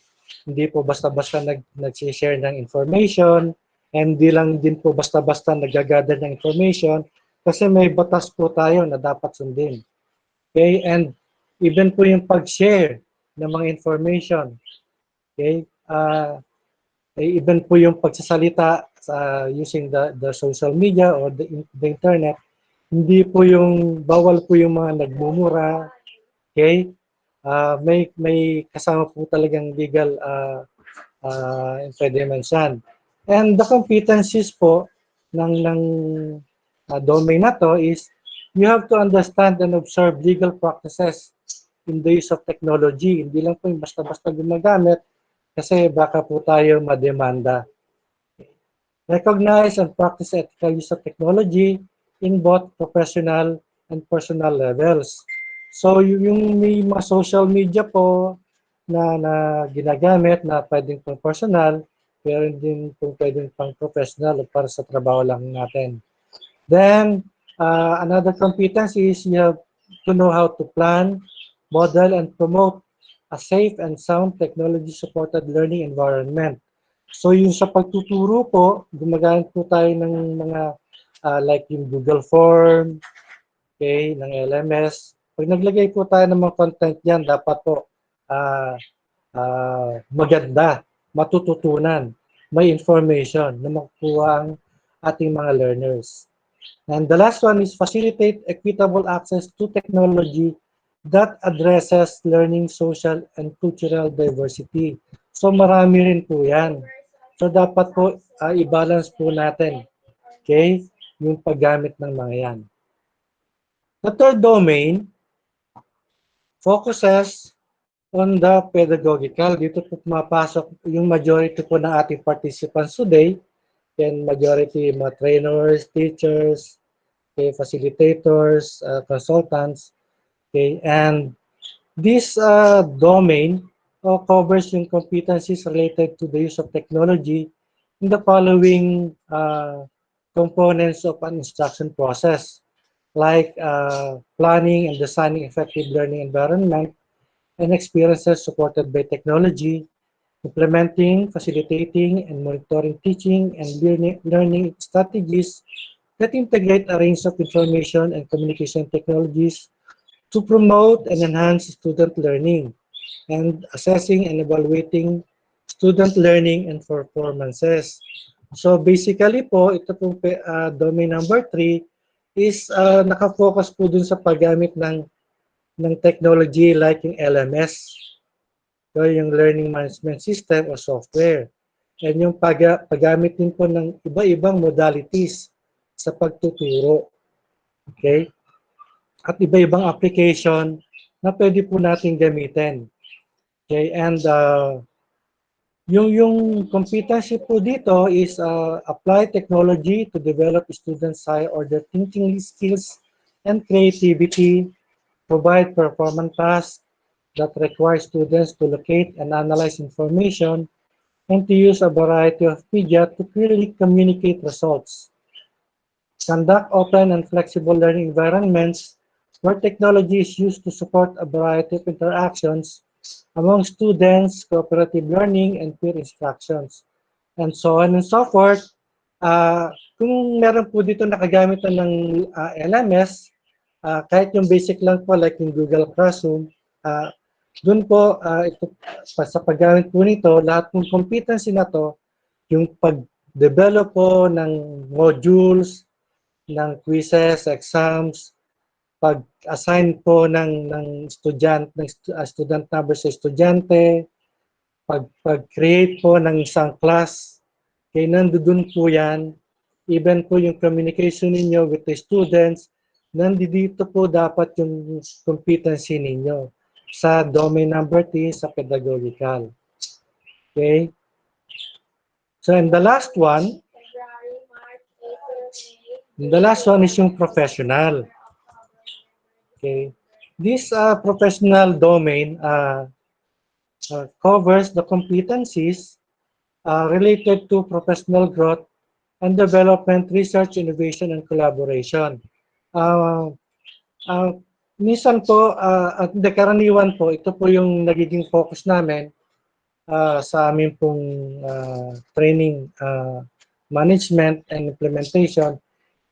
Hindi po basta-basta nag-share ng information, and di lang din po basta-basta nag-gather ng information, kasi may batas po tayo na dapat sundin. Okay, and even po yung pag-share ng mga information. Okay, even po yung pagsasalita using the social media or the internet, hindi po yung bawal po yung mga nagmumura, okay? may kasama po talagang legal impediments yan. And the competencies po ng domain na to is you have to understand and observe legal practices in the use of technology. Hindi lang po yung basta-basta gumagamit kasi baka po tayo mademanda. Recognize and practice ethical use of technology in both professional and personal levels. So yung may mga social media po na ginagamit na pwedeng pang personal, pero din kung pwedeng pang professional para sa trabaho lang natin. Then, another competence is you have to know how to plan, model, and promote a safe and sound technology-supported learning environment. So yung sa pagtuturo po, gumagamit po tayo ng mga like yung Google Form, okay, ng LMS. Pag naglagay po tayo ng mga content yan, dapat po maganda, matututunan, may information na makukuha ang ating mga learners. And the last one is facilitate equitable access to technology that addresses learning, social, and cultural diversity. So marami rin po yan. So dapat po i-balance po natin, okay, yung paggamit ng mga yan. The third domain focuses on the pedagogical. Dito po pumapasok yung majority po ng ating participants today. Then majority mga trainers, teachers, okay, facilitators, consultants. Okay, and this domain covers yung competencies related to the use of technology in the following components of an instruction process, like planning and designing effective learning environment and experiences supported by technology, implementing, facilitating, and monitoring teaching and learning strategies that integrate a range of information and communication technologies to promote and enhance student learning, and assessing and evaluating student learning and performances. So basically po, ito pong domain number 3 is nakafocus po dun sa paggamit ng technology like yung LMS, so yung Learning Management System o software. And yung paggamit din po ng iba-ibang modalities sa pagtuturo. Okay? At iba-ibang application na pwede po natin gamitin. Okay? And yung competency po dito is apply technology to develop students' high-order thinking skills and creativity, provide performance tasks that require students to locate and analyze information, and to use a variety of media to clearly communicate results. Conduct open and flexible learning environments where technology is used to support a variety of interactions among students, cooperative learning, and peer instructions, and so on and so forth. Kung meron po dito nakagamit na ng LMS, kahit yung basic lang po like yung Google Classroom, doon po, ito, sa paggamit po nito, lahat ng competency na to, yung pag-develop po ng modules, ng quizzes, exams, pag-assign po ng student number sa estudyante, pag-create po ng isang class, kaya nandoon po yan, even po yung communication ninyo with the students, nandito po dapat yung competency ninyo sa domain number 3 sa pedagogical. Okay? So, and the last one is yung professional. Okay? This professional domain covers the competencies related to professional growth and development, research, innovation, and collaboration. Minsan po, at karaniwan po, ito po yung nagiging focus namin sa amin pong training management and implementation.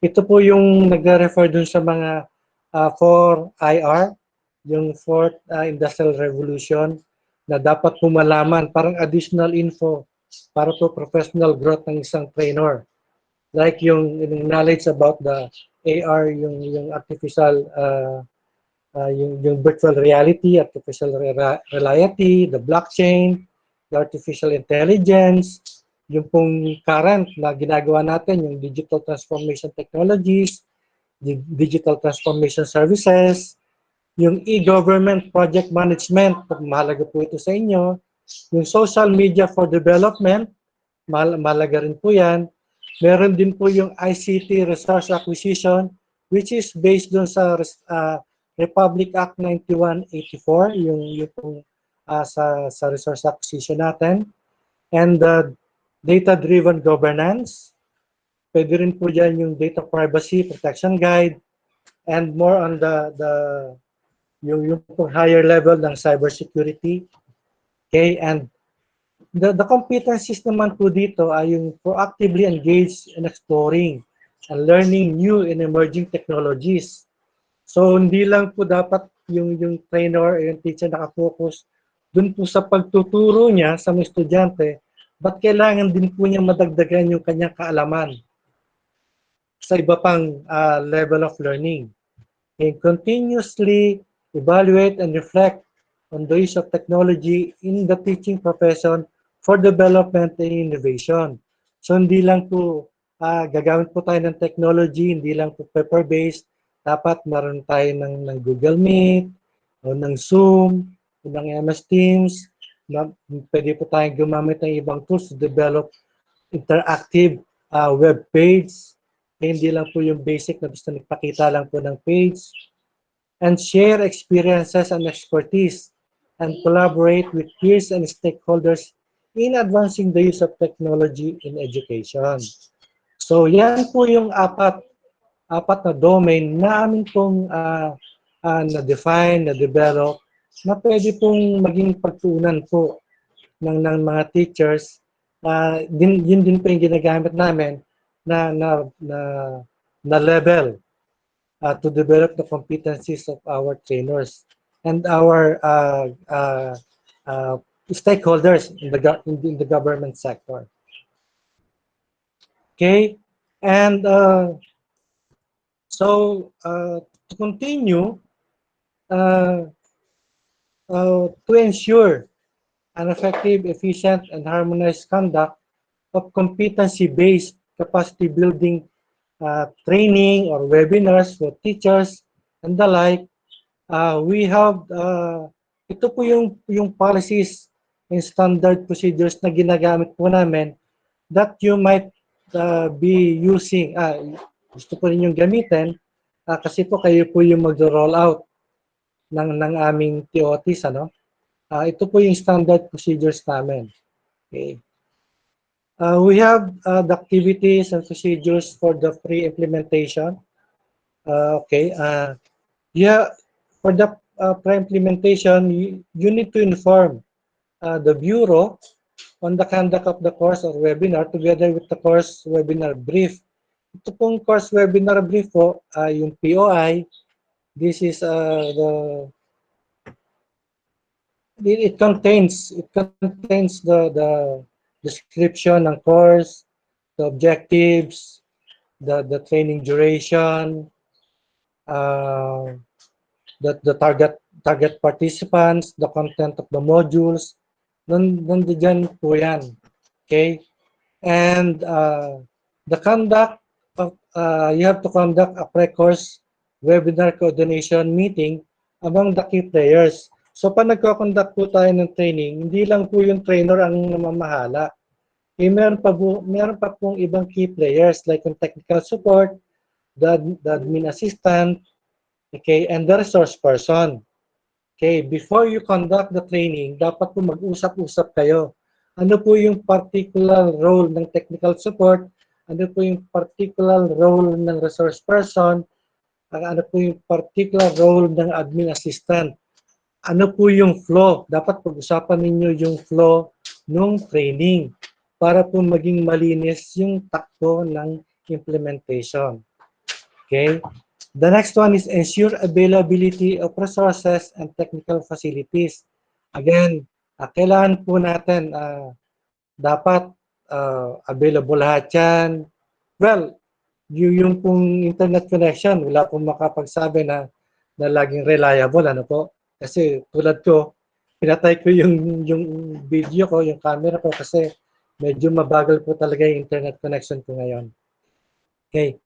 Ito po yung nagre-refer dun sa mga 4IR, yung 4th Industrial Revolution, na dapat po malaman, parang additional info para po professional growth ng isang trainer. Like yung knowledge about the AR, yung artificial yung virtual reality, artificial reality, the blockchain, the artificial intelligence, yung pong current na ginagawa natin, yung digital transformation technologies, the digital transformation services, yung e-government project management, mahalaga po ito sa inyo, yung social media for development, mahalaga rin po yan. Meron din po yung ICT resource acquisition, which is based dun sa Republic Act 9184, yung sa resource acquisition natin. And data-driven governance. Pwede rin po dyan yung data privacy protection guide, and more on yung higher level ng cybersecurity. Okay, and the competencies naman po dito ay yung proactively engaged in exploring and learning new and emerging technologies. So hindi lang po dapat yung trainer or yung teacher nakafocus dun po sa pagtuturo niya sa mga estudyante, but kailangan din po niya madagdagan yung kanyang kaalaman sa iba pang level of learning. And continuously evaluate and reflect on the use of technology in the teaching profession for development and innovation. So hindi lang po gagamit po tayo ng technology, hindi lang po paper-based, dapat meron tayo ng Google Meet, o ng Zoom, o ng MS Teams, pwede po tayong gumamit ng ibang tools to develop interactive web page, hindi lang po yung basic na gusto nagpakita lang po ng page, and share experiences and expertise, and collaborate with peers and stakeholders in advancing the use of technology in education. So yan po yung apat na domain na amin pong na-define, na-develop, na pwede pong maging pagtuunan po ng mga teachers. Yun din po yung ginagamit namin na level to develop the competencies of our trainers and our stakeholders in the government sector. Okay, and so to continue, to ensure an effective, efficient, and harmonized conduct of competency-based capacity building training or webinars for teachers and the like, we have, ito po yung policies and standard procedures na ginagamit po namin that you might be using, gusto po rin yung gamitin, kasi po kayo po yung mag-roll out ng aming TOTs, ano? Ito po yung standard procedures namin. Okay. We have the activities and procedures for the pre-implementation. Okay. Yeah, for the pre-implementation, you need to inform the Bureau on the conduct of the course or webinar together with the course webinar brief. Ito pong course webinar brief po, yung POI, this is it contains the description ng course, the objectives, the training duration, the target participants, the content of the modules. Nandiyan po yan. Okay? And the conduct of, you have to conduct a pre-course webinar coordination meeting among the key players. So, pag nagko-conduct po tayo ng training, hindi lang po yung trainer ang namamahala. Meron pa pong ibang key players like yung technical support, the admin assistant, okay, and the resource person. Okay, before you conduct the training, dapat po mag-usap-usap kayo. Ano po yung particular role ng technical support? Ano po yung particular role ng resource person? Ano po yung particular role ng admin assistant? Ano po yung flow? Dapat pag-usapan ninyo yung flow ng training para po maging malinis yung takbo ng implementation. Okay? The next one is ensure availability of resources and technical facilities. Again, kailangan po natin dapat available lahat yan. Well, yung pong internet connection, wala pong makapagsabi na na laging reliable, ano po. Kasi tulad ko, pinatay ko yung video ko, yung camera ko kasi medyo mabagal po talaga yung internet connection ko ngayon. Okay.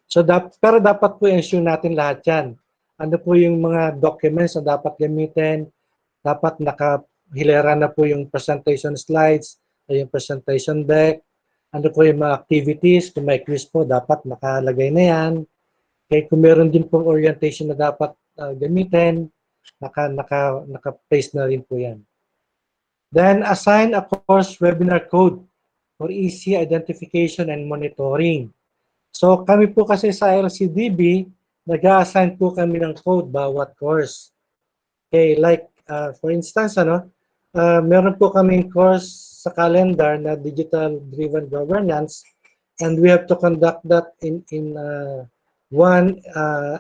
So, pero dapat po ensure natin lahat yan. Ano po yung mga documents na dapat gamitin, dapat nakahilera na po yung presentation slides, o yung presentation deck, ano po yung mga activities, kung may quiz po, dapat nakalagay na yan. Okay, kung meron din pong orientation na dapat gamitin, naka-place na rin po yan. Then, assign a course webinar code for easy identification and monitoring. So, kami po kasi sa LCDB, nag-assign po kami ng code bawat course. Okay, like, for instance, meron po kaming course sa calendar na digital-driven governance, and we have to conduct that in one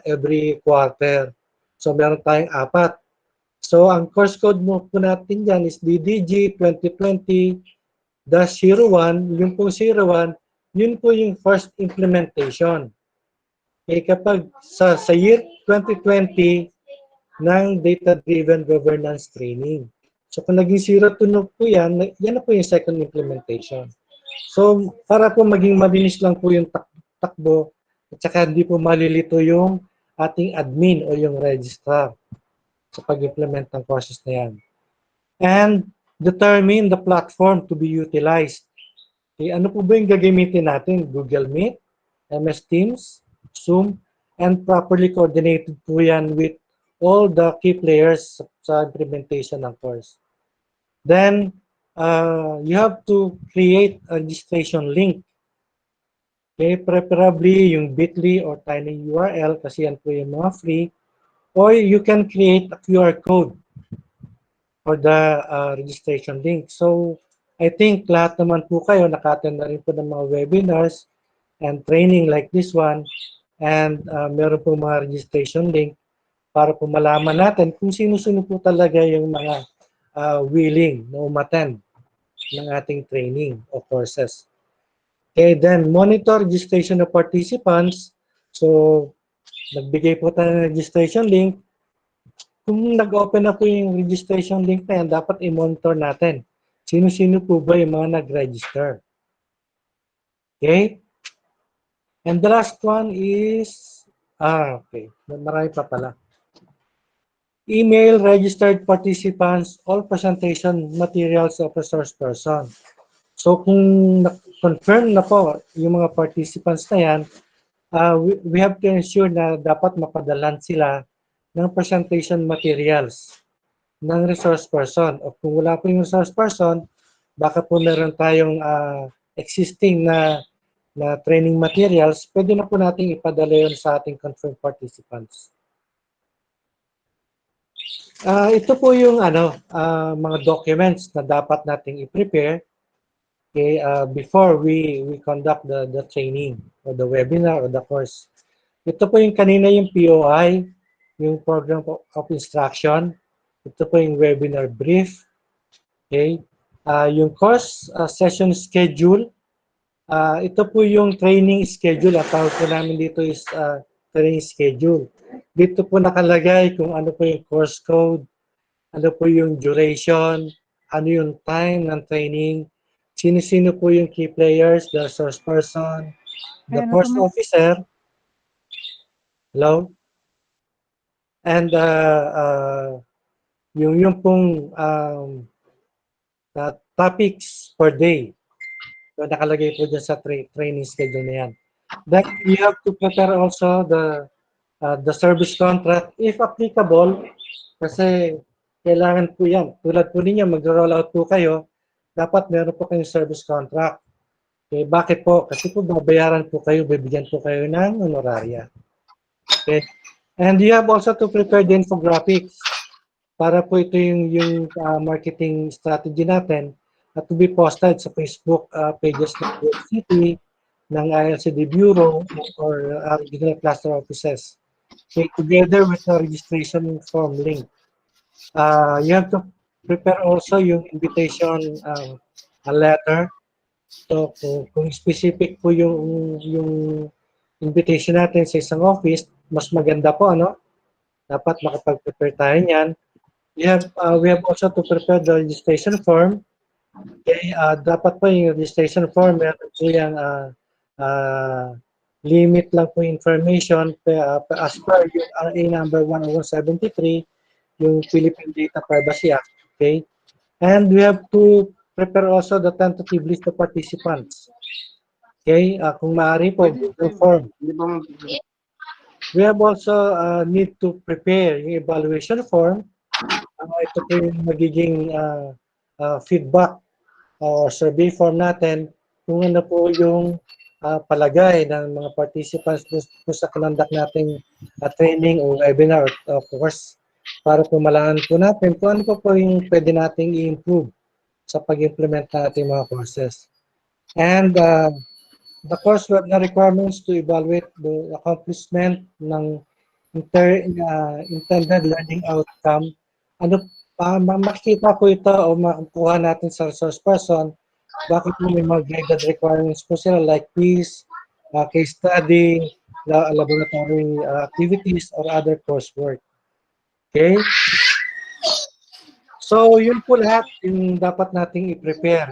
every quarter. So, meron tayong 4. So, ang course code mo po natin dyan is DDG 2020-01. Yung pong 01, yun po yung first implementation. Okay, kapag sa year 2020 ng data-driven governance training. So, kung naging 02 po yan, yan na po yung second implementation. So, para po maging mabilis lang po yung takbo at saka hindi po malilito yung ating admin o yung registrar sa pag-implement ng courses na yan. And determine the platform to be utilized. Okay, ano po ba yung gagamitin natin? Google Meet, MS Teams, Zoom, and properly coordinated po yan with all the key players sa implementation ng course. Then, you have to create a registration link. Okay, preferably yung bit.ly or tiny URL kasi yan po yung mga free. Or you can create a QR code for the registration link. So, I think lahat naman po kayo naka-attend na rin po ng mga webinars and training like this one. And meron po mga registration link para po malaman natin kung sino-sino po talaga yung mga willing na umattend ng ating training o courses. Okay, then monitor registration of participants. So, nagbigay po tayo ng registration link. Kung nag-open na po yung registration link na yan, dapat i-monitor natin. Sino-sino po ba yung mga nag-register? Okay? And the last one is, okay, marami pa pala. Email registered participants all presentation materials of resource person. So kung confirm na po yung mga participants na yan, we have to ensure na dapat mapadalhan sila ng presentation materials ng resource person. O kung wala po yung resource person, baka po meron tayong existing na training materials, pwede na po natin ipadala yun sa ating confirmed participants. Ito po yung mga documents na dapat nating i-prepare before we conduct the training or the webinar or the course. Ito po yung kanina yung POI, yung Program of Instruction. Ito po yung webinar brief. Okay? Yung course session schedule. Ito po yung training schedule. Ang tawag po namin dito is training schedule. Dito po nakalagay kung ano po yung course code, ano po yung duration, ano yung time ng training, sino-sino po yung key players, the source person, the course officer, hello? And yung pong topics per day. So nakalagay po dyan sa training schedule na yan. Then you have to prepare also the service contract if applicable kasi kailangan po yan. Tulad po ninyo, mag-roll out po kayo, dapat meron po kayong service contract. Okay, bakit po? Kasi po babayaran po kayo, bibigyan po kayo ng honoraria. Okay. And you have also to prepare the infographics para po ito yung marketing strategy natin at to be posted sa Facebook pages ng city, ng ILCD Bureau or regional cluster offices. Okay, together with the registration form link. You have to prepare also yung invitation a letter. So, kung specific po yung invitation natin sa isang office, mas maganda po, ano? dapat makapag-prepare tayo niyan. We have also to prepare the registration form. Okay, dapat po yung registration form, meron po yung limit lang po information as per yung RA number 10173, yung Philippine Data Privacy Act. Okay, and we have to prepare also the tentative list of participants. Okay, kung maaari po, Google form. We have also need to prepare yung evaluation form. Ito po yung magiging feedback o survey form natin kung ano po yung palagay ng mga participants po sa kanandak nating training o webinar o course para po malaman po natin kung ano po yung pwede nating i-improve sa pag-implement na ating mga courses. And the course na requirements to evaluate the accomplishment ng intended learning outcome. Ano, makikita po ito o makukuha natin sa resource person. Bakit may mga graded requirements po sila like quiz, case study, laboratory activities, or other coursework. Okay? So, yun po lahat yung dapat nating i-prepare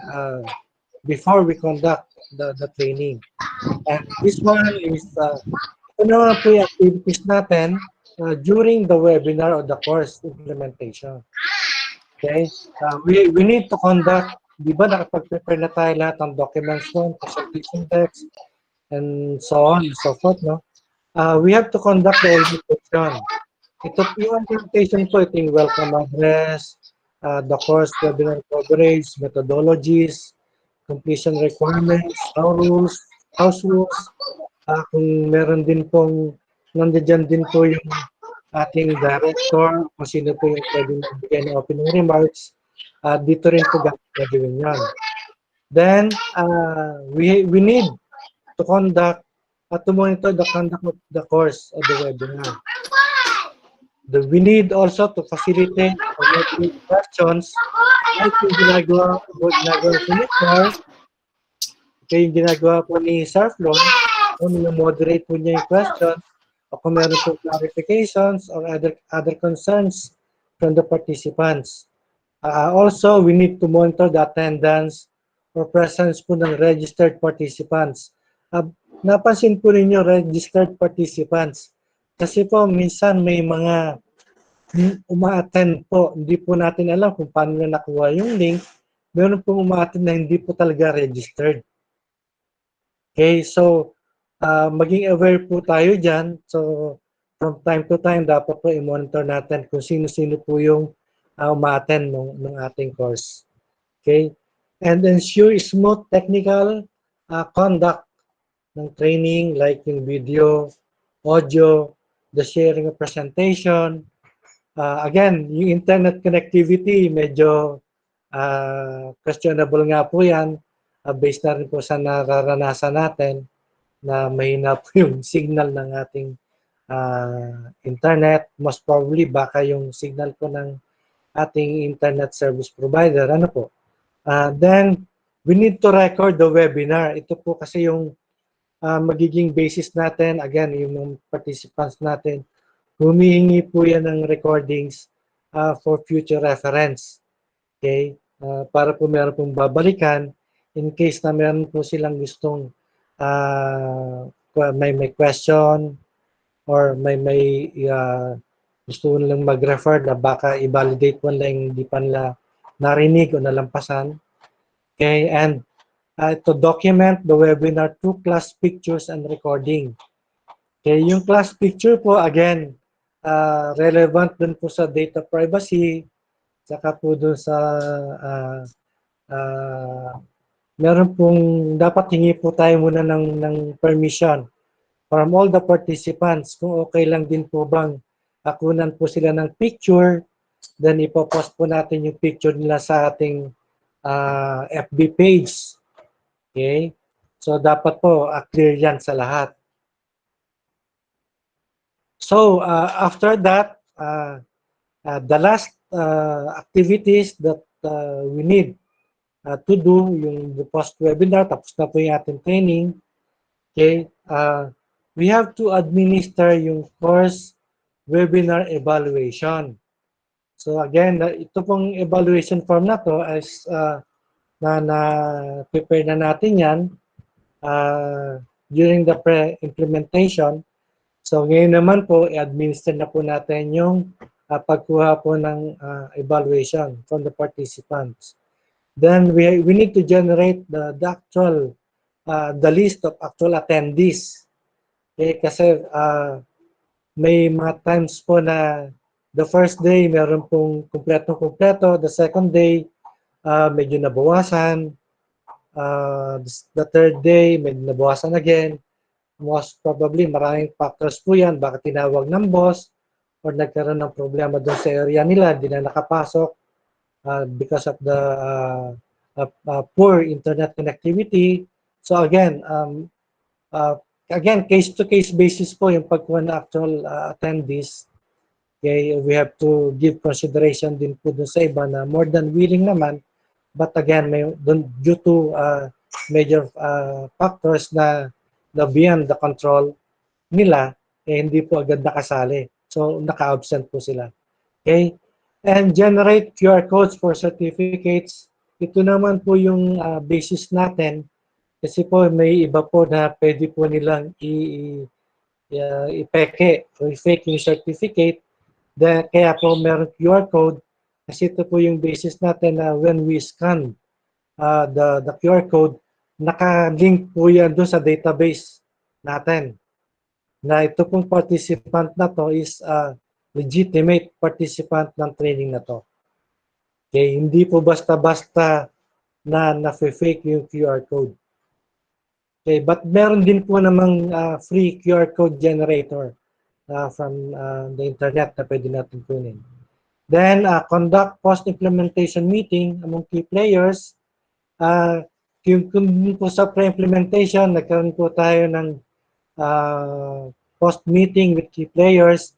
before we conduct the training. And this one is, ito naman po yung activities natin during the webinar or the course implementation. Okay? We need to conduct, di ba nakapag-prepare na tayo lahat ng documents mo, presentation text, and so on and so forth, no? We have to conduct the orientation. Ito po yung orientation po, ito yung welcome address, the course webinar coverage, methodologies, completion requirements, house rules, kung meron din pong, nandiyan din po yung ating director, kung sino po yung pwedeng magbigay ng opening remarks, dito rin po gagawin yan. Then, we need to conduct, to monitor the conduct of the course of the webinar. We need also to facilitate or make questions like yung ginagawa po ni Sir, yung ginagawa po ni Sir Flon, kung moderate po niya yung questions, o kung meron po clarifications or other concerns from the participants. Also, we need to monitor the attendance or presence po ng registered participants. Napansin po ninyo, registered participants. Kasi po, minsan may mga uma-attend po, hindi po natin alam kung paano na nakuha yung link. Meron po uma-attend na hindi po talaga registered. Okay, so maging aware po tayo dyan. So, from time to time, dapat po i-monitor natin kung sino-sino po yung uma-attend ng ating course. Okay, and ensure smooth technical conduct ng training like yung video, audio, the sharing of presentation. Again, yung internet connectivity, medyo questionable nga po yan based na rin po sa nararanasan natin na mahina po yung signal ng ating internet. Most probably, baka yung signal po ng ating internet service provider. Ano po? Then, we need to record the webinar. Ito po kasi yung magiging basis natin, again, yung participants natin, humihingi po yan ng recordings for future reference. Okay? Para po meron pong babalikan in case na meron po silang gustong may question or may gusto nilang mag-refer na baka i-validate po lang hindi pa nila narinig o nalampasan. Okay? And to document the webinar through class pictures and recording. Okay, yung class picture po, again, relevant dun po sa data privacy, saka po dun sa meron pong dapat hingi po tayo muna ng permission from all the participants kung okay lang din po bang akunan po sila ng picture, then ipopost po natin yung picture nila sa ating FB page. Okay? So, dapat po clear yan sa lahat. So, after that, the last activities that we need to do, yung post-webinar, tapos na po yung ating training. Okay? We have to administer yung course webinar evaluation. So again, ito pong evaluation form na to is na prepare na natin yan during the pre-implementation. So ngayon naman po, i-administer na po natin yung pagkuha po ng evaluation from the participants. Then we need to generate the actual, the list of actual attendees. Okay, kasi may mga times po na the first day meron pong kumpleto, the second day medyo nabawasan, the third day medyo nabawasan again. Most probably maraming factors po yan, baka tinawag ng boss or nagkaroon ng problema doon sa area nila, hindi na nakapasok because of the poor internet connectivity. So again, case-to-case basis po yung pagkuha ng actual attendees. Okay, we have to give consideration din po dun sa iba na more than willing naman, but again, due to major factors na beyond the control nila, hindi po agad nakasali. So, naka-absent po sila. Okay? And generate QR codes for certificates. Ito naman po yung basis natin kasi po may iba po na pwede po nilang ipeke o i-fake yung certificate. Kaya po meron QR code kasi ito po yung basis natin na when we scan the QR code, naka-link po yan doon sa database natin. Na ito pong participant na to is legitimate participant ng training na to. Okay, hindi po basta-basta na fake yung QR code. Okay, but meron din po namang free QR code generator from the internet na pwede natin kunin. Then, conduct post-implementation meeting among key players. Kung po sa pre-implementation, nagkaroon po tayo ng post-meeting with key players.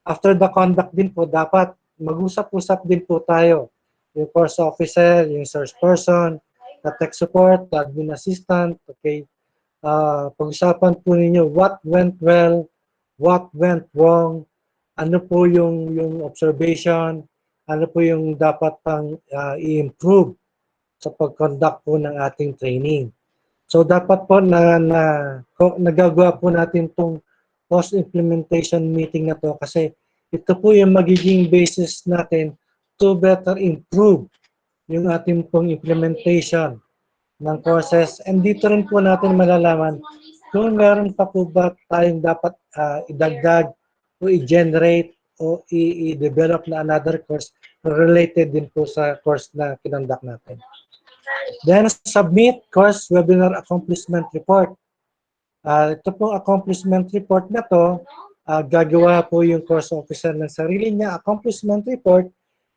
After the conduct din po, dapat mag-usap-usap din po tayo. Yung course officer, yung source person, the tech support, the admin assistant, okay. Pag-usapan po ninyo what went well, what went wrong, ano po yung observation, ano po yung dapat pang i-improve sa pag-conduct po ng ating training. So dapat po nagagawa po natin itong post-implementation meeting na to kasi ito po yung magiging basis natin to better improve yung ating pong implementation ng courses. And dito rin po natin malalaman kung meron pa po ba tayong dapat idagdag o i-generate o i-develop na another course related din po sa course na kinonduct natin. Then, submit course webinar accomplishment report. Ito pong accomplishment report na to, gagawa po yung course officer ng sarili niya accomplishment report,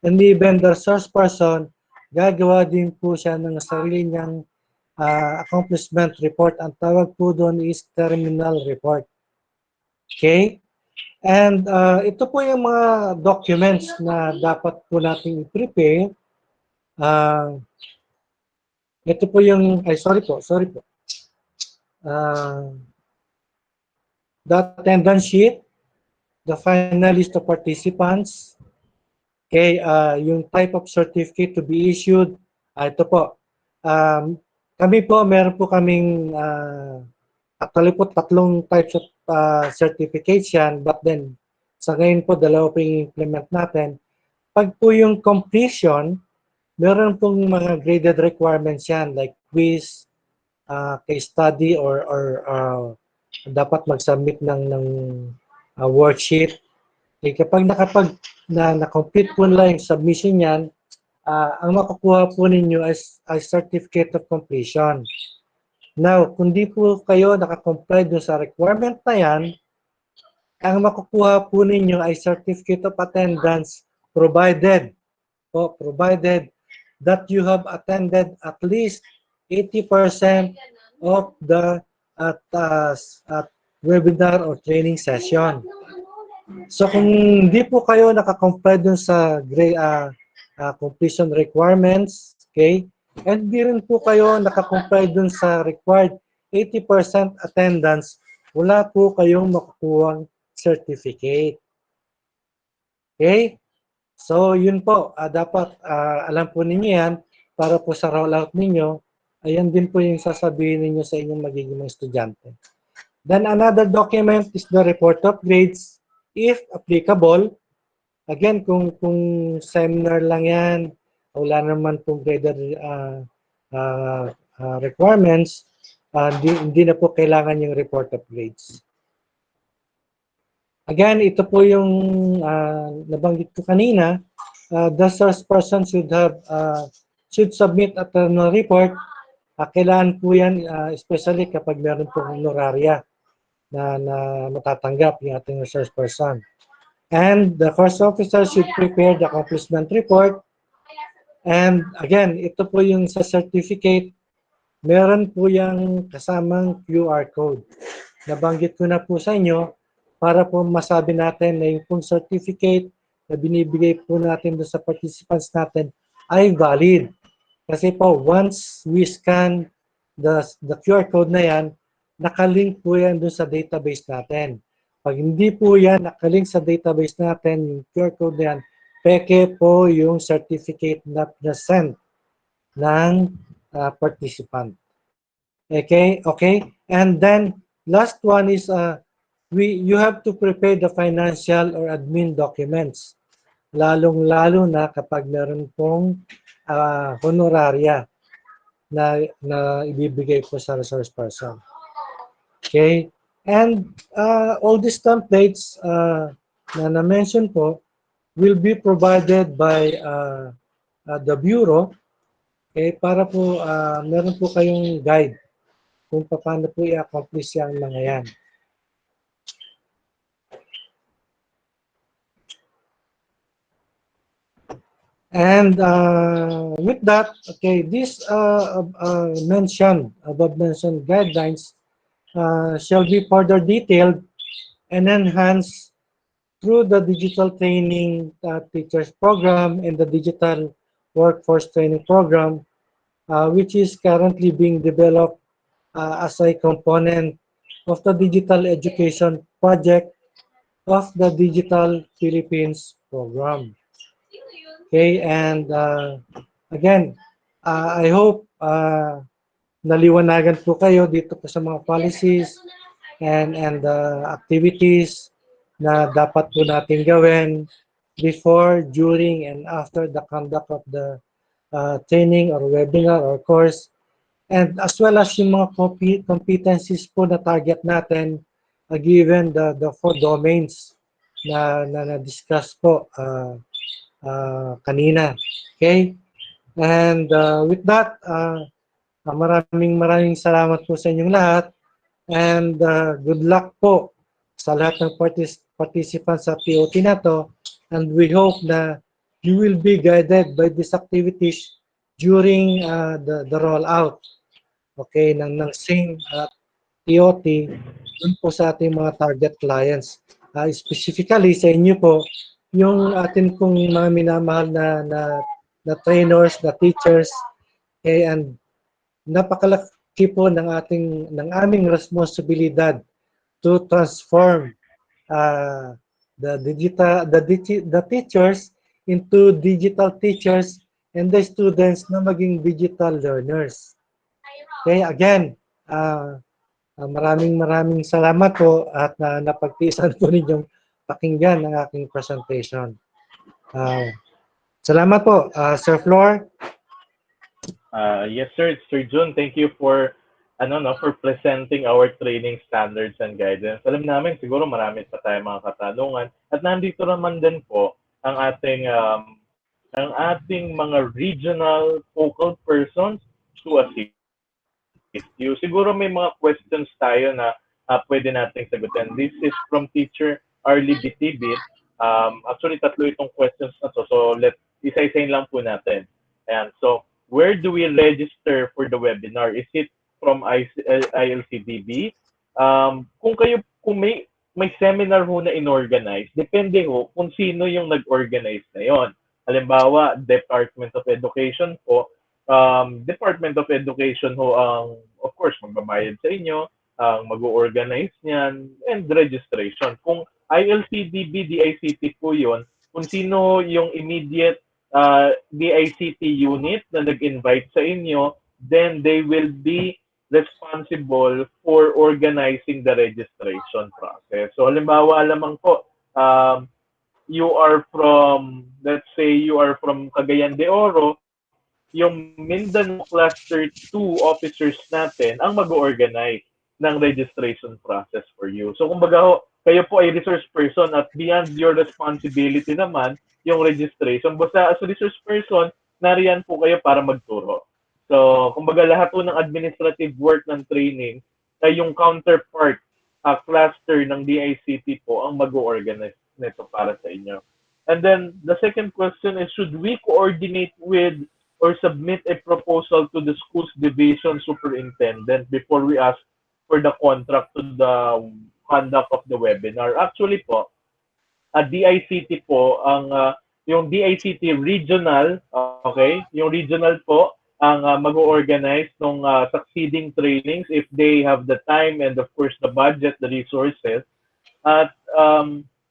and the vendor source person, gagawa din po siya ng sarili niyang accomplishment report. Ang tawag po doon is terminal report. Okay? And ito po yung mga documents na dapat po natin i-prepare. Ito po yung, sorry po. The attendance sheet, the final list of participants, okay, yung type of certificate to be issued. Ito po. Kami po, meron po kaming actually po 3 types of certificates yan, but then sa ngayon po 2 po yung implement natin. Pag po yung completion, meron pong mga graded requirements yan like quiz, case study, or dapat mag-submit ng worksheet. Okay, kapag na-complete po nila yung submission yan, ang makukuha po ninyo is a certificate of completion. Now, kung di po kayo nakakomply doon sa requirement na yan, ang makukuha po ninyo ay certificate of attendance provided that you have attended at least 80% of the webinar or training session. So kung hindi po kayo nakakomply dun sa completion requirements, okay, and di rin po kayo nakakomply dun sa required 80% attendance, wala po kayong makukuhang certificate. Okay? So, yun po. Dapat alam po ninyo yan para po sa rollout ninyo. Ayan din po yung sasabihin ninyo sa inyong magiging mga estudyante. Then another document is the report of grades if applicable. Again, kung seminar lang yan, wala naman pong graded requirements, hindi na po kailangan yung report of grades. Again, ito po yung nabanggit ko kanina. The source person should submit a terminal report. Kailangan po yan, especially kapag meron pong honoraria na matatanggap yung ating resource person. And the course officer should prepare the accomplishment report. And again, ito po yung sa certificate, meron po yung kasamang QR code. Nabanggit ko na po sa inyo para po masabi natin na yung pong certificate na binibigay po natin sa participants natin ay valid. Kasi po, once we scan the QR code na yan, nakalink po yan doon sa database natin. Pag hindi po yan nakalink sa database natin, yung QR code na yan, peke po yung certificate na present ng participant. Okay? Okay? And then, last one is, you have to prepare the financial or admin documents. Lalong-lalo na kapag meron pong honoraria na ibibigay po sa resource person. Okay? And all these templates na na-mention po will be provided by the Bureau para po meron po kayong guide kung paano po i-accomplish yung mga yan. And with that, okay, this above mentioned guidelines shall be further detailed and enhanced through the digital training teachers program and the digital workforce training program, which is currently being developed as a component of the digital education project of the Digital Philippines program. Okay, and again, I hope naliwanagan po kayo dito po sa mga policies and activities na dapat po natin gawin before, during, and after the conduct of the training or webinar or course. And as well as yung mga competencies po na target natin given the 4 domains na na-discuss po kanina. Okay? And with that, maraming salamat po sa inyong lahat. And good luck po sa lahat ng participants sa TOT na to. And we hope na you will be guided by these activities during the rollout. Okay, ng same TOT dun po sa ating mga target clients. Specifically sa inyo po, yung atin pong mga minamahal na trainers, na teachers, and napakalaki po ng aming responsibilidad to transform the teachers into digital teachers and the students na maging digital learners. Okay, again, maraming salamat po at napagtiisan po ninyong pakinggan ang aking presentation. Salamat po, Sir Flor. Yes, sir. Sir Jun, thank you for for presenting our training standards and guidance. Alam namin siguro marami pa tayong mga katanungan at nandito naman din po ang ating mga regional focal persons to assist you. Siguro may mga questions tayo na pwede nating sagutin. This is from Teacher Arlie Bitibit. Actually, tatlo itong questions na to. So, isa-isayin lang po natin. And so, where do we register for the webinar? Is it from ILCDB? Kung may seminar ho na inorganize, depende ho kung sino yung nag-organize na yon. Halimbawa, Department of Education po, Department of Education ho ang, of course, magbabayad sa inyo, ang mag-organize niyan, and registration. Kung ILCDB, DICT po yun, kung sino yung immediate DICT unit na nag-invite sa inyo, then they will be responsible for organizing the registration process. So halimbawa lamang po, you are from, let's say you are from Cagayan de Oro, yung Mindanao Cluster 2 officers natin ang mag-organize ng registration process for you. So kumbaga ho, kayo po ay resource person at beyond your responsibility naman yung registration. Basta as a resource person, nariyan po kayo para magturo. So kumbaga lahat po ng administrative work ng training ay yung counterpart cluster ng DICT po ang mag-organize nito para sa inyo. And then the second question is, should we coordinate with or submit a proposal to the school's division superintendent before we ask for the contract to the conduct of the webinar? Actually po, DICT po, yung DICT regional, okay, yung regional po, ang mag-organize ng succeeding trainings if they have the time and of course the budget, the resources. At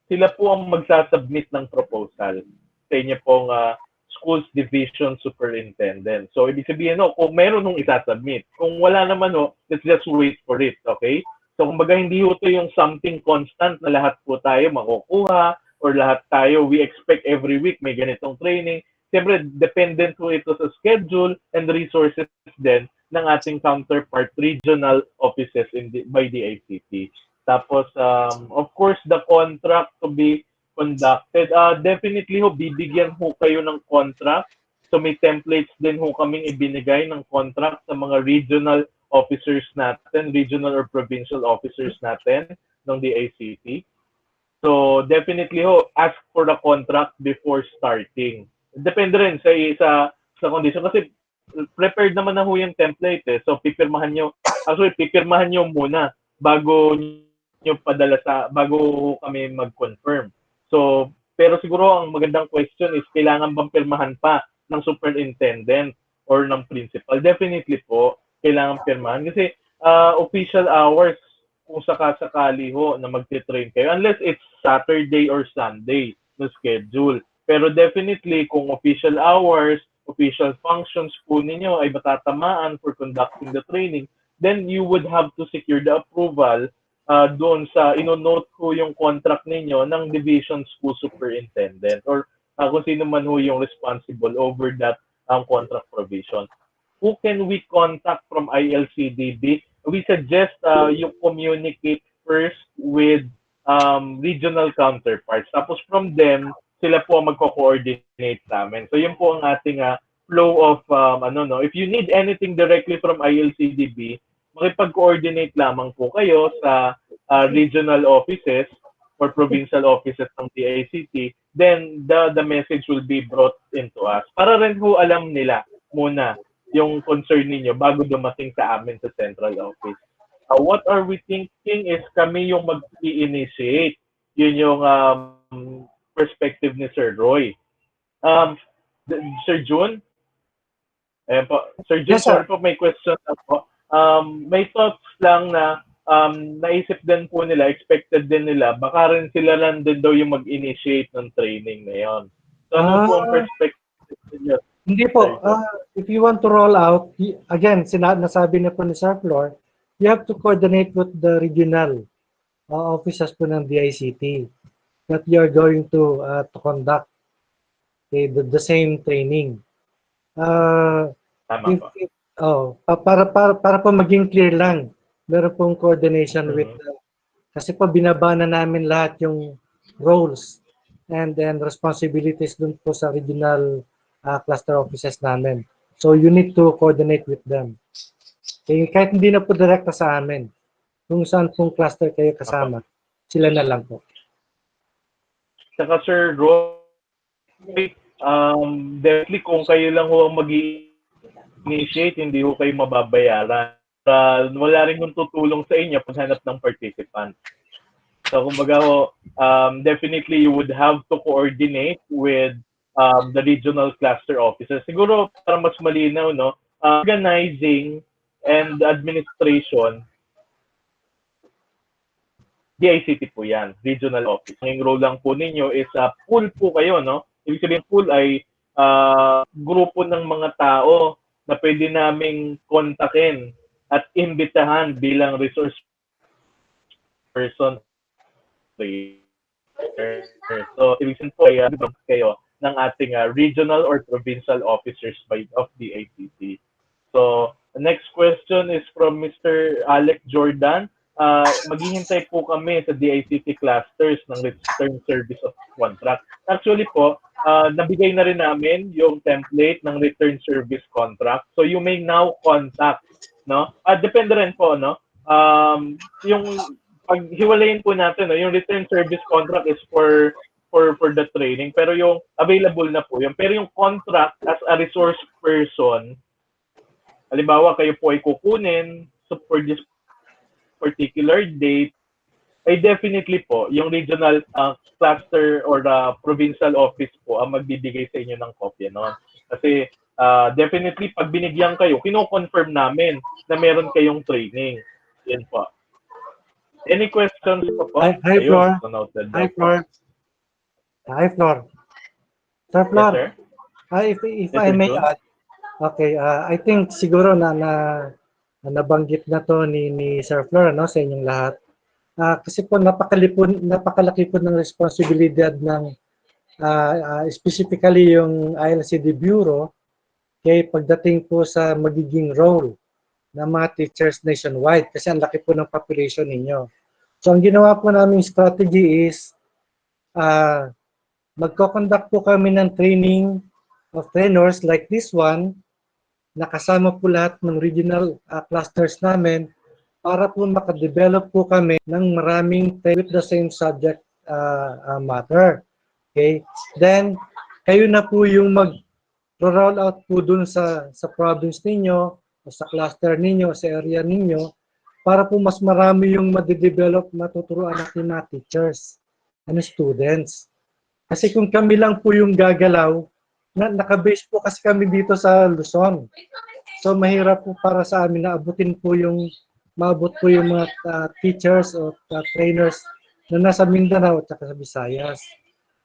sila po ang magsasubmit ng proposal sa inyo pong schools division superintendent. So, ibig sabihin, no, kung meron nung isasubmit. Kung wala naman, no, let's just wait for it, okay? So, kumbaga, hindi ito yung something constant na lahat po tayo makukuha or lahat tayo, we expect every week may ganitong training. Siyempre, dependent po ito sa schedule and resources din ng ating counterpart regional offices by the ICT. Tapos, of course, the contract to be conducted. Definitely ho, bibigyan ho kayo ng contract. So may templates din ho kaming ibinigay ng contract sa mga regional officers natin, regional or provincial officers natin ng DICT. So definitely ho, ask for the contract before starting. Depende rin sa condition kasi prepared naman na ho yung template eh. So pipirmahan nyo muna bago nyo padala bago kami mag-confirm. So, pero siguro ang magandang question is, kailangan bang pirmahan pa ng superintendent or ng principal? Definitely po, kailangan pirmahan. Kasi official hours, kung sakasakali ho na magtitrain kayo, unless it's Saturday or Sunday na schedule. Pero definitely, kung official hours, official functions po ninyo ay matatamaan for conducting the training, then you would have to secure the approval doon sa ino-note ko yung contract ninyo ng division school superintendent or kung sino man ho yung responsible over that contract provision. Who can we contact from ILCDB? We suggest you communicate first with regional counterparts. Tapos from them, sila po ang magko-coordinate namin. So yun po ang ating flow of if you need anything directly from ILCDB, makipag-coordinate lamang po kayo sa regional offices or provincial offices ng DICT, then the message will be brought into us. Para rin ho alam nila muna yung concern ninyo bago dumating sa amin sa central office. What are we thinking is kami yung mag-i-initiate. Yun yung perspective ni Sir Roy. Sir June? Sir June, Yes, sir. sorry po, may question ako. May thoughts lang na naisip din po nila, expected din nila, baka rin sila lang din daw yung mag-initiate ng training na yun. So ano po ang perspective niyo? Hindi po. If you want to roll out, again, nasabi na po ni Sir Flor, you have to coordinate with the regional offices po ng DICT that you are going to conduct the same training. Tama po. Para po maging clear lang, meron pong coordination with, kasi po binaba na namin lahat yung roles and then responsibilities dun po sa regional cluster offices namin. So you need to coordinate with them. Kahit hindi na po direkta sa amin, kung saan pong cluster kayo kasama, sila na lang po. Saka Sir Roy, definitely kung kayo lang ho ang mag-initiate, hindi ho kayo mababayaran. Wala rin yung tutulong sa inyo paghanap ng participant. So kumbaga ho, definitely you would have to coordinate with the regional cluster offices. Siguro para mas malinaw, no, organizing and administration DICT po yan, regional office. Ang role lang po ninyo is pool po kayo, no? Ibig sabihin pool ay grupo ng mga tao na pwede naming kontakin at imbitahan bilang resource person. So, ibig sabihin po ay kayo ng ating regional or provincial officers of the ACT. So, the next question is from Mr. Alec Jordan. Maghihintay po kami sa DICT clusters ng return service of contract. Actually po, nabigay na rin namin yung template ng return service contract. So, you may now contact, no? Depende rin po, no? Yung paghiwalayin po natin, no? Yung return service contract is for the training, pero yung available na po yun. Pero yung contract as a resource person, halimbawa kayo po ay kukunin so for this particular date, ay definitely po yung regional cluster or the provincial office po ang magbibigay sa inyo ng kopya noon. Kasi definitely pag binigyan kayo, kino-confirm namin na meron kayong training. Yan po. Any questions po? Hi, Flor. Hi, Flor. Hi, Flor. Sir Flor, Yes, sir? if Yes, I sir, may Jun? add, okay, I think siguro na nabanggit na to ni Sir Flor, no, sa inyong lahat. Kasi po napakalaki po ng responsibilidad ng specifically yung ILCD Bureau kay pagdating po sa magiging role ng mga teachers nationwide kasi ang laki po ng population ninyo. So ang ginawa po naming strategy is magko-conduct po kami ng training of trainers like this one, nakasama po lahat ng regional clusters namin para po makadevelop po kami ng maraming with the same subject matter. Okay? Then, kayo na po yung mag-roll out po dun sa province ninyo, o sa cluster ninyo, sa area ninyo, para po mas marami yung madidevelop, matuturuan natin na teachers and students. Kasi kung kami lang po yung gagalaw, naka-base po kasi kami dito sa Luzon. So mahirap po para sa amin na maabot po yung mga teachers o trainers na nasa Mindanao at sa Visayas.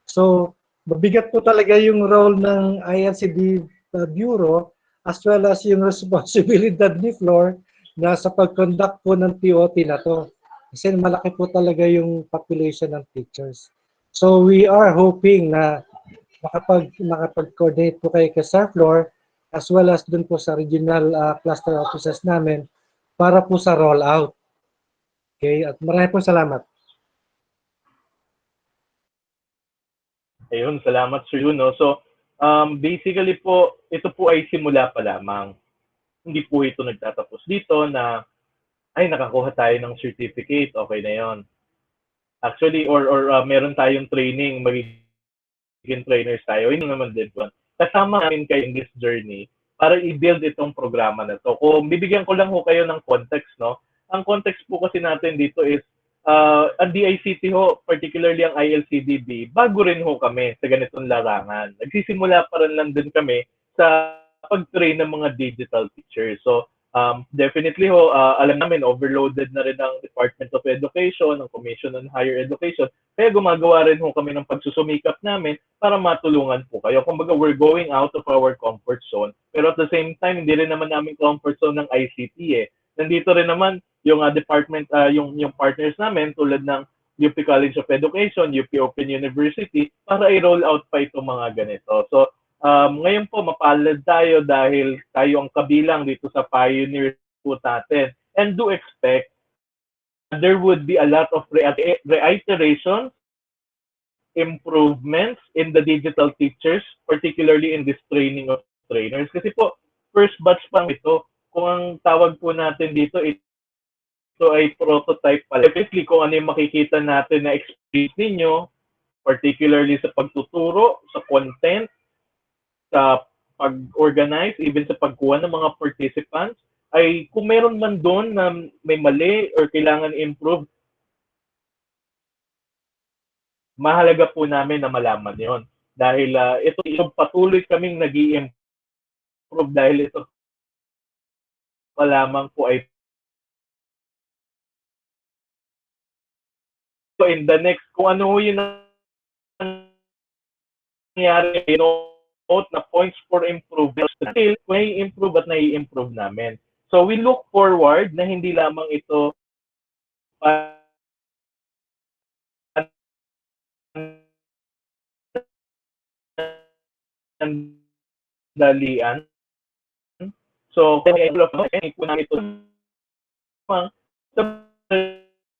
So mabigat po talaga yung role ng ILCD Bureau as well as yung responsibilidad ni Flor na sa pag-conduct po ng TOT na to. Kasi malaki po talaga yung population ng teachers. So we are hoping na makapag-coordinate po kayo kay Sir Flor as well as dun po sa regional cluster offices namin para po sa rollout. Okay? At maraming po salamat. Ayun, salamat Sir Juno. So, basically po, ito po ay simula pa lamang. Hindi po ito nagtatapos dito na, ay, nakakuha tayo ng certificate, okay na yon. Actually, or meron tayong training, magiging trainers tayo. Hindi naman din po. Kasama namin kayo in this journey para i-build itong programa na to. Kung bibigyan ko lang ho kayo ng context, no? Ang context po kasi natin dito is, ang DICT ho, particularly ang ILCDB, bago rin ho kami sa ganitong larangan. Nagsisimula pa rin lang din kami sa pag-train ng mga digital teachers. So, definitely ho, alam namin, overloaded na rin ang Department of Education, ang Commission on Higher Education. Kaya gumagawa rin ho kami ng pagsusumikap namin para matulungan po kayo. Kumbaga, we're going out of our comfort zone. Pero at the same time, hindi rin naman namin comfort zone ng ICT eh. Nandito rin naman yung department, yung partners namin tulad ng UP College of Education, UP Open University, para i-roll out pa itong mga ganito. So, ngayon po, mapalad tayo dahil tayo ang kabilang dito sa pioneers po natin. And do expect there would be a lot of reiterations, improvements in the digital teachers, particularly in this training of trainers. Kasi po, first batch pa ito. Kung ang tawag po natin dito, ito ay prototype pa. Definitely, kung ano yung makikita natin na experience ninyo, particularly sa pagtuturo, sa content, sa pag-organize, even sa pagkuha ng mga participants, ay kung meron man doon na may mali or kailangan improve, mahalaga po namin na malaman yon. Dahil ito patuloy kaming nag-i-improve dahil ito pa lamang po ay in the next, kung ano ho yung nangyari, note na points for improvement. Still, nai-improve at nai-improve namin. So we look forward na hindi lamang ito dalian. So, kaya all of us, po na ito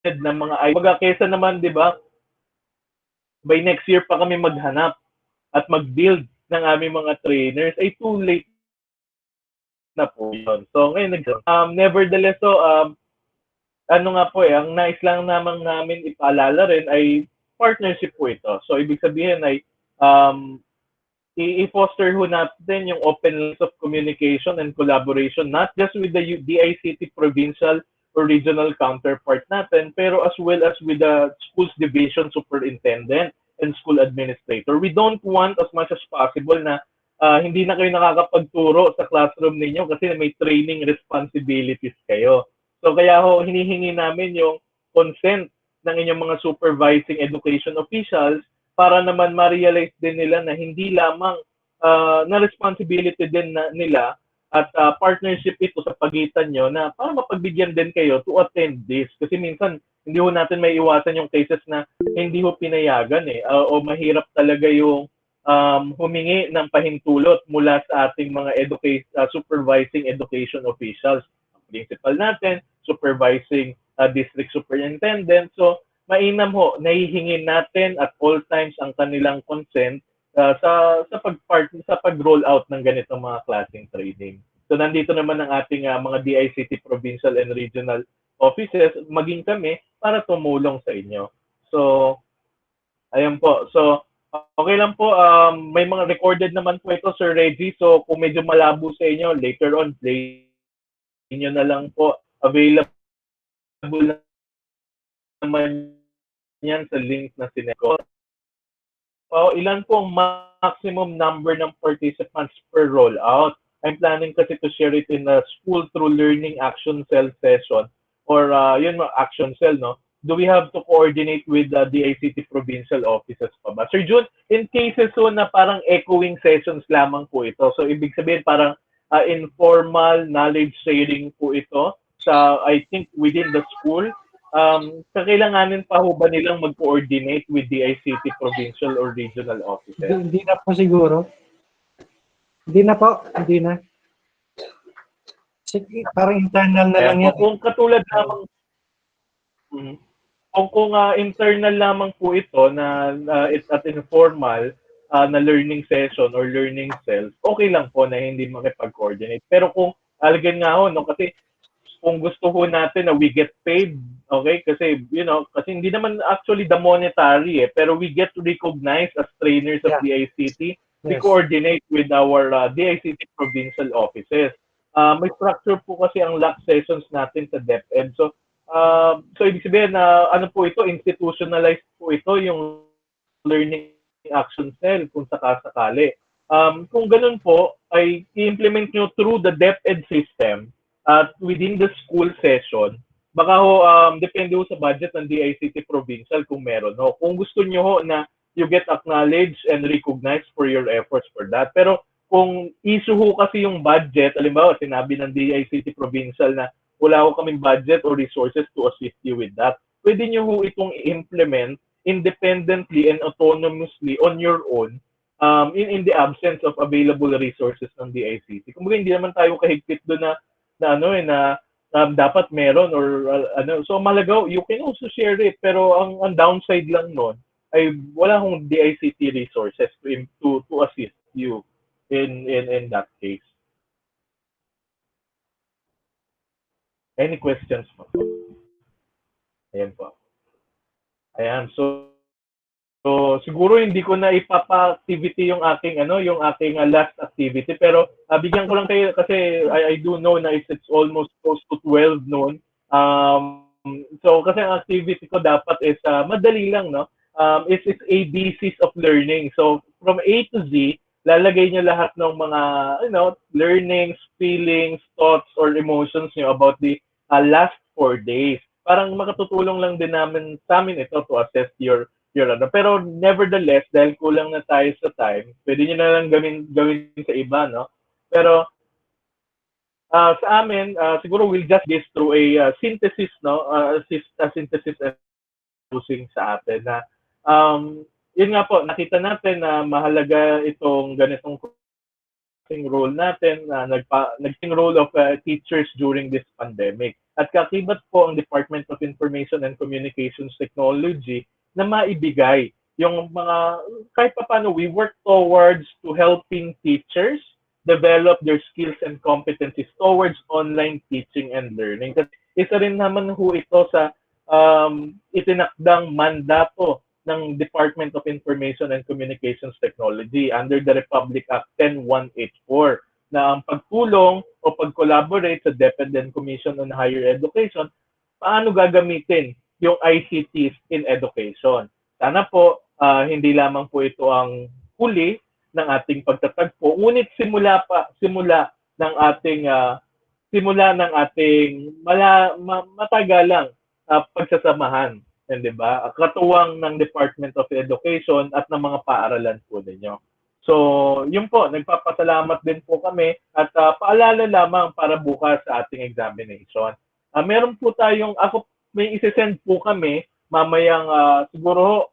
ng mga ay. Baga, kesa naman, di ba, by next year pa kami maghanap at mag-build ng aming mga trainers, ay too late na po yun. So, ngayon, nevertheless, so, ano nga po ang nais lang namin ipaalala rin ay partnership po ito. So, ibig sabihin ay i-foster ho natin yung open lines of communication and collaboration, not just with the DICT provincial or regional counterpart natin, pero as well as with the schools division superintendent and school administrator. We don't want as much as possible na hindi na kayo nakakapagturo sa classroom ninyo kasi may training responsibilities kayo. So kaya ho, hinihingi namin yung consent ng inyong mga supervising education officials para naman ma-realize din nila na hindi lamang na responsibility din nila at partnership ito sa pagitan nyo na para mapagbigyan din kayo to attend this. Kasi minsan, hindi ho natin may iwasan yung cases na hindi ho pinayagan o mahirap talaga yung humingi ng pahintulot mula sa ating mga supervising education officials. Principal natin, supervising district superintendent. So, mainam ho, nahihingin natin at all times ang kanilang consent sa pag-roll out ng ganitong mga klaseng training. So nandito naman ang ating mga DICT provincial and regional offices, maging kami para tumulong sa inyo. So ayan po. So okay lang po, may mga recorded naman po ito, Sir Reggie. So kung medyo malabo sa inyo, later on play niyo na lang po. Available naman yan sa link na sinend ko. Ilan po ang maximum number ng participants per rollout? I'm planning kasi to share it in a school through learning action cell session or yun action cell, no? Do we have to coordinate with the DICT provincial offices pa ba? Sir Jun, in cases so na parang echoing sessions lamang po ito. So ibig sabihin parang informal knowledge sharing po ito sa I think within the school. Kakailanganin pa ho ba nilang mag-coordinate with DICT provincial or regional offices? Hindi na po siguro. Hindi na po. Hindi na. Sige, parang internal na lang yan. Kung katulad lamang, kung internal lamang po ito na it's at informal na learning session or learning cells, okay lang po na hindi makipag-coordinate. Pero kung alagyan nga ho, no, kasi kung gusto ho natin na we get paid, okay? Kasi, kasi hindi naman actually the monetary pero we get recognized as trainers of DICT. We coordinate with our DICT provincial offices. May structure po kasi ang LAC sessions natin sa DepEd. So ibig sabihin na ano po ito, institutionalized po ito yung learning action cell kung sakasakali. Kung ganun po, ay i-implement nyo through the DepEd system at within the school session, baka ho, depende ho sa budget ng DICT provincial kung meron ho. Kung gusto nyo ho na you get acknowledged and recognized for your efforts for that. Pero kung issue ho kasi yung budget, halimbawa sinabi ng DICT provincial na wala ho kaming budget or resources to assist you with that, pwede nyo ho itong i-implement independently and autonomously on your own in the absence of available resources ng DICT. Kumbaga hindi naman tayo kahigpit doon na dapat meron or so malagaw, you can also share it, pero ang downside lang nun ay wala hong DICT resources to assist you in that case. Any questions po? Ayan po. Ayan, so siguro hindi ko na ipapa-activity yung aking last activity, pero bigyan ko lang kayo kasi I do know na it's almost close to 12 noon. So kasi ang activity ko dapat is madali lang, no? It's ABCs of learning. So from A to Z, lalagay niyo lahat ng mga learnings, feelings, thoughts or emotions niyo about the last 4 days. parang makatutulong lang din sa amin ito to assess your ano. Pero nevertheless, dahil kulang na tayo sa time, pwede niyo na lang gawin sa iba, no? Pero sa amin, siguro we'll just get through a synthesis, no? A synthesis and using sa atin na yun nga po, nakita natin na mahalaga itong ganitong role natin na naging role of teachers during this pandemic. At kakibat po ang Department of Information and Communications Technology na maibigay yung mga, kahit pa paano, we work towards to helping teachers develop their skills and competencies towards online teaching and learning. Kasi isa rin naman ho ito sa itinakdang mandato ng Department of Information and Communications Technology under the Republic Act 10184 na ang pagtulong o pag-collaborate sa DepEd Commission on Higher Education, paano gagamitin yung ICTs in education. Sana po hindi lamang po ito ang huli ng ating pagtatagpo, ngunit simula ng ating matagalang pagsasamahan. And, di ba? Katuwang ng Department of Education at ng mga paaralan po ninyo. So, yun po, nagpapasalamat din po kami at paalala lamang para bukas sa ating examination. Meron po tayong, may isesend po kami mamayang siguro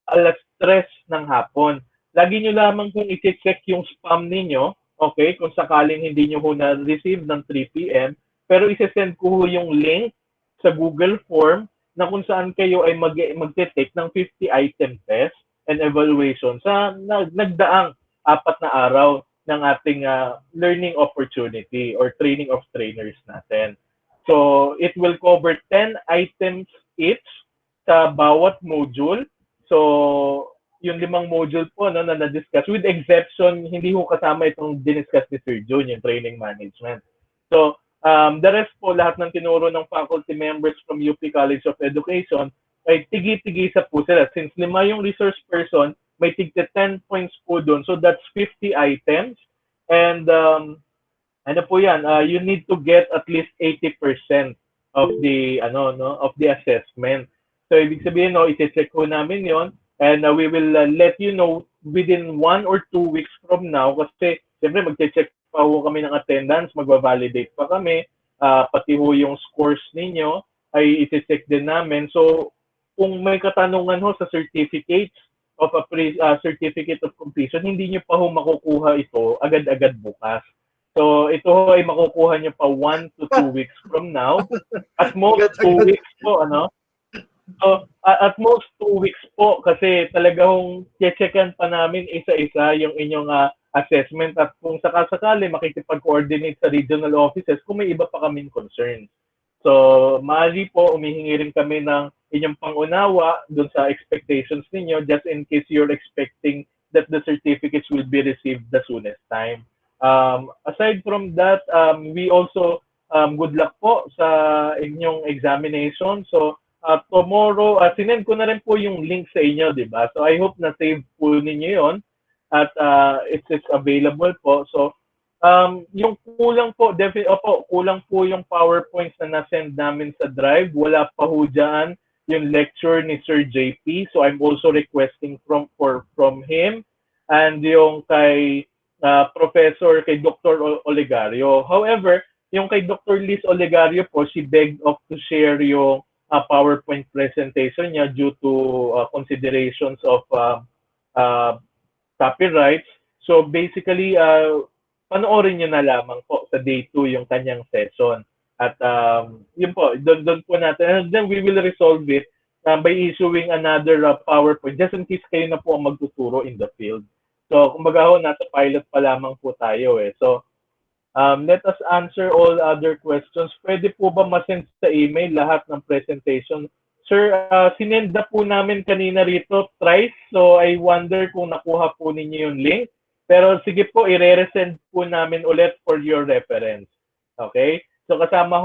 alas 3 ng hapon. Lagi nyo lamang kung i-check yung spam ninyo, okay, kung sakaling hindi nyo ho na-receive ng 3 p.m. Pero isesend ko ho yung link sa Google Form na kung saan kayo ay magte-take ng 50 item test and evaluation sa nagdaang 4 na araw ng ating learning opportunity or training of trainers natin. So, it will cover 10 items each sa bawat module. So, yung 5 module po na na-discuss, with exception, hindi ho kasama itong diniscuss ni Sir Jun, yung training management. So, the rest po, lahat ng tinuro ng faculty members from UP College of Education, ay tigi-tigisa po sila. Since 5 yung resource person, may tigta 10 points po doon. So that's 50 items. And ano po yan, you need to get at least 80% of the assessment. So ibig sabihin, i-check ko namin yon, and we will let you know within 1 or 2 weeks from now, kasi siyempre mag-check pa ho kami ng attendance, magva-validate pa kami, pati ho yung scores ninyo ay i-check din namin. So, kung may katanungan ho sa certificates of certificate of completion, hindi nyo pa ho makukuha ito agad-agad bukas. So, ito ho ay makukuha nyo pa 1 to 2 weeks from now. At most 2 weeks po, ano? So, at most 2 weeks po kasi talagang checkan pa namin isa-isa yung inyong assessment at kung sakasakali makikipag-coordinate sa regional offices kung may iba pa kaming concerns. So, maaari po, umihingi rin kami ng inyong pangunawa dun sa expectations ninyo just in case you're expecting that the certificates will be received the soonest time. Aside from that, we also, good luck po sa inyong examination. So, tomorrow, sinend ko na rin po yung link sa inyo, di ba? So, I hope na-save po ninyo yon at it's available po. So, yung kulang po, kulang po yung PowerPoints na na-send namin sa Drive. Wala pa ho dyan yung lecture ni Sir JP. So, I'm also requesting from him and yung kay Professor, kay Dr. Olegario. However, yung kay Dr. Liz Olegario po, she begged off to share yung PowerPoint presentation niya due to considerations of copyrights. So basically, panoorin nyo na lamang po sa day 2 yung kanyang session. At yun po, doon po natin. And then we will resolve it by issuing another PowerPoint just in case kayo na po ang magtuturo in the field. So kumbaga ho, nasa pilot pa lamang po tayo eh. So let us answer all other questions. Pwede po ba masend sa email lahat ng presentation? Sir, sinend na po namin kanina rito thrice. So I wonder kung nakuha po ninyo yung link. Pero sige po, i-resend po namin ulit for your reference. Okay? So kasama ho